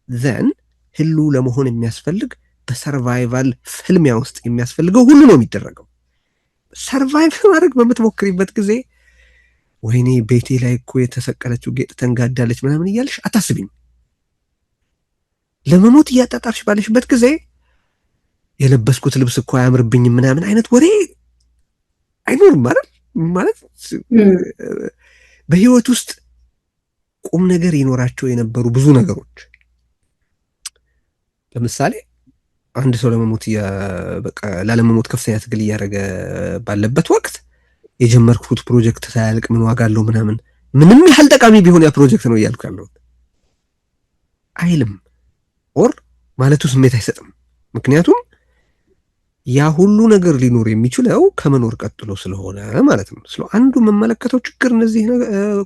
Speaker 2: ዘን ህሉ ለመሆን የሚያስፈልግ በሰርቫይቫል ፍልሚያ ውስጥ የሚያስፈልገው ሁሉ ነው የሚደረገው። ሰርቫይቭ ማድረግ በምትሞክሪበት ጊዜ ወይኔ ቤቴ ላይ እኮ የተሰቀለችው ጌጥ ተንጋዳለች ምናምን እያልሽ አታስቢም። ለመሞት እያጣጣርሽ ባለሽበት ጊዜ የለበስኩት ልብስ እኮ አያምርብኝም ምናምን አይነት ወሬ አይኖርም ማለት በህይወት ውስጥ ቁም ነገር ይኖራቸው የነበሩ ብዙ ነገሮች፣ ለምሳሌ አንድ ሰው ላለመሞት ከፍተኛ ትግል እያደረገ ባለበት ወቅት የጀመርኩት ፕሮጀክት ሳያልቅ ምን ዋጋ አለው ምናምን፣ ምንም ያህል ጠቃሚ ቢሆን ያ ፕሮጀክት ነው እያልኩ ያለሁት አይልም። ኦር ማለቱ ስሜት አይሰጥም። ምክንያቱም ያ ሁሉ ነገር ሊኖር የሚችለው ከመኖር ቀጥሎ ስለሆነ ማለት ነው። አንዱ የምመለከተው ችግር እነዚህ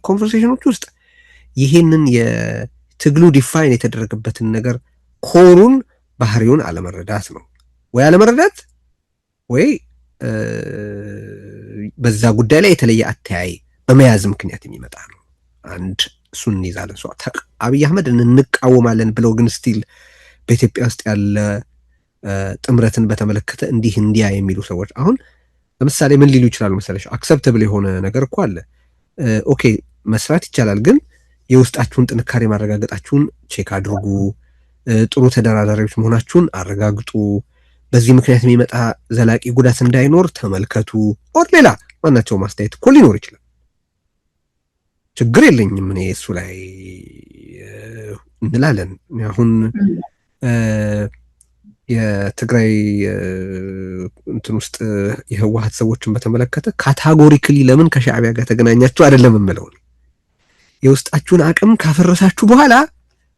Speaker 2: ኮንቨርሴሽኖች ውስጥ ይሄንን የትግሉ ዲፋይን የተደረገበትን ነገር ኮሩን ባህሪውን አለመረዳት ነው። ወይ አለመረዳት ወይ በዛ ጉዳይ ላይ የተለየ አተያይ በመያዝ ምክንያት የሚመጣ ነው። አንድ እሱን እንይዛለን። አብይ አህመድ እንቃወማለን ብለው ግን ስቲል በኢትዮጵያ ውስጥ ያለ ጥምረትን በተመለከተ እንዲያ የሚሉ ሰዎች አሁን ለምሳሌ ምን ሊሉ ይችላሉ መሰለሽ? አክሰፕተብል የሆነ ነገር እኮ አለ። ኦኬ መስራት ይቻላል፣ ግን የውስጣችሁን ጥንካሬ ማረጋገጣችሁን ቼክ አድርጉ፣ ጥሩ ተደራዳሪዎች መሆናችሁን አረጋግጡ፣ በዚህ ምክንያት የሚመጣ ዘላቂ ጉዳት እንዳይኖር ተመልከቱ። ኦር ሌላ ማናቸው ማስተያየት እኮ ሊኖር ይችላል። ችግር የለኝም እኔ እሱ ላይ እንላለን። አሁን የትግራይ እንትን ውስጥ የህወሓት ሰዎችን በተመለከተ ካታጎሪክሊ ለምን ከሻዕቢያ ጋር ተገናኛችሁ አይደለም የምለው። የውስጣችሁን አቅም ካፈረሳችሁ በኋላ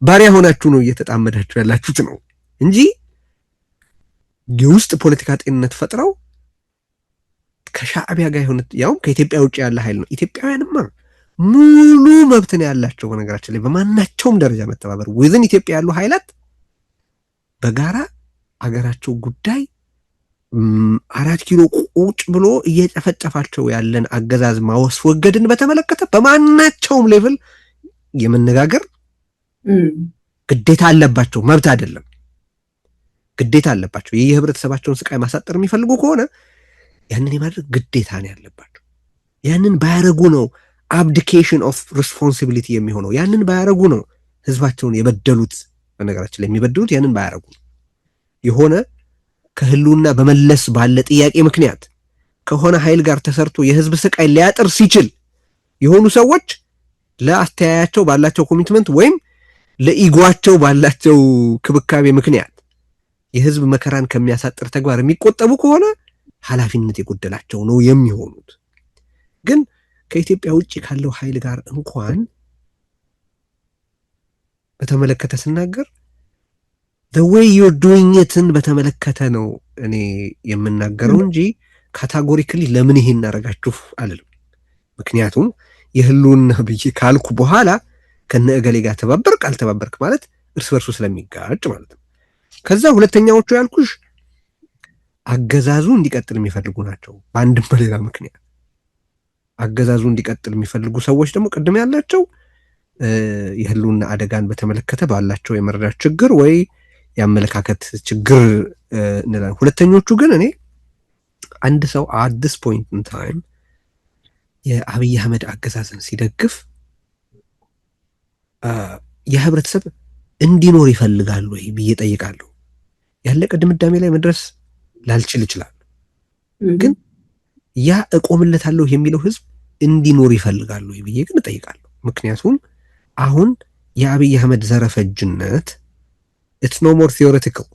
Speaker 2: ባሪያ ሆናችሁ ነው እየተጣመዳችሁ ያላችሁት ነው እንጂ የውስጥ ፖለቲካ ጤንነት ፈጥረው ከሻዕቢያ ጋር የሆነ ያውም ከኢትዮጵያ ውጭ ያለ ኃይል ነው። ኢትዮጵያውያንማ ሙሉ መብት ነው ያላቸው በነገራችን ላይ በማናቸውም ደረጃ መተባበር ወይዘን ኢትዮጵያ ያሉ ኃይላት በጋራ አገራቸው ጉዳይ 4 ኪሎ ቁጭ ብሎ እየጨፈጨፋቸው ያለን አገዛዝ ማስወገድን በተመለከተ በማናቸውም ሌቭል የመነጋገር ግዴታ አለባቸው። መብት አይደለም፣ ግዴታ አለባቸው። የህብረተሰባቸውን ስቃይ ማሳጠር የሚፈልጉ ከሆነ ያንን የማድረግ ግዴታ ነው ያለባቸው። ያንን ባያረጉ ነው አብዲኬሽን ኦፍ ሪስፖንሲቢሊቲ የሚሆነው። ያንን ባያረጉ ነው ህዝባቸውን የበደሉት። በነገራችን ላይ የሚበድሉት ያንን ባያረጉ የሆነ ከህልውና በመለስ ባለ ጥያቄ ምክንያት ከሆነ ኃይል ጋር ተሰርቶ የህዝብ ስቃይ ሊያጥር ሲችል የሆኑ ሰዎች ለአስተያያቸው ባላቸው ኮሚትመንት ወይም ለኢጓቸው ባላቸው ክብካቤ ምክንያት የህዝብ መከራን ከሚያሳጥር ተግባር የሚቆጠቡ ከሆነ ኃላፊነት የጎደላቸው ነው የሚሆኑት። ግን ከኢትዮጵያ ውጭ ካለው ኃይል ጋር እንኳን በተመለከተ ስናገር the way you're doing it-ን በተመለከተ ነው እኔ የምናገረው እንጂ ካታጎሪካሊ ለምን ይሄን እናረጋችሁ አልልም። ምክንያቱም የህልውና ብዬ ካልኩ በኋላ ከነገሌ ጋር ተባበርክ አልተባበርክ ማለት እርስ በርሱ ስለሚጋጭ ማለት ነው። ከዛ ሁለተኛዎቹ ያልኩሽ አገዛዙ እንዲቀጥል የሚፈልጉ ናቸው። በአንድም በሌላ ምክንያት አገዛዙ እንዲቀጥል የሚፈልጉ ሰዎች ደግሞ ቅድም ያላቸው የህልውና አደጋን በተመለከተ ባላቸው የመረዳት ችግር ወይ የአመለካከት ችግር እንላለን። ሁለተኞቹ ግን እኔ አንድ ሰው at this point in time የአብይ አህመድ አገዛዝን ሲደግፍ የህብረተሰብ እንዲኖር ይፈልጋሉ ወይ ብዬ ጠይቃለሁ። ያለቀ ድምዳሜ ላይ መድረስ ላልችል ይችላል፣ ግን ያ እቆምለታለሁ የሚለው ህዝብ እንዲኖር ይፈልጋሉ ወይ ብዬ ግን ጠይቃለሁ። ምክንያቱም አሁን የአብይ አህመድ ዘረፈጅነት it's no more theoretical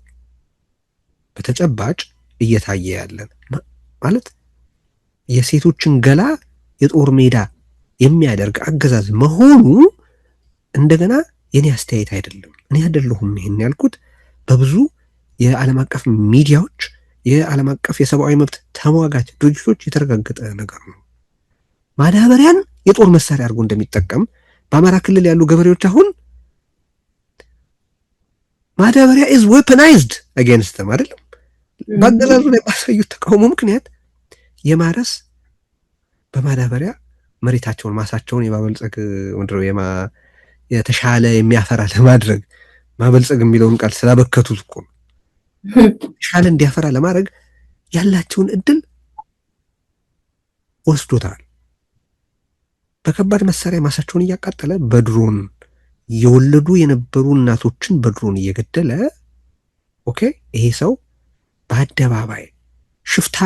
Speaker 2: በተጨባጭ እየታየ ያለን ማለት የሴቶችን ገላ የጦር ሜዳ የሚያደርግ አገዛዝ መሆኑ እንደገና የኔ አስተያየት አይደለም። እኔ አይደለሁም ይሄን ያልኩት፣ በብዙ የዓለም አቀፍ ሚዲያዎች የዓለም አቀፍ የሰብአዊ መብት ተሟጋች ድርጅቶች የተረጋገጠ ነገር ነው። ማዳበሪያን የጦር መሳሪያ አድርጎ እንደሚጠቀም በአማራ ክልል ያሉ ገበሬዎች አሁን ማዳበሪያ is weaponized against them አይደለም። በአገዛዙ ላይ ባሳዩት ተቃውሞ ምክንያት የማረስ በማዳበሪያ መሬታቸውን ማሳቸውን የማበልጸግ ወንድሮ የተሻለ የሚያፈራ ለማድረግ ማበልጸግ የሚለውን ቃል ስላበከቱት እኮ ነው። የተሻለ እንዲያፈራ ለማድረግ ያላቸውን እድል ወስዶታል። በከባድ መሳሪያ ማሳቸውን እያቃጠለ በድሮን የወለዱ የነበሩ እናቶችን በድሮን እየገደለ ኦኬ ይሄ ሰው በአደባባይ ሽፍታ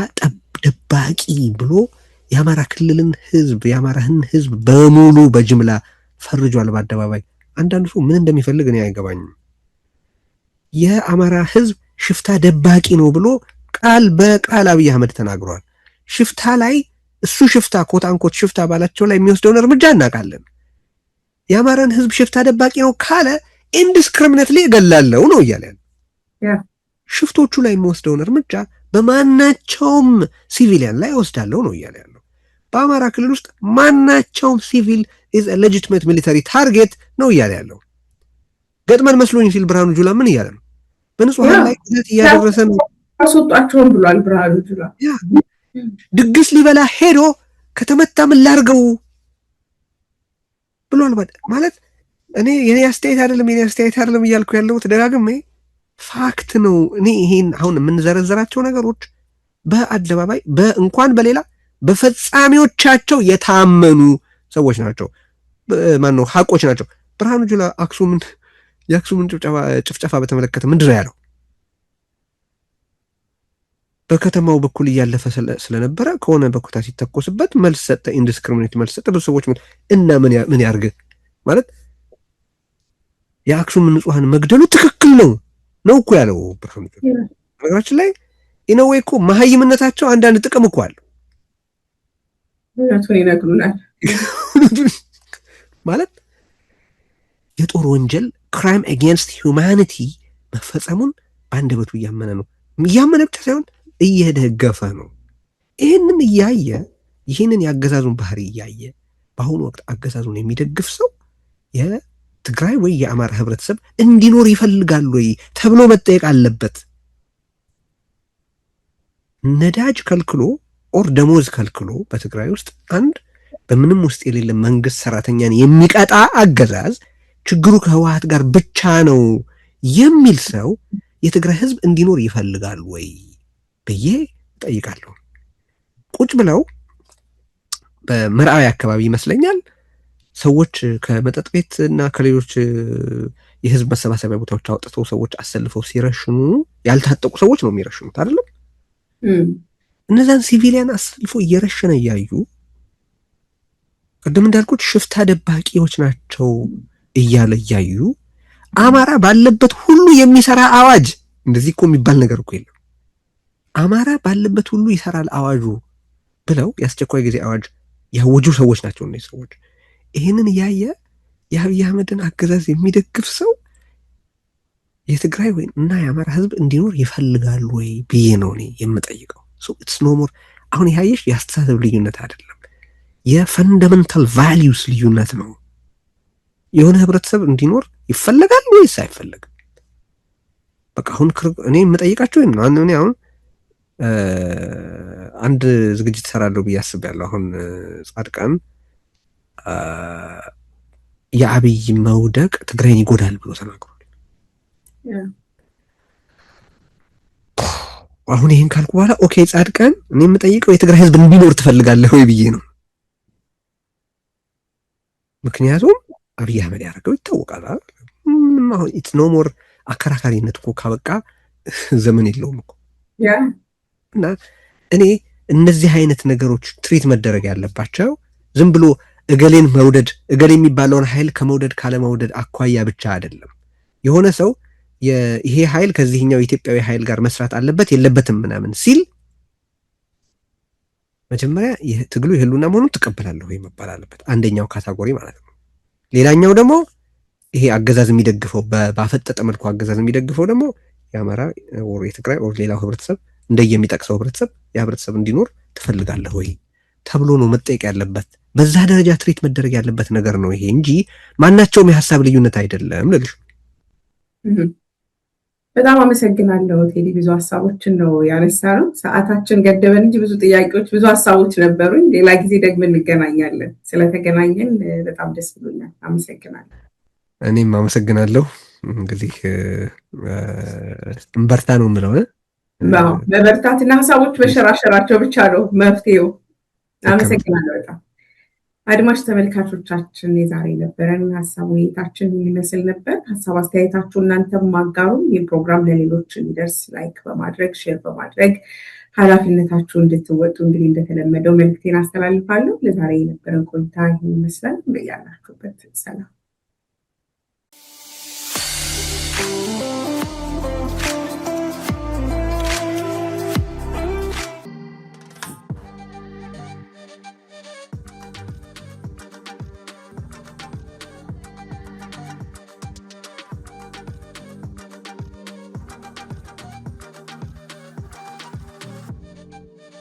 Speaker 2: ደባቂ ብሎ የአማራ ክልልን ህዝብ የአማራህን ህዝብ በሙሉ በጅምላ ፈርጇል በአደባባይ። አንዳንዱ ሰው ምን እንደሚፈልግ እኔ አይገባኝም። የአማራ ህዝብ ሽፍታ ደባቂ ነው ብሎ ቃል በቃል አብይ አህመድ ተናግሯል። ሽፍታ ላይ እሱ ሽፍታ ኮት አንኮት ሽፍታ ባላቸው ላይ የሚወስደውን እርምጃ እናውቃለን። የአማራን ህዝብ ሽፍታ ደባቂ ነው ካለ ኢንዲስክሪሚኔትሊ እገላለሁ ነው እያለ ሽፍቶቹ ላይ የሚወስደውን እርምጃ በማናቸውም ሲቪሊያን ላይ ወስዳለሁ ነው እያለ ያለው። በአማራ ክልል ውስጥ ማናቸውም ሲቪል is a legitimate military target ነው እያለ ያለው። ገጥመን መስሎኝ ሲል ብርሃኑ ጁላ ምን እያለ ነው? በንጹሃን ላይ ግለት እያደረሰ ነው።
Speaker 1: አስወጣቸውም ብሏል ብርሃኑ ጁላ።
Speaker 2: ድግስ ሊበላ ሄዶ ከተመታ ምን ላርገው ብሏል። ማለት እኔ የኔ አስተያየት አይደለም እያልኩ ያለው ተደጋግሜ ፋክት ነው። እኔ ይሄን አሁን የምንዘረዘራቸው ነገሮች በአደባባይ በእንኳን በሌላ በፈጻሚዎቻቸው የታመኑ ሰዎች ናቸው። ማነው ሐቆች ናቸው። ብርሃኑ ጁላ የአክሱምን ጭፍጨፋ በተመለከተ ምንድን ነው ያለው? በከተማው በኩል እያለፈ ስለነበረ ከሆነ በኩታ ሲተኮስበት መልስ ሰጠ፣ ኢንዲስክሪሚኔት መልስ ሰጠ። ብዙ ሰዎች እና ምን ያርግ ማለት የአክሱም ንጹሃን መግደሉ ትክክል ነው እኮ ያለው ብርሃኑ ጁላ። ነገራችን ላይ ኢነዌይ እኮ መሀይምነታቸው አንዳንድ ጥቅም እኮ አለው።
Speaker 1: እውነቱን ይነግሩናል
Speaker 2: ማለት የጦር ወንጀል ክራይም አጌንስት ሂውማኒቲ መፈጸሙን በአንደበቱ እያመነ ነው። እያመነ ብቻ ሳይሆን እየደገፈ ነው። ይህንን እያየ ይህንን የአገዛዙን ባህሪ እያየ በአሁኑ ወቅት አገዛዙን የሚደግፍ ሰው የትግራይ ወይ የአማራ ህብረተሰብ እንዲኖር ይፈልጋል ወይ ተብሎ መጠየቅ አለበት። ነዳጅ ከልክሎ ኦር ደሞዝ ከልክሎ በትግራይ ውስጥ አንድ በምንም ውስጥ የሌለ መንግስት ሰራተኛን የሚቀጣ አገዛዝ ችግሩ ከህወሓት ጋር ብቻ ነው የሚል ሰው የትግራይ ህዝብ እንዲኖር ይፈልጋል ወይ ብዬ ጠይቃለሁ። ቁጭ ብለው በምዕራዊ አካባቢ ይመስለኛል ሰዎች ከመጠጥ ቤት እና ከሌሎች የህዝብ መሰባሰቢያ ቦታዎች አውጥተው ሰዎች አሰልፈው ሲረሽኑ ያልታጠቁ ሰዎች ነው የሚረሽኑት አይደለም? እነዛን ሲቪሊያን አሰልፎ እየረሸነ እያዩ ቅድም እንዳልኩት ሽፍታ ደባቂዎች ናቸው እያለ እያዩ አማራ ባለበት ሁሉ የሚሰራ አዋጅ፣ እንደዚህ እኮ የሚባል ነገር እኮ የለም። አማራ ባለበት ሁሉ ይሰራል አዋጁ ብለው የአስቸኳይ ጊዜ አዋጅ ያወጁ ሰዎች ናቸው እነዚህ ሰዎች። ይህንን እያየ የአብይ አህመድን አገዛዝ የሚደግፍ ሰው የትግራይ ወይ እና የአማራ ህዝብ እንዲኖር ይፈልጋሉ ወይ ብዬ ነው እኔ የምጠይቀው። ኢትስ ኖ ሞር አሁን ያየሽ የአስተሳሰብ ልዩነት አይደለም፣ የፈንዳመንታል ቫሊዩስ ልዩነት ነው። የሆነ ህብረተሰብ እንዲኖር ይፈልጋል ወይስ አይፈልግም? በቃ አሁን እኔ የምጠይቃቸው ወይ ነው። እኔ አሁን አንድ ዝግጅት ሰራለሁ ብዬ አስቤያለሁ። አሁን ጻድቃን የአብይ መውደቅ ትግራይን ይጎዳል ብሎ ተናግሯል። አሁን ይሄን ካልኩ በኋላ ኦኬ ጻድቃን፣ እኔ የምጠይቀው የትግራይ ህዝብ እንዲኖር ትፈልጋለህ ወይ ብዬ ነው። ምክንያቱም አብይ አህመድ ያደረገው ይታወቃል። አሁን ኢትስ ኖ ሞር አከራካሪነት እኮ ካበቃ ዘመን የለውም እኮ። እና እኔ እነዚህ አይነት ነገሮች ትሪት መደረግ ያለባቸው ዝም ብሎ እገሌን መውደድ እገሌ የሚባለውን ኃይል ከመውደድ ካለመውደድ አኳያ ብቻ አይደለም። የሆነ ሰው ይሄ ኃይል ከዚህኛው የኢትዮጵያዊ ኃይል ጋር መስራት አለበት የለበትም ምናምን ሲል መጀመሪያ ትግሉ የህሉና መሆኑን ትቀበላለህ ወይ መባል አለበት፣ አንደኛው ካታጎሪ ማለት ነው። ሌላኛው ደግሞ ይሄ አገዛዝ የሚደግፈው ባፈጠጠ መልኩ አገዛዝ የሚደግፈው ደግሞ የአማራ ወር የትግራይ ወር ሌላው ህብረተሰብ እንደየሚጠቅሰው ህብረተሰብ የህብረተሰብ እንዲኖር ትፈልጋለህ ወይ ተብሎ ነው መጠየቅ ያለበት። በዛ ደረጃ ትሪት መደረግ ያለበት ነገር ነው ይሄ እንጂ ማናቸውም የሀሳብ ልዩነት አይደለም ልልሽ።
Speaker 1: በጣም አመሰግናለሁ ቴዲ። ብዙ ሀሳቦችን ነው ያነሳነው። ሰዓታችን ገደበን እንጂ ብዙ ጥያቄዎች፣ ብዙ ሀሳቦች ነበሩኝ። ሌላ ጊዜ ደግሞ እንገናኛለን። ስለተገናኘን በጣም ደስ ብሎኛል። አመሰግናለሁ።
Speaker 2: እኔም አመሰግናለሁ። እንግዲህ እንበርታ ነው የምለው።
Speaker 1: በበርታትና ሀሳቦች በሸራሸራቸው ብቻ ነው መፍትሄው። አመሰግናለሁ በጣም። አድማጭ ተመልካቾቻችን የዛሬ ነበረን ሀሳብ ውይይታችን ይመስል ነበር። ሀሳብ አስተያየታችሁ እናንተም ማጋሩ። ይህ ፕሮግራም ለሌሎች እንዲደርስ ላይክ በማድረግ ሼር በማድረግ ኃላፊነታችሁ እንድትወጡ እንግዲህ እንደተለመደው መልዕክቴን አስተላልፋለሁ። ለዛሬ የነበረን ቆይታ ይህን ይመስላል። በያላችሁበት ሰላም።